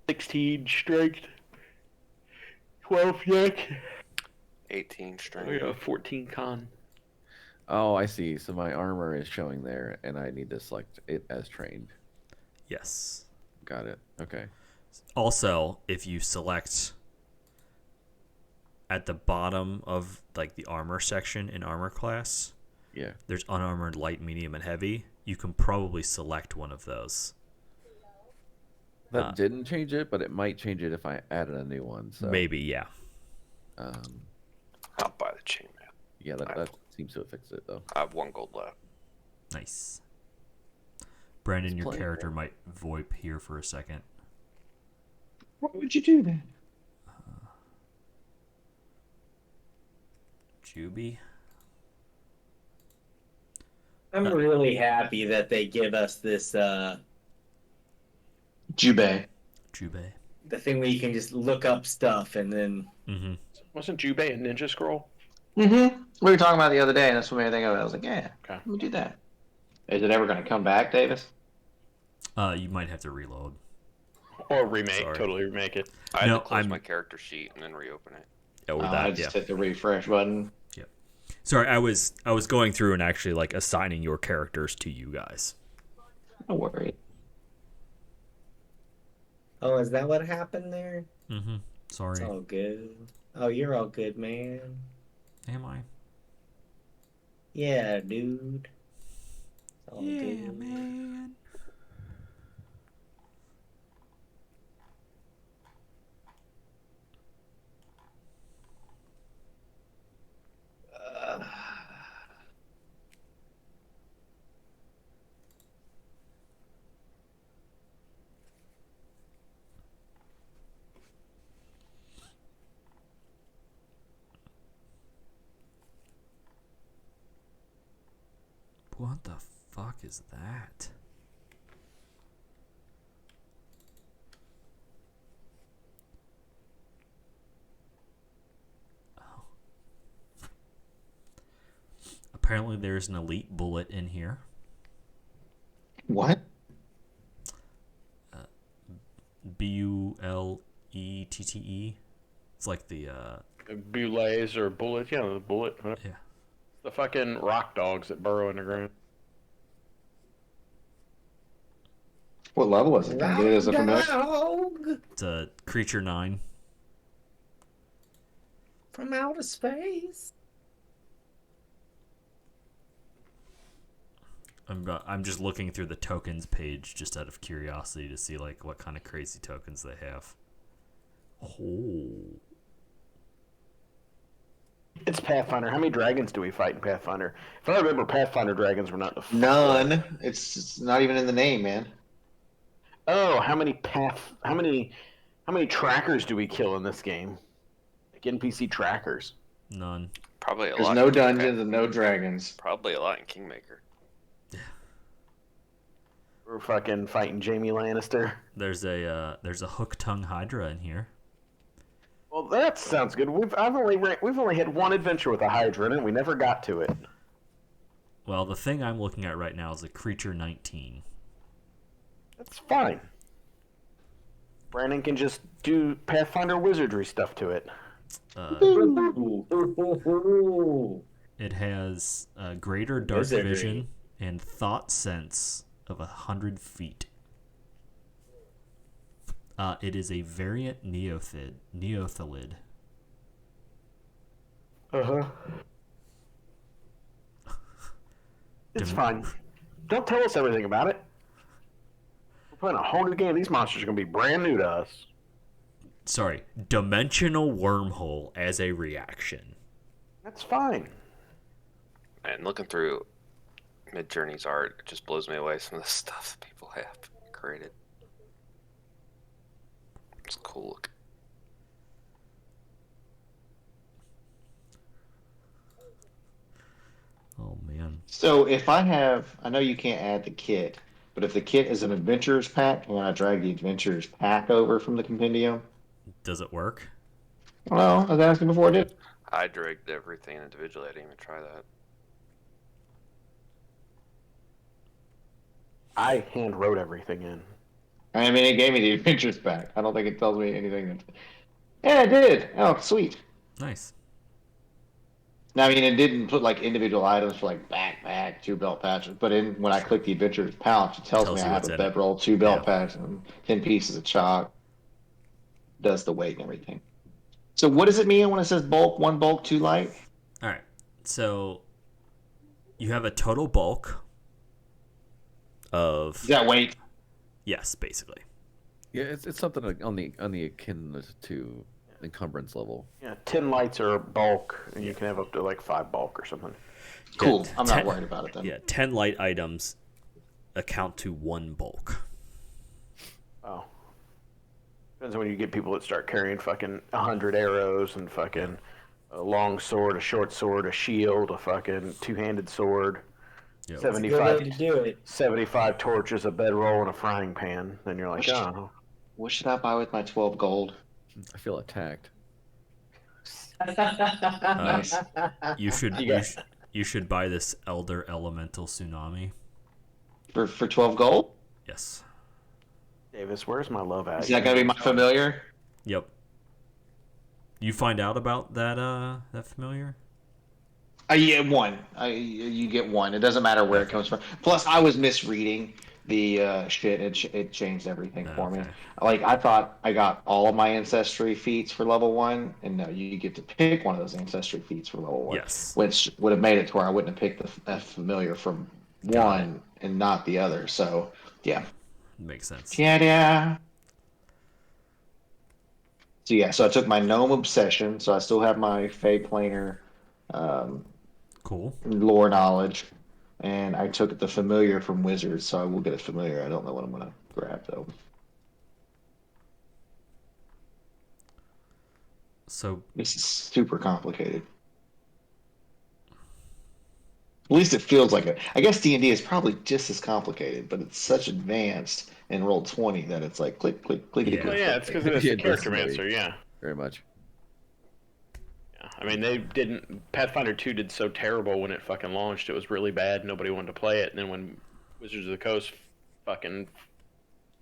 16 strength, 12 neck, 18 strength. 14 con. Oh, I see. So my armor is showing there, and I need to select it as trained. Yes. Got it. Okay. Also, if you select at the bottom of like the armor section in armor class, Yeah. there's unarmored, light, medium, and heavy. You can probably select one of those. That didn't change it, but it might change it if I added a new one. So Maybe, yeah. Um, I'll buy the chainmail. Yeah, that seems to have fixed it though. I have 1 gold left. Nice. Brandon, your character might VoIP here for a second. Why would you do that? Juby. I'm really happy that they give us this Jubei. the thing where you can just look up stuff and then. Mm-hmm. Wasn't Jubei a ninja scroll? Mm-hmm. We were talking about it the other day, and that's what made me think of it. I was like, yeah, Okay. let me do that. Is it ever going to come back, Davis? You might have to reload. Or remake. Sorry. Totally remake it. I had to close my character sheet and then reopen it. I just hit the refresh button. Yep. Sorry, I was going through and actually like assigning your characters to you guys. Don't worry. Oh, is that what happened there? Mm-hmm. Sorry. It's all good. Oh, you're all good, man. Am I? Yeah, dude. It's all Yeah, good. man. What the fuck is that? Oh. Apparently there's an elite bullet in here. What? Bullette. It's like the Bullets or bullets, yeah, the bullet. yeah. The fucking rock dogs that burrow in the ground. What level is it? Can I get it as a familiar? Dog It's a creature 9. from outer space. I'm just looking through the tokens page just out of curiosity to see like what kind of crazy tokens they have. Oh. It's Pathfinder. How many dragons do we fight in Pathfinder? If I remember, Pathfinder dragons were not the None. It's not even in the name, man. Oh, how many trackers do we kill in this game? Like NPC trackers. None. Probably a There's lot. no dungeons and no dragons. Probably a lot in Kingmaker. We're fucking fighting Jaime Lannister. There's a hook tongue hydra in here. Well, that sounds good. We've only had one adventure with a Hydra, and we never got to it. Well, the thing I'm looking at right now is a creature 19. That's fine. Brandon can just do Pathfinder wizardry stuff to it. It has greater dark Wizardry. vision and thought sense of 100 feet. It is a variant neothelid. Uh-huh. It's fine. Don't tell us everything about it. We're playing a whole new game. These monsters are going to be brand new to us. Sorry, dimensional wormhole as a reaction. That's fine. And looking through Midjourney's art, it just blows me away some of the stuff that people have created. It's cool look. Oh man. So if I know you can't add the kit, but if the kit is an adventurers pack, can I drag the adventurers pack over from the compendium? Does it work? Well, I was asking before, did. I dragged everything individually. I didn't even try that. I hand wrote everything in. I mean, it gave me the adventures pack. I don't think it tells me anything. Yeah, it did. Oh, sweet. Nice. Now, I mean, it didn't put like individual items for like backpack, 2 belt patches, but when I click the adventurers pouch, it tells me I have a bedroll, 2 belt packs, and 10 pieces of chalk. Does the weight and everything. So what does it mean when it says bulk, 1 bulk, 2 light? All right. So you have a total bulk of. Is that weight? Yes, basically. Yeah, it's something like on the akin to encumbrance level. Yeah, 10 lights are bulk, and you can have up to like 5 bulk or something. Cool. Yeah, I'm not worried about it then. Yeah, 10 light items account to 1 bulk. Oh. Depends on when you get people that start carrying fucking 100 arrows and fucking a long sword, a short sword, a shield, a fucking two-handed sword. Yep. 75 to do it. 75 torches, a bedroll, and a frying pan. Then you're like, oh. What should I buy with my 12 gold? I feel attacked. Nice. You should buy this Elder Elemental Tsunami. For 12 gold? Yes. Davis, where's my love at? Is that gonna be my familiar? Yep. You find out about that familiar? Yeah, one. You get one. It doesn't matter where it comes from. Plus, I was misreading the shit. It changed everything for me. Okay. Like, I thought I got all of my ancestry feats for level 1, and no, you get to pick one of those ancestry feats for level 1. Yes. Which would have made it to where I wouldn't have picked the familiar from one and not the other. So, yeah. Makes sense. Yeah. So yeah, so I took my gnome obsession. So I still have my Fey planar Cool. lore knowledge, and I took the familiar from wizards. So I will get a familiar. I don't know what I'm gonna grab though. So This is super complicated. At least it feels like it. I guess D&D is probably just as complicated, but it's such advanced in Roll20 that it's like click, click, click. Yeah. Well, yeah, it's because it's Yeah, a character definitely. mancer, yeah. Very much. Yeah. I mean, they didn't. Pathfinder 2 did so terrible when it fucking launched. It was really bad. Nobody wanted to play it. And then when Wizards of the Coast fucking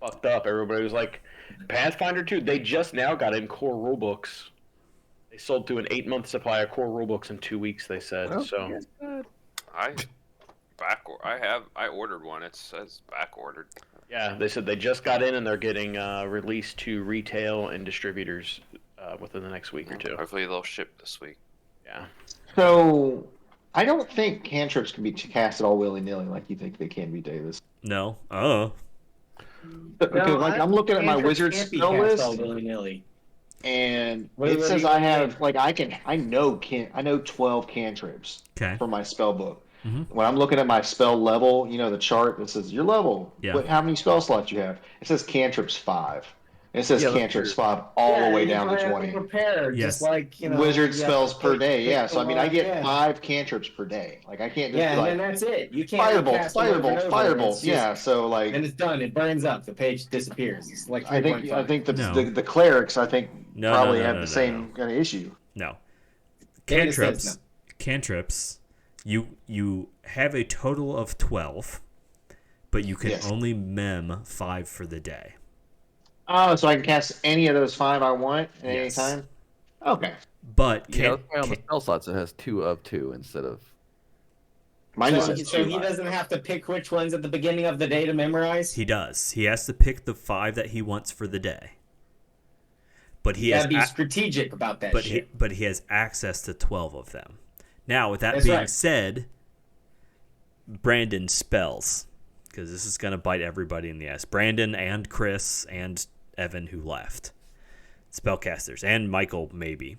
fucked up, everybody was like, Pathfinder 2, they just now got in core rulebooks. They sold through an 8-month supply of core rulebooks in 2 weeks, they said. Well, so. I ordered one. It says back ordered. Yeah, they said they just got in and they're getting released to retail and distributors within the next week or two. Hopefully they'll ship this week. Yeah. So I don't think cantrips can be casted all willy nilly like you think they can be, Davis. no. Oh. Because like I'm looking at my wizard spell list, willy-nilly. and What it do says you I think? have like I know 12 cantrips Okay. from my spell book. Mhm. When I'm looking at my spell level, you know the chart that says your level, Yeah. how many spell slots you have. It says cantrips 5. And it says Yeah, that's cantrips true. 5 all the way down to 20. Prepared, Yes. just like Wizard you have spells to per pick- day, pick yeah. the So I mean, I one, get yeah. 5 cantrips per day. Like I can't just Yeah, be and like then that's it. You can't firebolt, cast them over and firebolt, over. firebolt. It's just- Yeah. So like and it's done. It burns up. The page disappears. It's like I 3.5. think No. the clerics No, probably no, have no, the no, same kind of issue. No. Data says Cantrips. Cantrips. You have a total of 12, but you can Yes. only mem 5 for the day. Oh, so I can cast any of those 5 I want at any Yes. time? Okay. But Yeah, that's why on the spell slots it has 2 of 2 instead of. Mine just So, says so 2. he doesn't have to pick which ones at the beginning of the day to memorize. he does. He has to pick the 5 that he wants for the day. But he Gotta be has strategic about that but shit. he has access to 12 of them. Now, with that That's being right. said, Brandon spells, because this is going to bite everybody in the ass. Brandon and Chris and Evan, who left. Spellcasters. And Michael, maybe.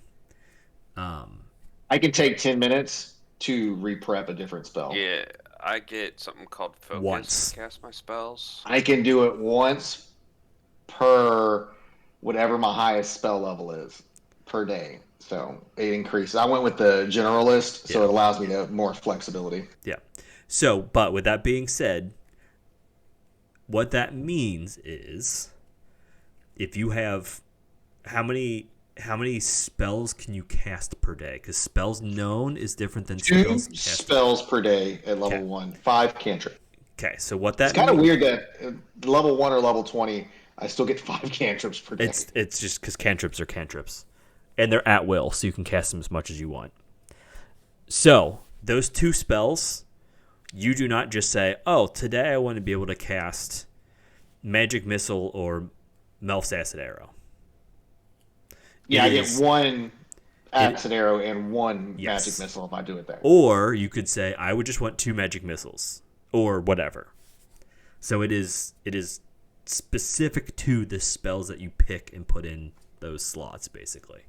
I can take 10 minutes to re-prep a different spell. Yeah, I get something called focus Once. to cast my spells. I can do it once per whatever my highest spell level is per day. So it increases. I went with the generalist, so Yeah. it allows me to have more flexibility. Yeah. So, but with that being said, what that means is if you have how many spells can you cast per day? Because spells known is different than 2 spells cast. spells per day at level Okay. 1, 5 cantrip. Okay, so what that It's kind of means, weird that level 1 or level 20, I still get 5 cantrips per day. it's just because cantrips are cantrips, and they're at will, so you can cast them as much as you want. So those 2 spells, you do not just say, "Oh, today I want to be able to cast Magic Missile or Melf's Acid Arrow." Yeah, I It get is- 1 acid arrow and 1 Yes. magic missile if I do it there. Or you could say, "I would just want 2 magic missiles," or whatever. So it is specific to the spells that you pick and put in those slots basically.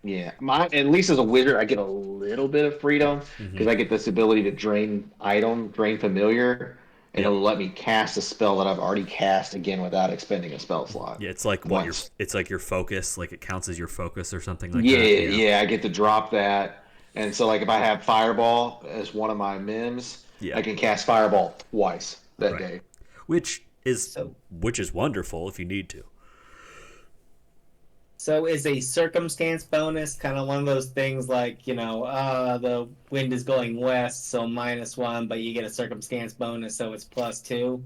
Yeah, at least as a wizard, I get a little bit of freedom because I get this ability to drain familiar, and it'll let me cast a spell that I've already cast again without expending a spell slot. Yeah, it's like once. it's like your focus, like it counts as your focus or something like Yeah, that. yeah, I get to drop that, and so like if I have Fireball as one of my mims, Yeah. I can cast Fireball twice that Right. day. Which is wonderful if you need to. So is a circumstance bonus kind of one of those things like, the wind is going west, so -1, but you get a circumstance bonus, so it's +2?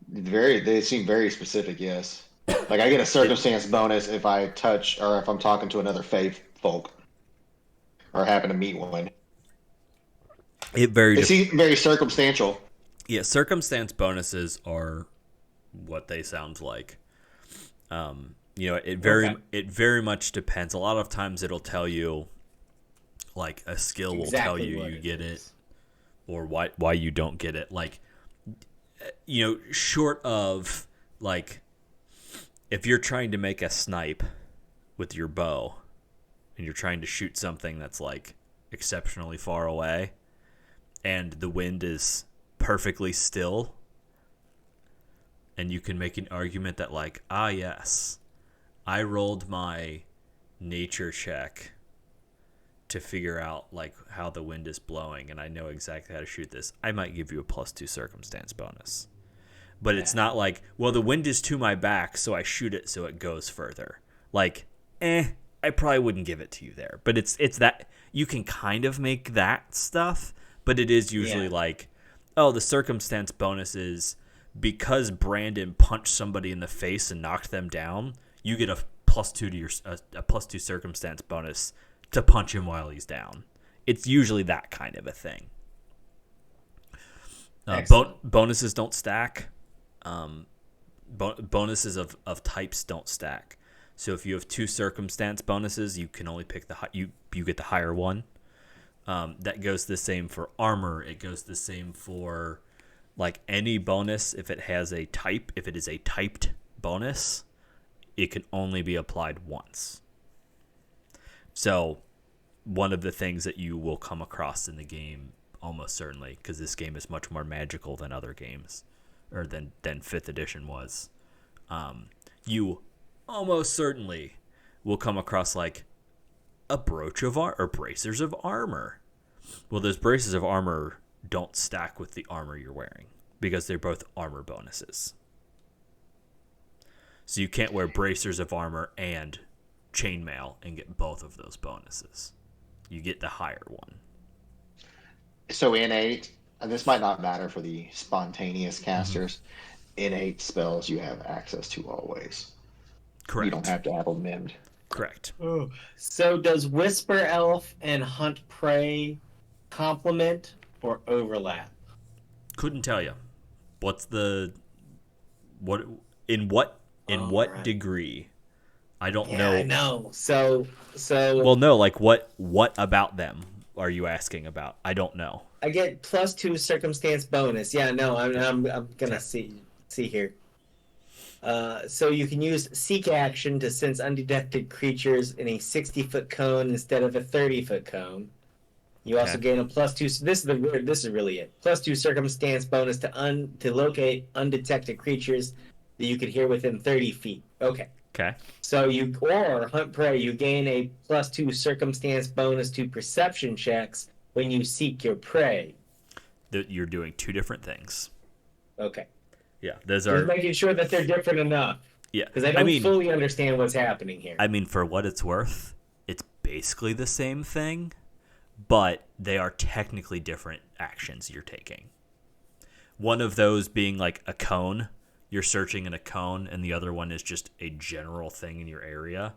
They seem very specific, yes. Like I get a circumstance bonus if I touch or if I'm talking to another faith folk or happen to meet one. It seems very circumstantial. Yeah, circumstance bonuses are what they sound like. It very much depends. A lot of times it'll tell you, like a skill will tell you get it, or why you don't get it. Like, short of like, if you're trying to make a snipe with your bow, and you're trying to shoot something that's like exceptionally far away, and the wind is perfectly still, and you can make an argument that like, yes, I rolled my nature check to figure out like how the wind is blowing, and I know exactly how to shoot this. I might give you a +2 circumstance bonus. But it's not like, well, the wind is to my back, so I shoot it so it goes further. Like, I probably wouldn't give it to you there. But it's that you can kind of make that stuff, but it is usually like, oh, the circumstance bonus is because Brandon punched somebody in the face and knocked them down, you get a +2 to your a +2 circumstance bonus to punch him while he's down. It's usually that kind of a thing. Bonuses don't stack. Bonuses of types don't stack. So if you have 2 circumstance bonuses, you can only pick you get the higher one. That goes the same for armor. It goes the same for like any bonus. If it has a type, if it is a typed bonus, it can only be applied once. So one of the things that you will come across in the game, almost certainly, because this game is much more magical than other games, or than 5th edition was, you almost certainly will come across like a brooch of or bracers of armor. Well, those braces of armor don't stack with the armor you're wearing because they're both armor bonuses. So you can't wear bracers of armor and chainmail and get both of those bonuses. You get the higher one. So innate, and this might not matter for the spontaneous casters, innate spells you have access to always. Correct. You don't have to have them mimmed. Correct. Oh. So does Whisper Elf and Hunt Prey complement or overlap? Couldn't tell you. In what degree? I don't know. I know. So well, no, like what about them are you asking about? I don't know. I get +2 circumstance bonus. Yeah, no, I'm gonna see here. So you can use Seek action to sense undetected creatures in a 60-foot cone instead of a 30-foot cone. You also gain a +2. So this is really it. +2 circumstance bonus to locate undetected creatures that you can hear within 30 feet. Okay. So Hunt Prey, you gain a +2 circumstance bonus to perception checks when you seek your prey. You're doing 2 different things. Okay. Yeah, those are. Just making sure that they're different enough. Yeah, because I don't fully understand what's happening here. I mean, for what it's worth, it's basically the same thing, but they are technically different actions you're taking. One of those being like a cone. You're searching in a cone, and the other one is just a general thing in your area.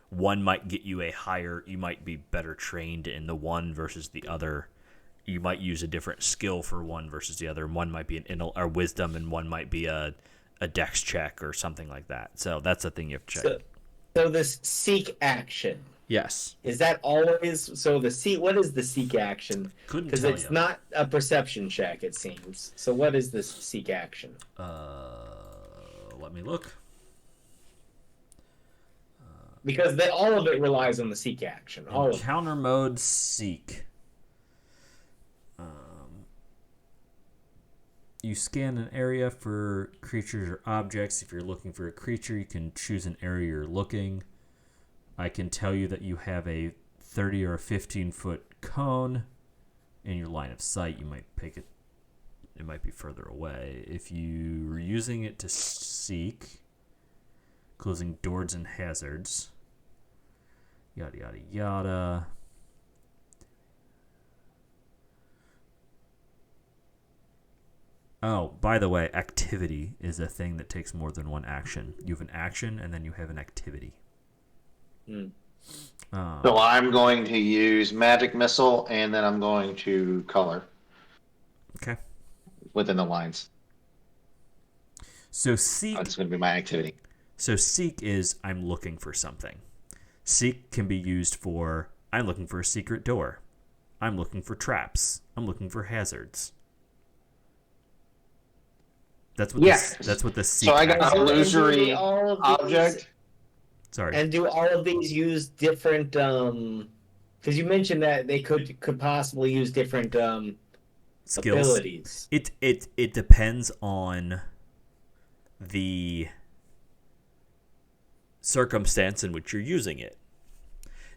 One might get you you might be better trained in the one versus the other. You might use a different skill for one versus the other. One might be or wisdom, and one might be a dex check or something like that. So that's the thing you have to check. So this seek action. Yes. Is that always so? What is the seek action? Because it's not a perception check, it seems. So what is this seek action? Let me look. because all of it relies on the seek action. All of it. Encounter mode seek. You scan an area for creatures or objects. If you're looking for a creature, you can choose an area you're looking. I can tell you that you have a 30 or a 15-foot cone in your line of sight. You might pick it. It might be further away. If you were using it to seek, closing doors and hazards, yada, yada, yada. Oh, by the way, activity is a thing that takes more than one action. You have an action, and then you have an activity. So I'm going to use Magic Missile, and then I'm going to color. Okay. Within the lines. So seek... That's going to be my activity. So seek is I'm looking for something. Seek can be used for I'm looking for a secret door. I'm looking for traps. I'm looking for hazards. That's what that's what the seek. So I got an illusory object. Sorry. And do all of these use different? Because you mentioned that they could possibly use different skills. Abilities. It depends on the circumstance in which you're using it.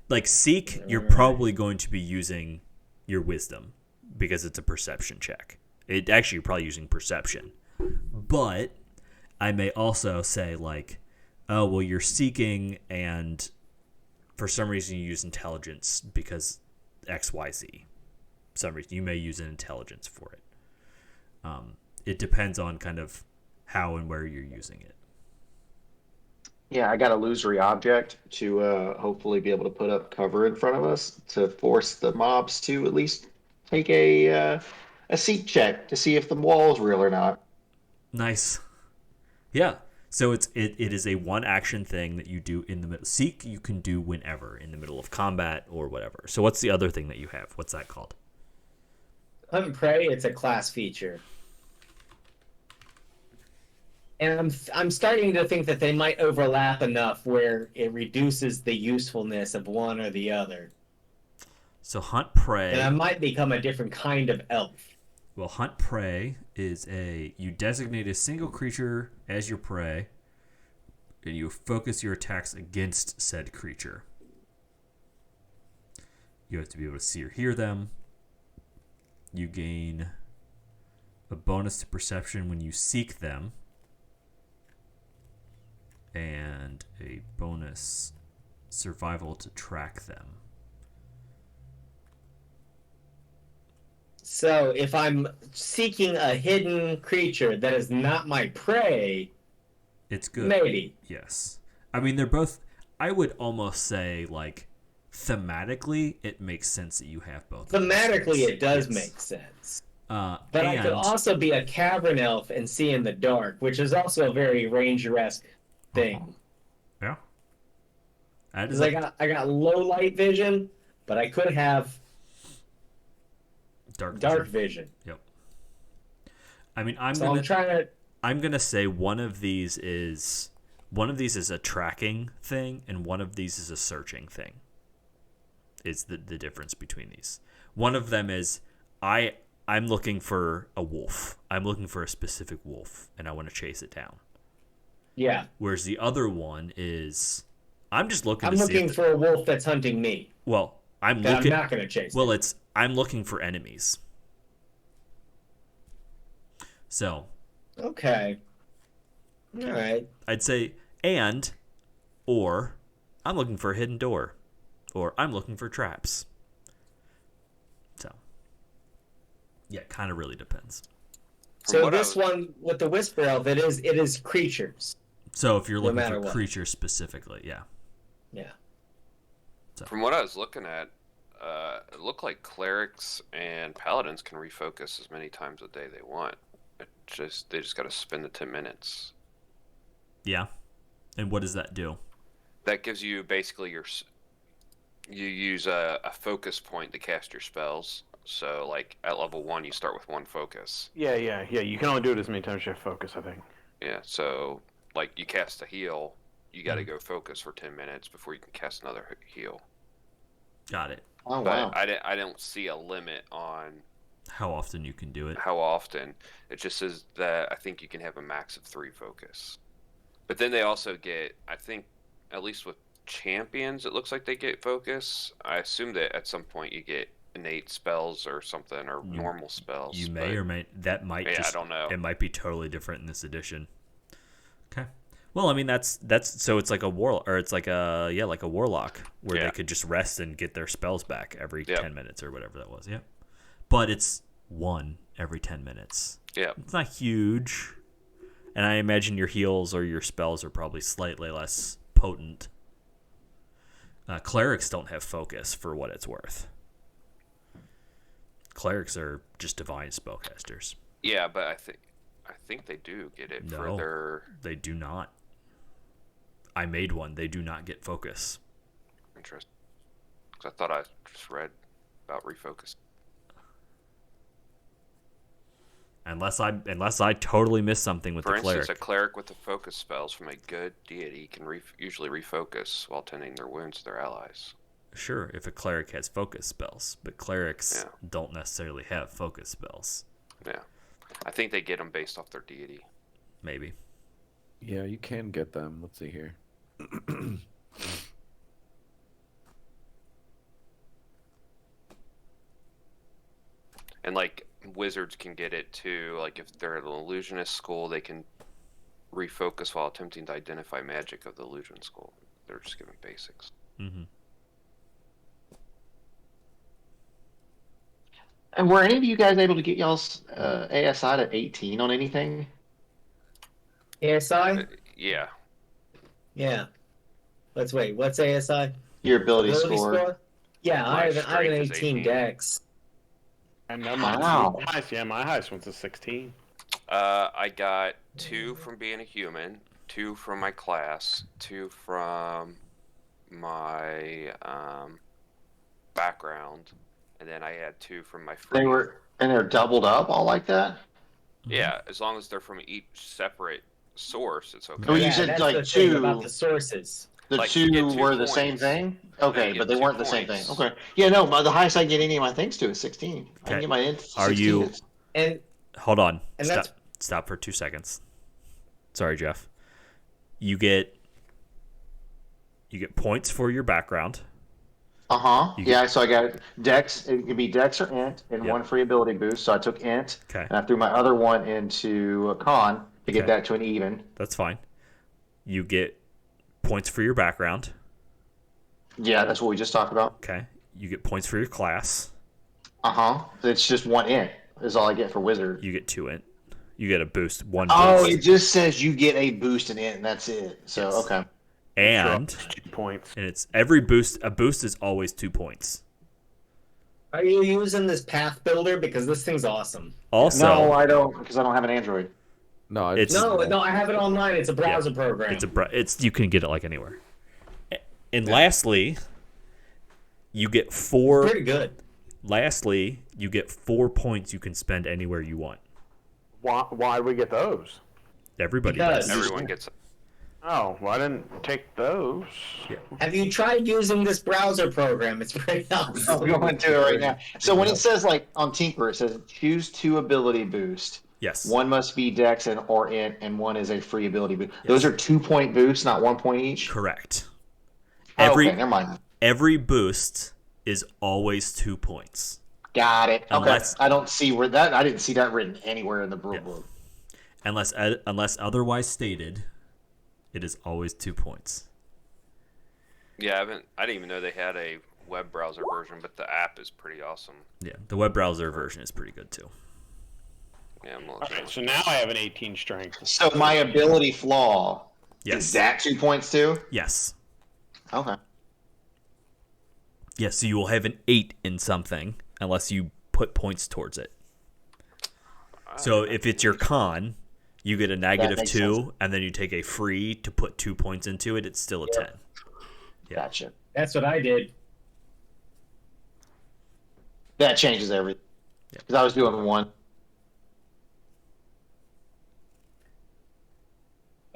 Like seek, you're probably going to be using your wisdom because it's a perception check. You're probably using perception. But I may also say like, oh, well, you're seeking and for some reason you use intelligence because XYZ. For some reason you may use an intelligence for it. It depends on kind of how and where you're using it. Yeah, I got an illusory object to hopefully be able to put up cover in front of us to force the mobs to at least take a seek check to see if the wall's real or not. Nice. Yeah. So it is a one action thing that you do in the middle. Seek you can do whenever in the middle of combat or whatever. So what's the other thing that you have? What's that called? Hunt and Prey. It's a class feature. And I'm starting to think that they might overlap enough where it reduces the usefulness of one or the other. So Hunt Prey. And I might become a different kind of elf. Well, Hunt Prey is you designate a single creature as your prey, and you focus your attacks against said creature. You have to be able to see or hear them. You gain a bonus to perception when you seek them, and a bonus survival to track them. So if I'm seeking a hidden creature that is not my prey, it's good. Maybe. Yes. I mean, they're both, I would almost say, like, thematically, it makes sense that you have both. Thematically, it does make sense. But I could also be a cavern elf and see in the dark, which is also a very Ranger-esque thing. Yeah. Because I got low light vision, but I could have dark vision. Yep. I mean, I'm gonna say one of these is a tracking thing, and one of these is a searching thing. Is the difference between these? One of them is I'm looking for a wolf. I'm looking for a specific wolf, and I want to chase it down. Yeah. Whereas the other one is I'm just looking. I'm looking for a wolf that's hunting me. Well, I'm not going to chase. Well, I'm looking for enemies. So. Okay. All right. I'd say or I'm looking for a hidden door, or I'm looking for traps. So. Yeah, it kind of really depends. So this one with the Whisper Elf, it is creatures. So if you're looking for creatures specifically, yeah. Yeah. So. From what I was looking at, it looked like clerics and paladins can refocus as many times a day they want. They just got to spend the 10 minutes. Yeah. And what does that do? That gives you basically you use a focus point to cast your spells. So like at level 1 you start with 1 focus. Yeah. You can only do it as many times as you have focus, I think. Yeah, so like you cast a heal, you got to go focus for 10 minutes before you can cast another heal. Got it. Oh, But wow. I don't see a limit on how often you can do it. How often. It just says that I think you can have a max of 3 focus. But then they also get, I think, at least with champions, it looks like they get focus. I assume that at some point you get innate spells or something, or normal spells. You may or may that might yeah, just, I don't know. It might be totally different in this edition. Okay. Well, I mean that's so it's like a like a warlock where they could just rest and get their spells back every 10 minutes or whatever that was. Yeah. But it's 1 every 10 minutes. Yeah. It's not huge. And I imagine your heals or your spells are probably slightly less potent. Clerics don't have focus for what it's worth. Clerics are just divine spellcasters. Yeah, but I think they do get it for their... they do not. I made one. They do not get focus. Interesting. Because I thought I just read about refocus. Unless I totally missed something with For the cleric. instance, a cleric with the focus spells from a good deity can usually refocus while tending their wounds to their allies. Sure, if a cleric has focus spells, but clerics don't necessarily have focus spells. Yeah. I think they get them based off their deity. Maybe. Yeah, you can get them. Let's see here. And like wizards can get it too. Like if they're at an illusionist school, they can refocus while attempting to identify magic of the illusion school. They're just given basics. Mm-hmm. And were any of you guys able to get y'all's ASI to 18 on anything? ASI? Yeah. Yeah. Let's wait. What's ASI? Your ability score. Yeah, I have an strength is 18 dex. And my Wow. highest one's a 16. I got 2 from being a human, 2 from my class, 2 from my background, and then I had 2 from my free. They're doubled up all like that? Yeah, as long as they're from each separate source, it's okay. Oh, you said that's like the thing 2 about the sources. The Like, you 2 get 2 were the points. same thing? Yeah, Okay, you but get they 2 weren't the same thing. points. Okay. Yeah, no, but the highest I can get any of my things to is 16. I can Okay. get my int to 16. Are you- And Hold on. And Stop for 2 seconds. Sorry, Jeff. You get points for your background. Uh-huh. You Yeah, so I got Dex. It could be Dex or Int and Yep. 1 free ability boost. So I took Int, Okay. and I threw my other one into a Con to get Okay. that to an even. That's fine. You get points for your background. Yeah, that's what we just talked about. Okay. You get points for your class. Uh-huh. It's just 1 Int is all I get for Wizard. You get 2 int. You get a boost. 1 Oh, boost. it just says you get a boost in Int, and that's it. So, Yes. okay. And 2 points. it's every boost. A boost is always 2 points. are you using this path builder? Because this thing's awesome. Also, No, I don't, because I don't have an Android. No, It's- No, I have it online. It's a browser program. it's you can get it like anywhere. And lastly, you get 4. Pretty good. Lastly, you get 4 points you can spend anywhere you want. Why do we get those? Everybody Because- does. Everyone gets Oh, well, I didn't take those. Have you tried using this browser program? It's very awesome. I'm going to it right now. So when it says, like, on Tinker, it says choose 2 ability boost. Yes. 1 must be Dex or Int, and 1 is a free ability boost. Those are 2-point boosts, not 1 point each? Correct. Oh, Every okay, never mind. every boost is always 2 points. Got it. Okay. Unless- I don't see where that. I didn't see that written anywhere in the rule book. Unless otherwise stated, it is always 2 points. Yeah, I didn't even know they had a web browser version, but the app is pretty awesome. Yeah, the web browser version is pretty good too. Yeah, I'm Okay, so now I have an 18 strength. So my ability flaw, Yes. is that 2 points too? Yes. Okay. Yes, so you will have an 8 in something unless you put points towards it. So if it's your con, you get a negative makes 2, sense. and then you take a free to put 2 points into it, it's still a 10. Yeah. Gotcha. That's what I did. That changes everything. Yeah. Because I was doing 1.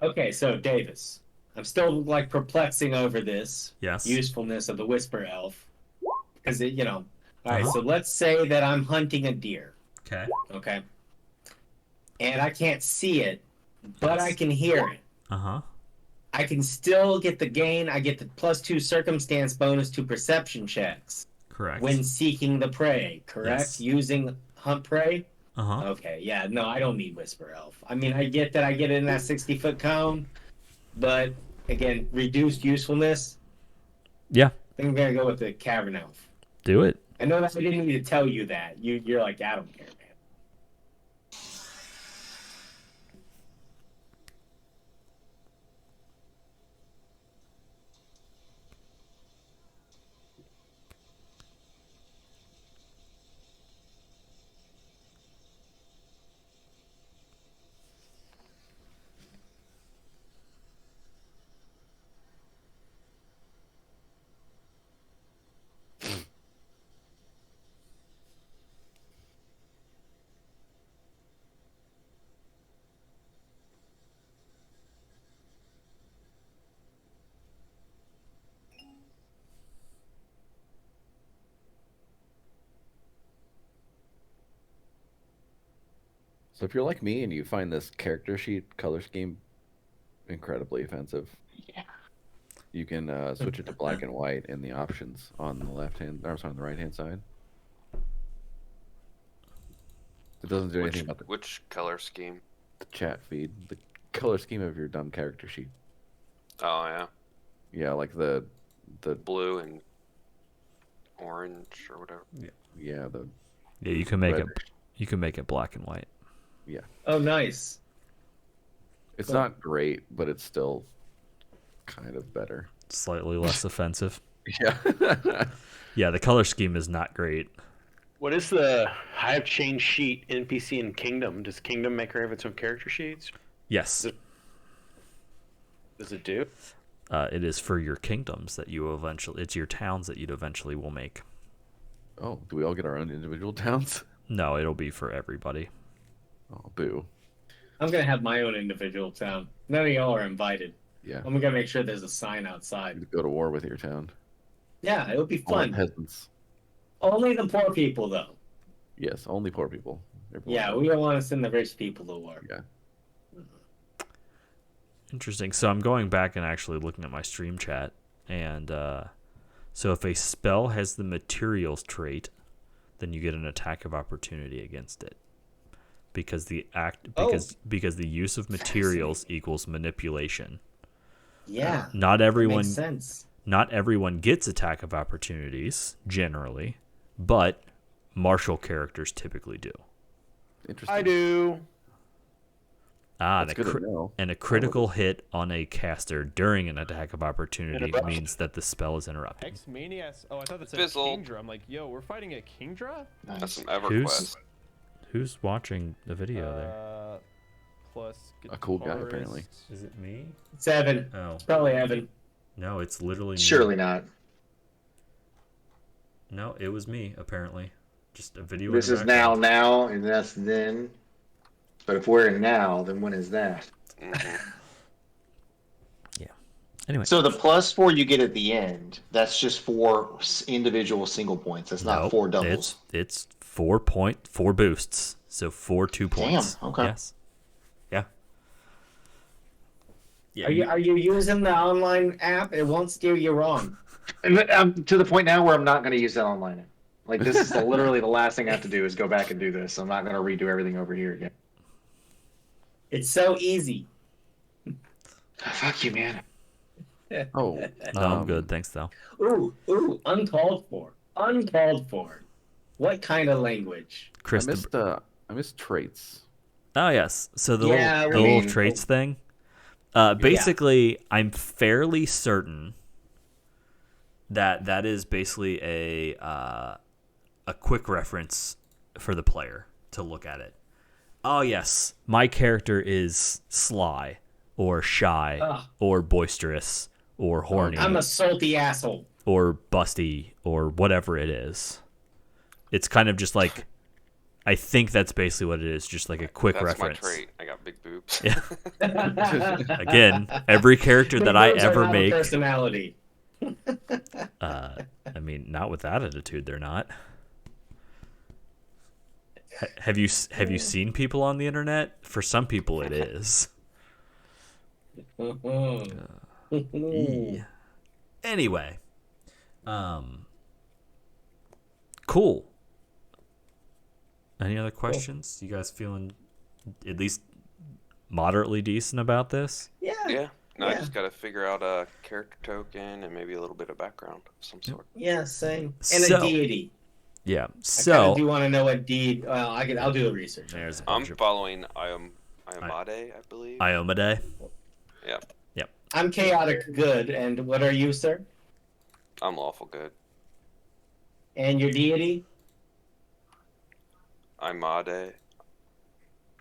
Okay, so Davis, I'm still like perplexing over this Yes. usefulness of the Whisper Elf. Because all right, so let's say that I'm hunting a deer. Okay. Okay. And I can't see it, but I can hear it. Uh-huh. I can still get the gain. I get the +2 circumstance bonus to perception checks. Correct. When seeking the prey, correct? Yes. Using hunt prey? Uh-huh. Okay, yeah, no, I don't need Whisper Elf. I mean, I get that I get it in that 60-foot cone, but again, reduced usefulness. Yeah. I think I'm going to go with the Cavern Elf. Do it. I know that I didn't need to tell you that. You're like, I don't care, man. So if you're like me and you find this character sheet color scheme incredibly offensive, Yeah. you can switch it to black and white in the options on the on the right hand side. It doesn't do anything about Which color scheme? the chat feed. The color scheme of your dumb character sheet. Oh yeah, Yeah, like the blue and orange or whatever. yeah the Yeah, you can make red. it. You can make it black and white. Yeah, Oh, nice. it's Cool. not great, but it's still kind of better. Slightly less offensive. Yeah. Yeah, the color scheme is not great. What is the Hive Chain sheet NPC in Kingdom? Does Kingdom Maker have its own character sheets? Yes. Does it do? It is for your kingdoms that you eventually. It's your towns that you'd eventually will make. Oh, do we all get our own individual towns? No, it'll be for everybody. Oh, boo. I'm going to have my own individual town. None of y'all are invited. Yeah. I'm going to make sure there's a sign outside. You go to war with your town. Yeah, it'll be All fun. peasants. Only the poor people, though. Yes, only poor people. Everyone Yeah, else. we don't want to send the rich people to war. Yeah. Interesting. So I'm going back and actually looking at my stream chat, and so if a spell has the materials trait, then you get an attack of opportunity against it, because the use of materials equals manipulation. Yeah. Not everyone. Makes sense. Not everyone gets attack of opportunities generally, but martial characters typically do. Interesting. I do. That's good to know. And a critical hit on a caster during an attack of opportunity means that the spell is interrupted. Ex-Manias. Oh, I thought that said Fizzle. Kingdra. I'm like, yo, we're fighting a Kingdra? That's some EverQuest. Who's watching the video there? Plus A cool guy, guitarist. apparently. Is it me? It's Evan. Oh, It's probably Evan. no, it's literally me. Surely not. No, it was me, apparently. Just a video. This in the is background. now, and that's then. But if we're in now, then when is that? Mhm. Anyway. So the +4 you get at the end, that's just for individual single points. That's not Nope, 4 doubles. It's 4 boosts. So 4 2 points. Damn, okay. Yes. Yeah. Yeah. Are you using the online app? It won't steer you wrong. And I'm to the point now where I'm not going to use that online. Like, this is literally the last thing I have to do is go back and do this. I'm not going to redo everything over here again. It's so easy. Fuck you, man. Oh, No, I'm good. Thanks, though. Ooh, uncalled for. Uncalled for. What kind of language? Chris. I missed traits. Oh yes. So the Yeah, little, I the mean- little traits thing. Basically, I'm fairly certain that is basically a quick reference for the player to look at it. Oh yes, my character is sly, or shy, Ugh. or boisterous, or horny, I'm a salty asshole. or busty, or whatever it is. It's kind of just like I think that's basically what it is. Just like a quick That's reference. my trait. I got big boobs. Yeah. Again, every character that I Those are ever not a make. personality. I mean, not with that attitude, they're not. Have you seen people on the internet? For some people, it is. Anyway, cool. Any other questions? You guys feeling at least moderately decent about this? Yeah. Yeah. No, I Yeah. just got to figure out a character token and maybe a little bit of background of some sort. Yeah, same. And So- a deity. Yeah. I kind So of do want to know what deed. Well, I'll do the research. there's a I'm bunch of following Iomade, I believe. Iomade. Yeah. I'm chaotic good, and what are you, sir? I'm lawful good. And your deity? Iomade.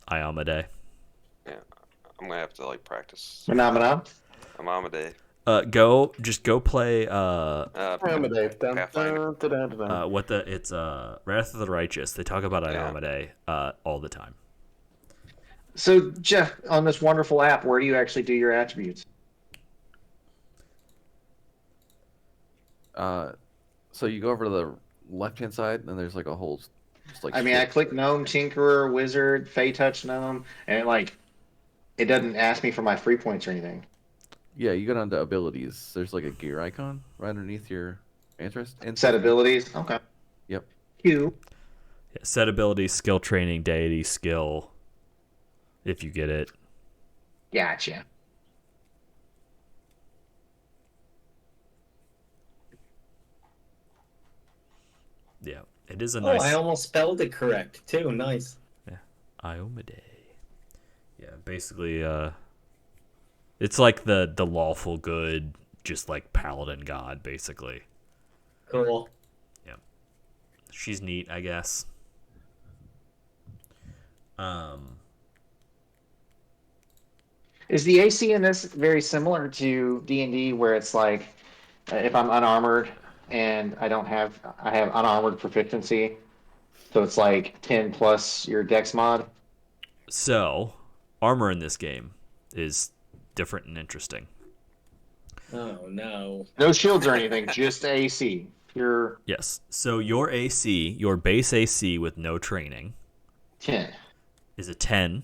Iomade. I'm gonna have to like practice. Phenomena. Iomade. Just go play Pathfinder. it's Wrath of the Righteous. They talk about Yeah. Iomade all the time. So, Jeff, on this wonderful app, where do you actually do your attributes? So you go over to the left-hand side, and there's like a whole, just like. I mean, I click Gnome, Tinkerer, Wizard, Fey Touch Gnome, and it doesn't ask me for my free points or anything. Yeah, you go down to abilities. There's like a gear icon right underneath your interest. Set abilities. Okay. Yep. Q. Yeah, set ability, skill training, deity, skill. If you get it. Gotcha. Yeah, it is a nice. Oh, I almost spelled it correct too. Nice. Yeah, Iomade. Yeah, basically, it's like the lawful good, just like paladin god, basically. Cool. Yeah, she's neat, I guess. Is the AC in this very similar to D&D, where it's like, if I'm unarmored and I have unarmored proficiency, so it's like 10 plus your dex mod? So, armor in this game is different and interesting. Oh no. No shields or anything, just AC. Pure Yes. So your AC, your base AC with no training, 10. is a 10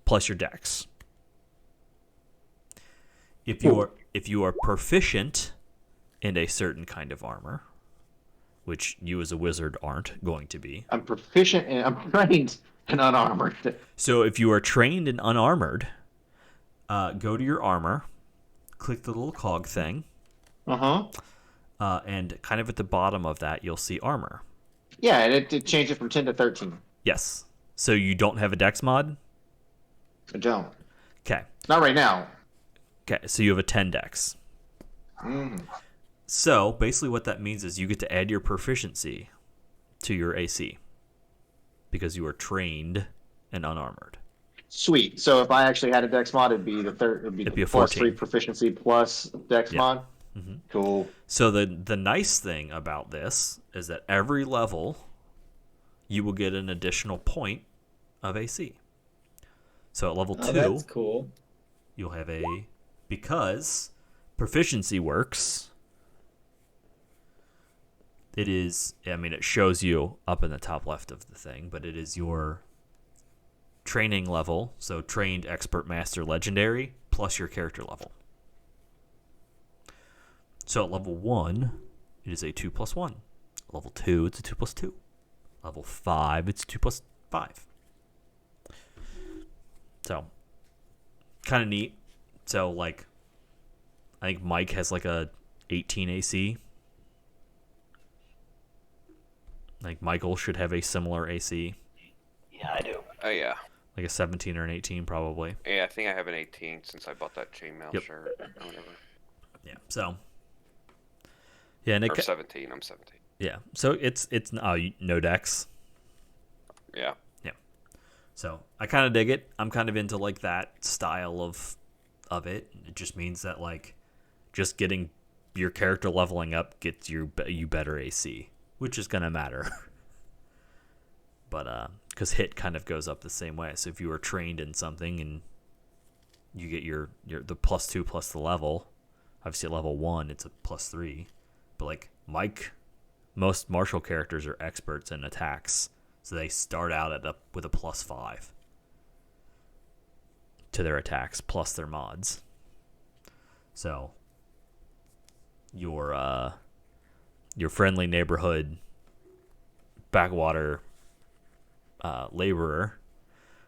plus your dex. If you are proficient in a certain kind of armor, which you as a wizard aren't going to be. I'm proficient and I'm trained in unarmored. So if you are trained in unarmored, go to your armor, click the little cog thing, and kind of at the bottom of that, you'll see armor. Yeah, and it changed it from 10 to 13. Yes. So you don't have a dex mod? I don't. Okay. Not right now. Okay, so you have a 10 dex. So basically what that means is you get to add your proficiency to your AC because you are trained and unarmored. Sweet. So if I actually had a dex mod, it'd be It'd be a plus 14. 3 proficiency plus dex mod. Mm-hmm. Cool. So the nice thing about this is that every level you will get an additional point of AC. So at level 2, that's cool. you'll have because proficiency works. It shows you up in the top left of the thing, but it is your training level, so trained, expert, master, legendary, plus your character level. So at level 1, it is a 2 plus 1. Level 2, it's a 2 plus 2. Level 5, it's 2 plus 5. So, kind of neat. So, like, I think Mike has like a 18 AC. Like, Michael should have a similar AC. Yeah, I do. Oh yeah. Like a 17 or an 18, probably. Yeah, I think I have an 18 since I bought that chainmail shirt or whatever. Yeah, so. Yeah, and Or 17. I'm 17. Yeah, so it's no dex. Yeah. So I kind of dig it. I'm kind of into like that style of it. It just means that like just getting your character leveling up gets you better AC, which is gonna matter. But because hit kind of goes up the same way. So if you were trained in something and you get your the +2 plus the level, obviously at level 1 it's a +3, but like most martial characters are experts in attacks, so they start out with a +5 to their attacks plus their mods. So your friendly neighborhood backwater laborer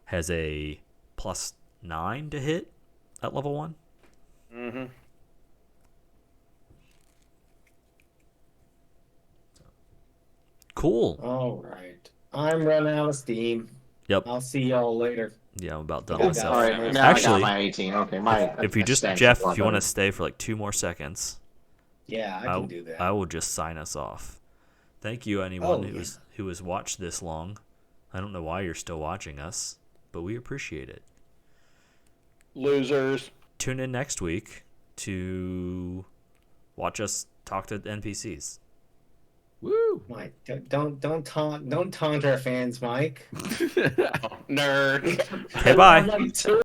has a +9 to hit at level 1. Mm-hmm. Cool. All right. I'm running out of steam. Yep. I'll see y'all later. Yeah, I'm about done Yeah, myself. All right, now Actually, I got my 18. Okay, if you just Jeff, if you want to stay for like 2 more seconds, Yeah, I can do that. I will just sign us off. Thank you, anyone who has watched this long. I don't know why you're still watching us, but we appreciate it. Losers. Tune in next week to watch us talk to NPCs. Woo! Mike, don't taunt our fans, Mike. Nerd. Okay, bye.